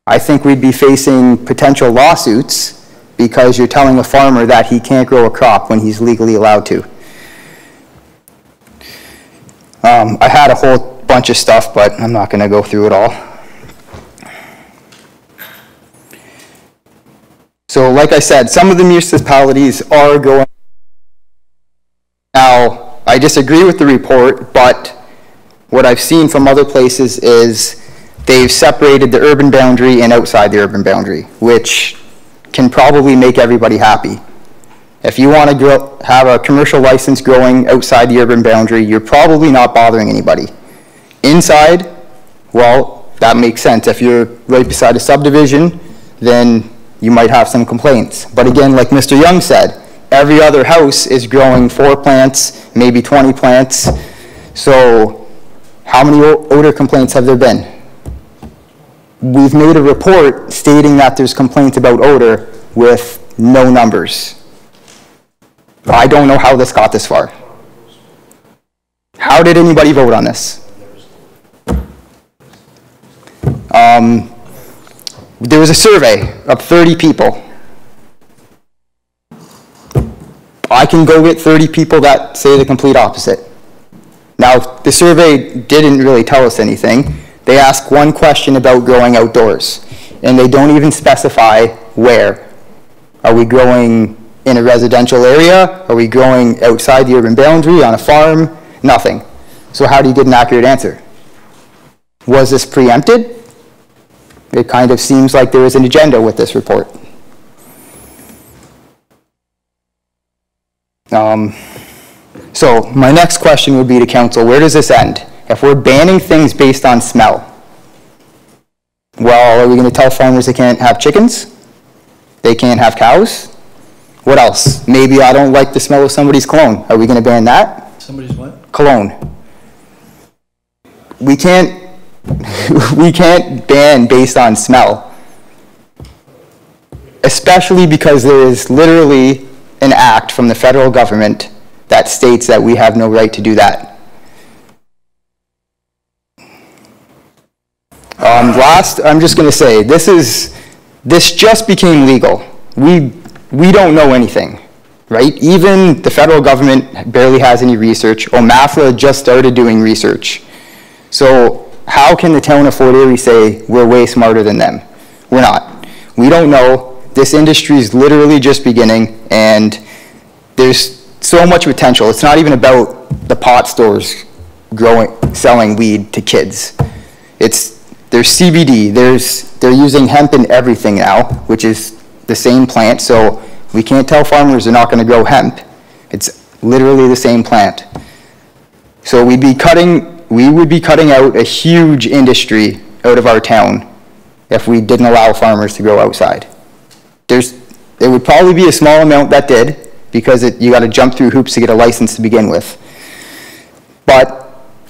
I think we'd be facing potential lawsuits because you're telling a farmer that he can't grow a crop when he's legally allowed to. I had a whole bunch of stuff, but I'm not going to go through it all. So like I said, some of the municipalities are going. Now, I disagree with the report, but what I've seen from other places is they've separated the urban boundary and outside the urban boundary, which can probably make everybody happy. If you want to have a commercial license growing outside the urban boundary, you're probably not bothering anybody. Inside, well, that makes sense. If you're right beside a subdivision, then you might have some complaints. But again, like Mr. Young said, every other house is growing 4 plants, maybe 20 plants. So how many odor complaints have there been? We've made a report stating that there's complaints about odor with no numbers. I don't know how this got this far. How did anybody vote on this? There was a survey of 30 people. I can go get 30 people that say the complete opposite. Now, the survey didn't really tell us anything. They ask one question about growing outdoors, and they don't even specify where. Are we growing in a residential area? Are we growing outside the urban boundary, on a farm? Nothing. So how do you get an accurate answer? Was this preempted? It kind of seems like there is an agenda with this report. So my next question would be to council, where does this end? If we're banning things based on smell, well, are we going to tell farmers they can't have chickens? They can't have cows? What else? Maybe I don't like the smell of somebody's cologne. Are we going to ban that? Somebody's what? Cologne. We can't ban based on smell. Especially because there is literally an act from the federal government that states that we have no right to do that. Last, I'm just going to say, this just became legal. We don't know anything, right? Even the federal government barely has any research. OMAFRA just started doing research. So how can the town of Fort Erie say we're way smarter than them? We're not. We don't know. This industry is literally just beginning, and there's so much potential. It's not even about the pot stores selling weed to kids. There's CBD, they're using hemp in everything now, which is the same plant, so we can't tell farmers they're not going to grow hemp. It's literally the same plant. So we would be cutting out a huge industry out of our town if we didn't allow farmers to grow outside. There would probably be a small amount that did, because you got to jump through hoops to get a license to begin with.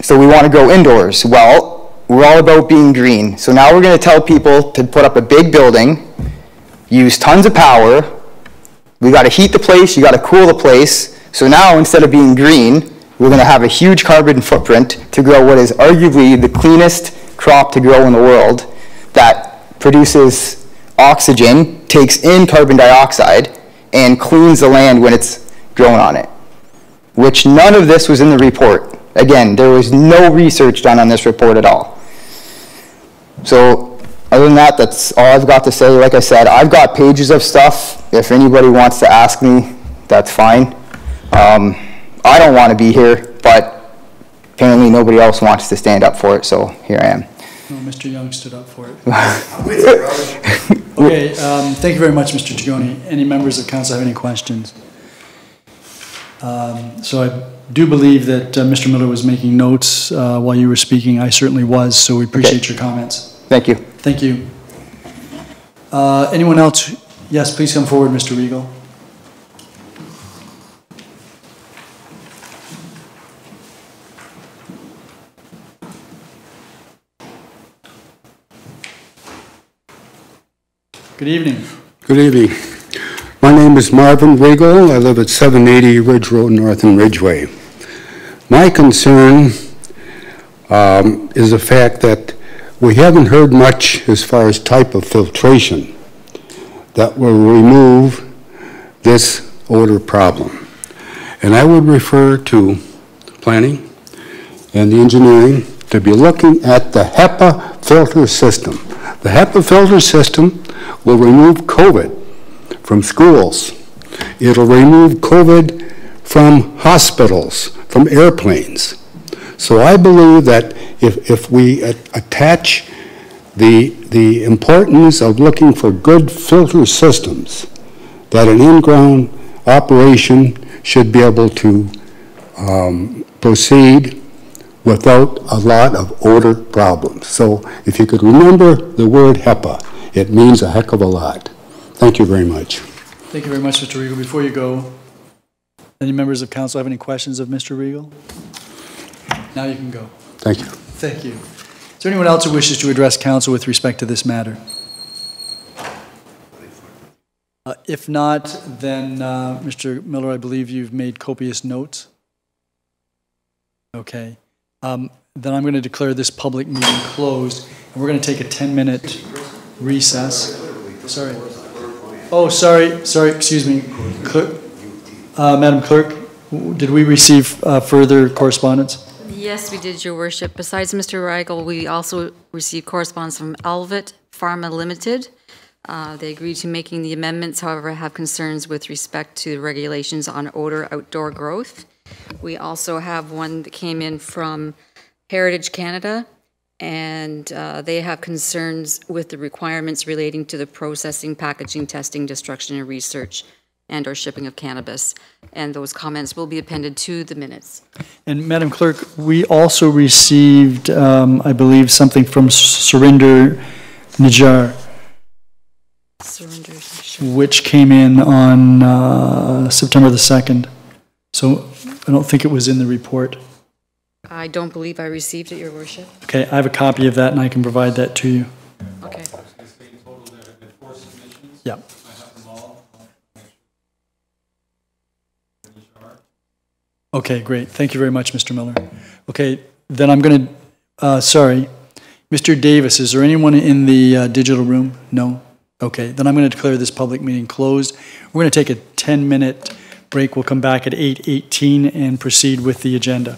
So we want to grow indoors. Well, we're all about being green. So now we're going to tell people to put up a big building, use tons of power. We got to heat the place, you got to cool the place. So now instead of being green, we're going to have a huge carbon footprint to grow what is arguably the cleanest crop to grow in the world that produces oxygen, takes in carbon dioxide, and cleans the land when it's grown on it, which none of this was in the report. Again, there was no research done on this report at all. So other than that, that's all I've got to say. Like I said, I've got pages of stuff. If anybody wants to ask me, that's fine. I don't want to be here, but apparently nobody else wants to stand up for it, so here I am. No, Mr. Young stood up for it. Okay, thank you very much, Mr. Chigoni. Any members of council have any questions? So I do believe that Mr. Miller was making notes while you were speaking. I certainly was, so we appreciate your comments. Thank you. Thank you. Anyone else? Yes, please come forward, Mr. Regal. Good evening. Good evening. My name is Marvin Regal. I live at 780 Ridge Road North in Ridgeway. My concern is the fact that we haven't heard much as far as type of filtration that will remove this odor problem. And I would refer to planning and the engineering to be looking at the HEPA filter system. The HEPA filter system will remove COVID from schools. It'll remove COVID from hospitals, from airplanes. So I believe that if we attach the importance of looking for good filter systems, that an in-ground operation should be able to proceed without a lot of odor problems. So if you could remember the word HEPA, it means a heck of a lot. Thank you very much. Thank you very much, Mr. Regal. Before you go, any members of council have any questions of Mr. Regal? Now you can go. Thank you. Thank you. Is there anyone else who wishes to address council with respect to this matter? If not, then Mr. Miller, I believe you've made copious notes. Okay. Then I'm going to declare this public meeting closed, and we're going to take a 10-minute recess. Sorry. Oh, sorry, excuse me. Madam Clerk, did we receive further correspondence? Yes, we did, Your Worship. Besides Mr. Regal, we also received correspondence from Alvet Pharma Limited. They agreed to making the amendments, however, have concerns with respect to the regulations on odor outdoor growth. We also have one that came in from Heritage Canada, and they have concerns with the requirements relating to the processing, packaging, testing, destruction, and research and or shipping of cannabis. And those comments will be appended to the minutes. And Madam Clerk, we also received, I believe, something from Surinder Nijar, which came in on September the 2nd. So I don't think it was in the report. I don't believe I received it, Your Worship. Okay, I have a copy of that and I can provide that to you. Okay. Yeah. Okay, great. Thank you very much, Mr. Miller. Okay, then I'm going to, sorry, Mr. Davis, is there anyone in the digital room? No? Okay, then I'm going to declare this public meeting closed. We're going to take a 10-minute break. We'll come back at 8:18 and proceed with the agenda.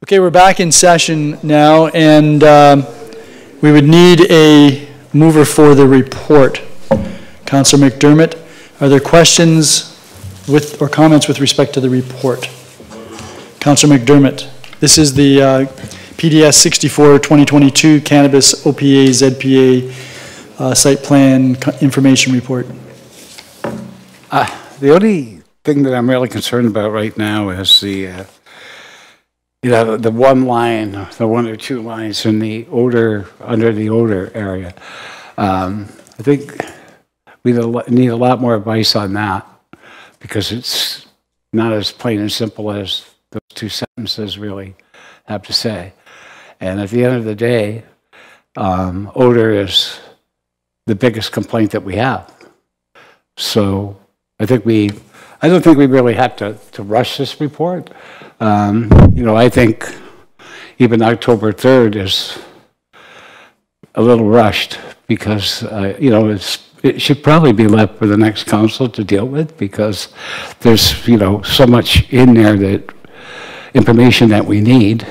Okay, we're back in session now, and we would need a mover for the report. Councillor McDermott, are there questions or comments with respect to the report? Councillor McDermott, this is the PDS 64 2022 Cannabis OPA ZPA site plan information report. The only thing that I'm really concerned about right now is the the one line, the one or two lines in the odor, under the odor area. I think we need a lot more advice on that, because it's not as plain and simple as those two sentences really have to say. And at the end of the day, odor is the biggest complaint that we have. So I don't think we really have to rush this report. I think even October 3rd is a little rushed, because, it should probably be left for the next council to deal with, because there's, so much in there, that information that we need,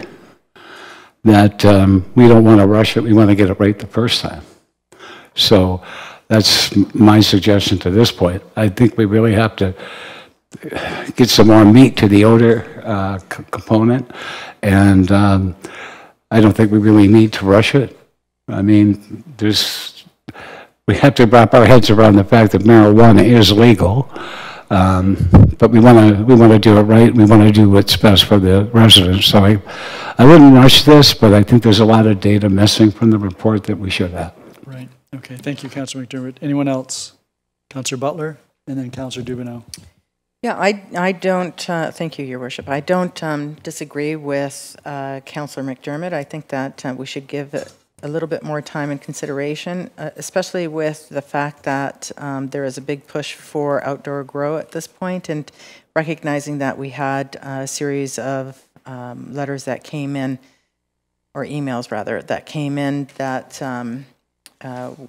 that we don't want to rush it. We want to get it right the first time. So that's my suggestion to this point. I think we really have to get some more meat to the odor component, and I don't think we really need to rush it. I mean, we have to wrap our heads around the fact that marijuana is legal, but we want to do it right. We want to do what's best for the residents. So I wouldn't rush this, but I think there's a lot of data missing from the report that we should have. Right. Okay. Thank you, Councillor McDermott. Anyone else? Councillor Butler, and then Councillor Dubanow. Yeah, I don't, thank you, Your Worship. I don't disagree with Councillor McDermott. I think that we should give it a little bit more time and consideration, especially with the fact that there is a big push for outdoor grow at this point, and recognizing that we had a series of letters that came in, or emails rather, that came in that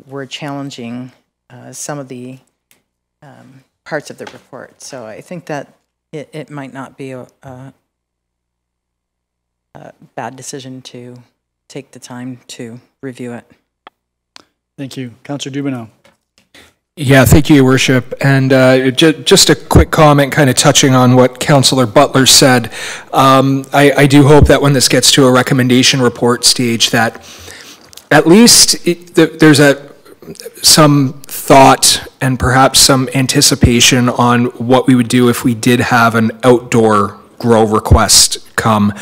were challenging some of the parts of the report. So I think that it might not be a bad decision to take the time to review it. Thank you. Councillor Dubanow. Yeah, thank you, Your Worship. And just a quick comment, kind of touching on what Councillor Butler said. I do hope that when this gets to a recommendation report stage, that at least there's some thought and perhaps some anticipation on what we would do if we did have an outdoor grow request come.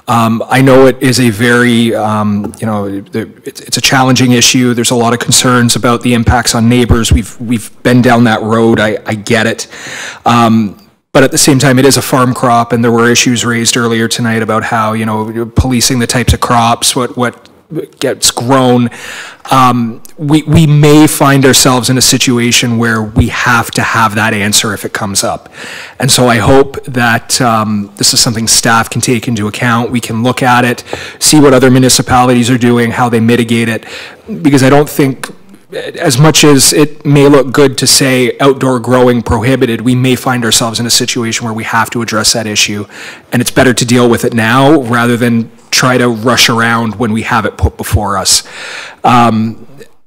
I know it is a very, it's a challenging issue. There's a lot of concerns about the impacts on neighbors. We've been down that road. I get it. But at the same time, it is a farm crop, and there were issues raised earlier tonight about how, policing the types of crops, what gets grown. We may find ourselves in a situation where we have to have that answer if it comes up. And so I hope that this is something staff can take into account. We can look at it, see what other municipalities are doing, how they mitigate it, because I don't think, as much as it may look good to say outdoor growing prohibited, we may find ourselves in a situation where we have to address that issue. And it's better to deal with it now rather than try to rush around when we have it put before us.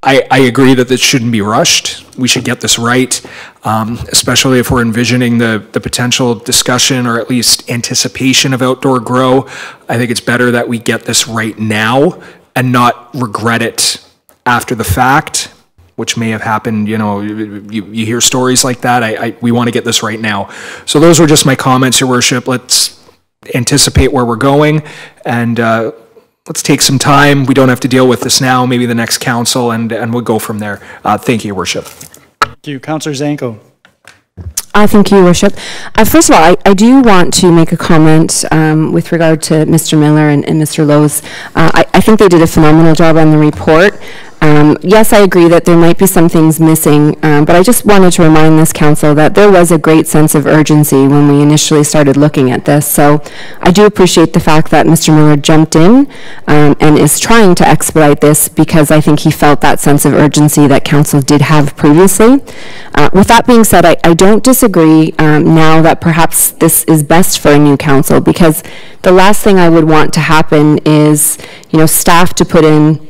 I agree that this shouldn't be rushed. We should get this right, especially if we're envisioning the potential discussion or at least anticipation of outdoor grow. I think it's better that we get this right now and not regret it after the fact, which may have happened. You hear stories like that. We want to get this right now. So those were just my comments, Your Worship. Let's anticipate where we're going, and let's take some time. We don't have to deal with this now, maybe the next council, and we'll go from there. Thank you, Your Worship. Thank you. Councillor Zanko. Thank you, Your Worship. First of all, I do want to make a comment with regard to Mr. Miller and Mr. Lowe's. I think they did a phenomenal job on the report. Yes, I agree that there might be some things missing, but I just wanted to remind this council that there was a great sense of urgency when we initially started looking at this. So I do appreciate the fact that Mr. Miller jumped in and is trying to expedite this, because I think he felt that sense of urgency that council did have previously. With that being said, I don't disagree now that perhaps this is best for a new council, because the last thing I would want to happen is, staff to put in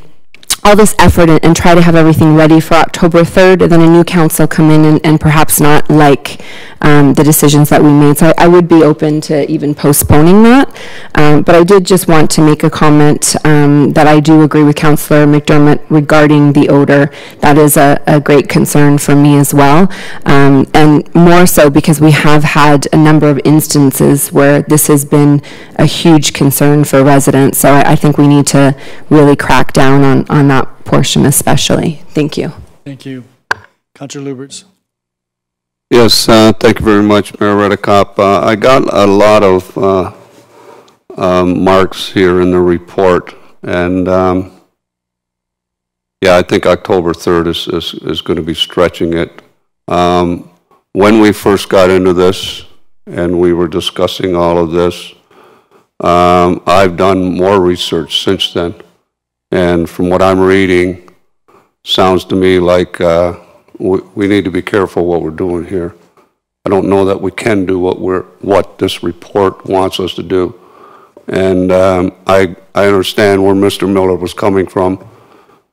all this effort and try to have everything ready for October 3rd, and then a new council come in and perhaps not like the decisions that we made. So I would be open to even postponing that. But I did just want to make a comment that I do agree with Councillor McDermott regarding the odor. That is a great concern for me as well. And more so because we have had a number of instances where this has been a huge concern for residents. So I think we need to really crack down on that portion especially. Thank you. Thank you. Councillor Lubberts. Yes, thank you very much, Mayor Redekop. I got a lot of marks here in the report, and yeah, I think October 3rd is going to be stretching it. When we first got into this and we were discussing all of this, I've done more research since then. And from what I'm reading, sounds to me like we need to be careful what we're doing here. I don't know that we can do what this report wants us to do. And I understand where Mr. Miller was coming from.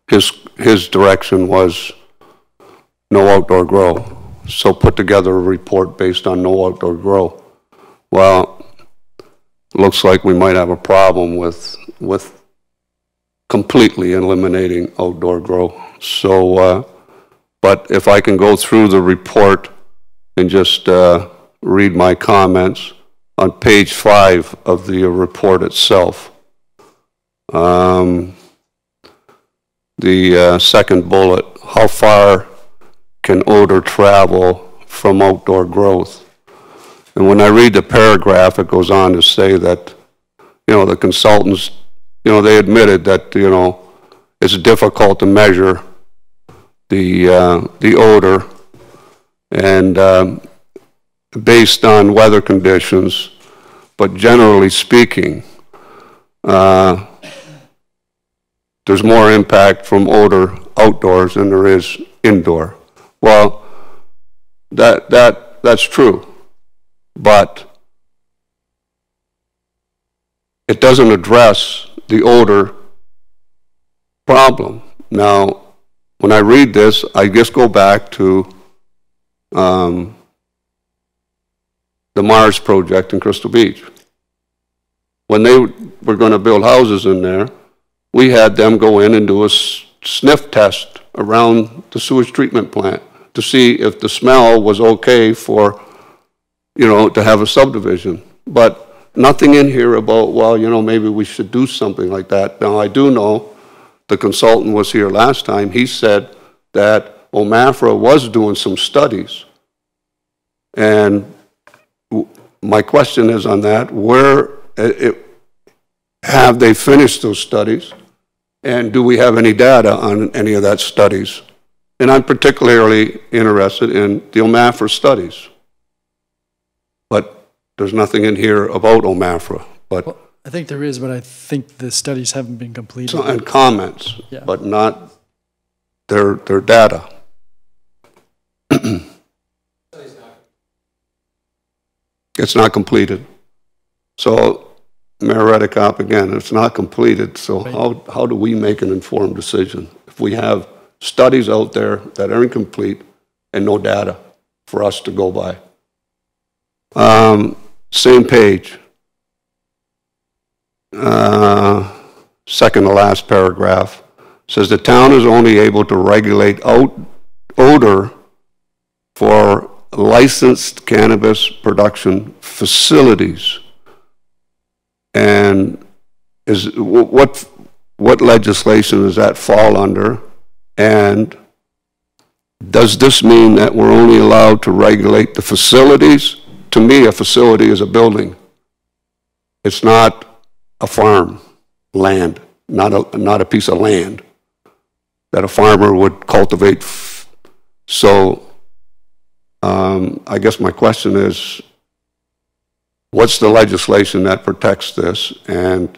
His direction was no outdoor grow. So put together a report based on no outdoor grow. Well, looks like we might have a problem with completely eliminating outdoor grow. So, but if I can go through the report and just read my comments on page 5 of the report itself. The second bullet, how far can odor travel from outdoor growth? And when I read the paragraph, it goes on to say that, the consultants, they admitted that, it's difficult to measure the odor, and based on weather conditions, but generally speaking, there's more impact from odor outdoors than there is indoor. Well, that's true, but it doesn't address the odor problem. Now, when I read this, I just go back to the Mars project in Crystal Beach. When they were going to build houses in there, we had them go in and do a sniff test around the sewage treatment plant to see if the smell was okay for, to have a subdivision. But nothing in here about, well, maybe we should do something like that. Now, I do know the consultant was here last time. He said that OMAFRA was doing some studies. And my question is on that, have they finished those studies? And do we have any data on any of that studies? And I'm particularly interested in the OMAFRA studies. But there's nothing in here about OMAFRA. But well, I think there is, but I think the studies haven't been completed. So, and comments, yeah, but not their data. It's not completed. So, Mayor Redekop, again, it's not completed. So how do we make an informed decision if we have studies out there that are incomplete and no data for us to go by? Same page. Second to last paragraph says the town is only able to regulate odor for licensed cannabis production facilities. And what legislation does that fall under? And does this mean that we're only allowed to regulate the facilities? To me, a facility is a building. It's not a farm, land, not a piece of land. that a farmer would cultivate. So I guess my question is, what's the legislation that protects this? And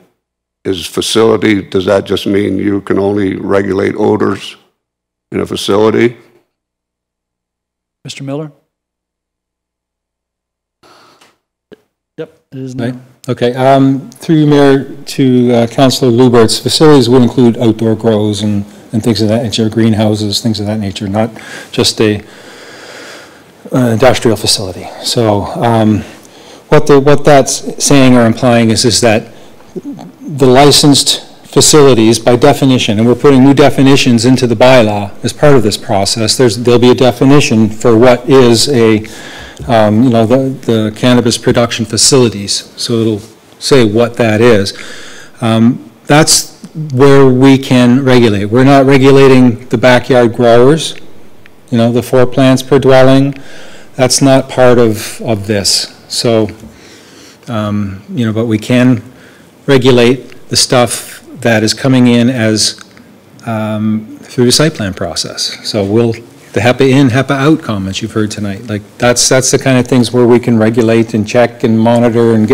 is facility, does that just mean you can only regulate odors in a facility? Mr. Miller? Yep, it is Right. now. Okay, through you, Mayor, to Councillor Lubberts, facilities would include outdoor grows and things of that nature, greenhouses, things of that nature, not just a industrial facility. So what that's saying or implying is that the licensed facilities, by definition, and we're putting new definitions into the bylaw as part of this process, there'll be a definition for what is a the cannabis production facilities. So it'll say what that is. That's where we can regulate. We're not regulating the backyard growers, the 4 plants per dwelling. That's not part of this. So, but we can regulate the stuff that is coming in as through the site plan process. So the HEPA in, HEPA out comments you've heard tonight, like that's the kind of things where we can regulate and check and monitor and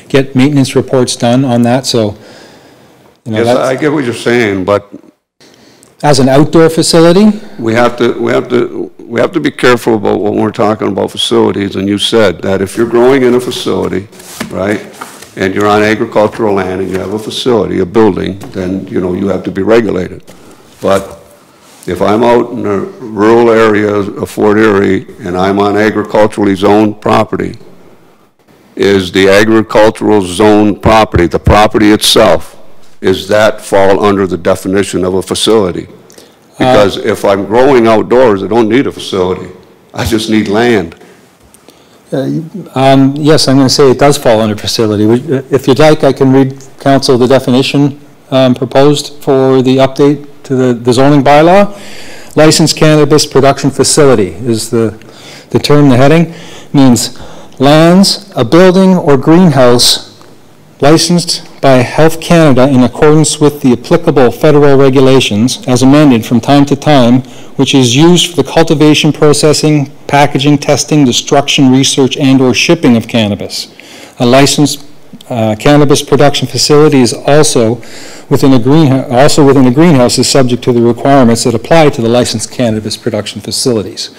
get maintenance reports done on that. So, Yes, I get what you're saying, but as an outdoor facility, we have to be careful about when we're talking about facilities. And you said that if you're growing in a facility, right, and you're on agricultural land and you have a facility, a building, then you have to be regulated. But if I'm out in the rural areas of Fort Erie and I'm on agriculturally zoned property, is the agricultural zone property, the property itself, is that fall under the definition of a facility? Because if I'm growing outdoors, I don't need a facility. I just need land. yes, I'm going to say it does fall under facility. If you'd like, I can read council the definition proposed for the update to the zoning bylaw. Licensed cannabis production facility is the term, the heading. Means lands, a building or greenhouse licensed by Health Canada in accordance with the applicable federal regulations as amended from time to time, which is used for the cultivation, processing, packaging, testing, destruction, research, and or shipping of cannabis. A licensed cannabis production facility is also within a greenhouse is subject to the requirements that apply to the licensed cannabis production facilities.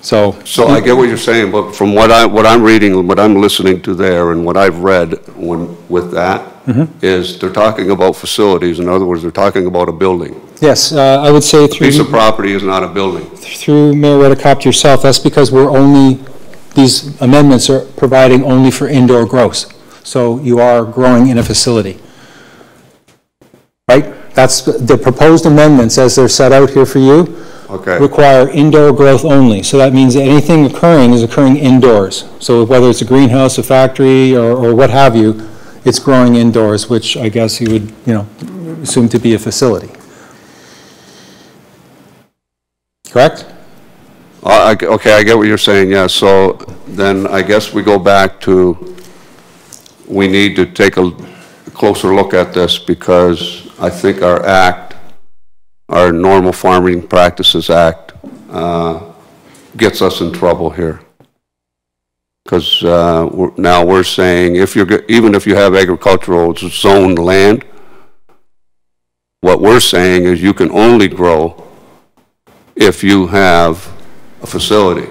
So I get what you're saying, but from what I'm reading, what I'm listening to there, and what I've read with that, is they're talking about facilities. In other words, they're talking about a building. Yes, I would say through... A piece of property is not a building. Through Mayor Redekop yourself, that's because these amendments are providing only for indoor growth. So you are growing in a facility. Right? That's the proposed amendments as they're set out here for you. Okay. Require indoor growth only. So that means that anything occurring is occurring indoors. So whether it's a greenhouse, a factory, or what have you, it's growing indoors, which I guess you would, assume to be a facility. Correct? Okay, I get what you're saying, yeah. So then I guess we go back to, we need to take a closer look at this, because I think our act, our Normal Farming Practices Act, gets us in trouble here. Because now we're saying, even if you have agricultural zoned land, what we're saying is you can only grow if you have a facility.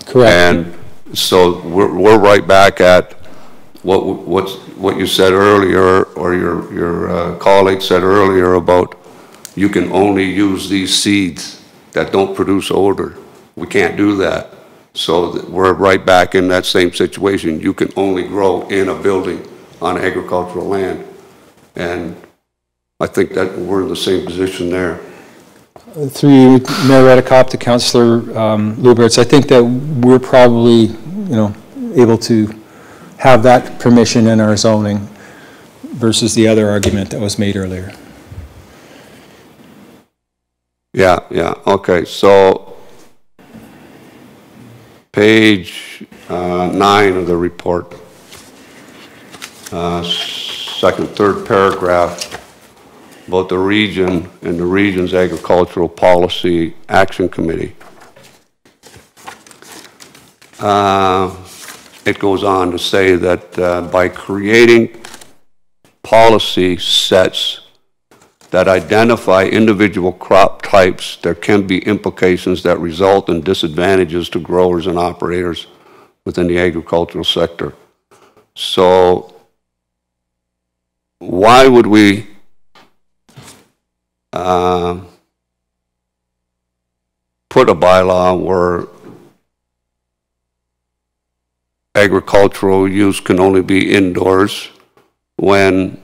Correct. And so we're right back at what you said earlier, or your colleague said earlier, about you can only use these seeds that don't produce odor. We can't do that. So we're right back in that same situation. You can only grow in a building on agricultural land. And I think that we're in the same position there. Through Mayor Redekop to Councillor Lubberts, I think that we're probably, able to have that permission in our zoning versus the other argument that was made earlier. Yeah, okay. So page 9 of the report, second, third paragraph. about the region and the region's Agricultural Policy Action Committee. It goes on to say that by creating policy sets that identify individual crop types, there can be implications that result in disadvantages to growers and operators within the agricultural sector. So why would we put a bylaw where agricultural use can only be indoors when,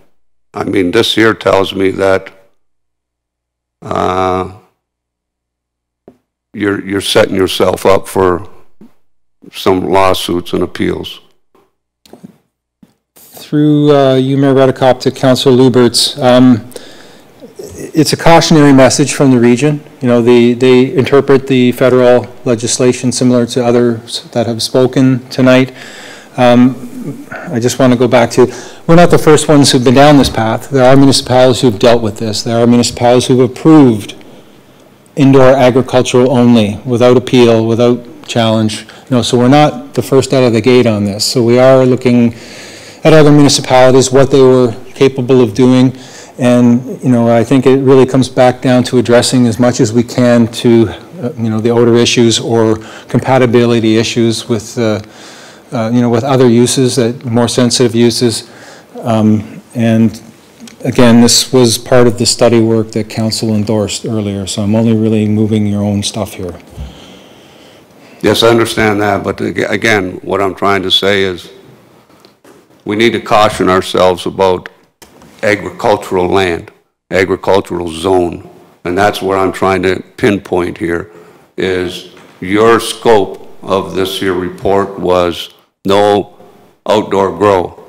I mean, this here tells me that you're setting yourself up for some lawsuits and appeals. Through you, Mayor Redekop, to Councillor Lubberts, it's a cautionary message from the region. You know, they interpret the federal legislation similar to others that have spoken tonight. I just want to go back to, we're not the first ones who've been down this path. There are municipalities who've dealt with this. There are municipalities who've approved indoor agricultural only, without appeal, without challenge. No, so we're not the first out of the gate on this. So we are looking at other municipalities, what they were capable of doing. And, you know, I think it really comes back down to addressing as much as we can to, you know, the odor issues or compatibility issues with, you know, with other uses, that more sensitive uses. And again, this was part of the study work that council endorsed earlier, so I'm only really moving your own stuff here. Yes, I understand that, but again, what I'm trying to say is we need to caution ourselves about agricultural land, agricultural zone, and that's what I'm trying to pinpoint here, is your scope of this here report was no outdoor grow.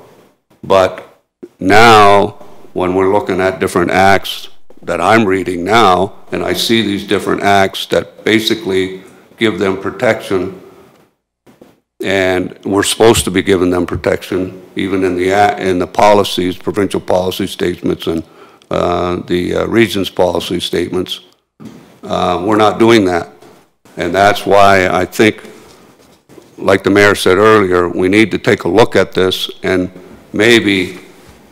But now, when we're looking at different acts that I'm reading now, and I see these different acts that basically give them protection, and we're supposed to be giving them protection, even in the policies, provincial policy statements, and the region's policy statements. We're not doing that, and that's why I think, like the mayor said earlier, we need to take a look at this, and maybe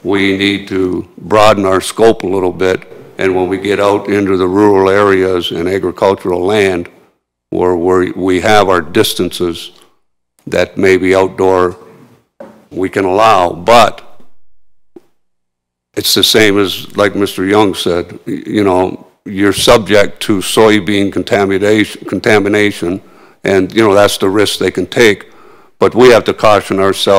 we need to broaden our scope a little bit, and when we get out into the rural areas and agricultural land, where we have our distances that maybe outdoor we can allow, but it's the same as, like Mr. Young said, you know, you're subject to soybean contamination, and, you know, that's the risk they can take. But we have to caution ourselves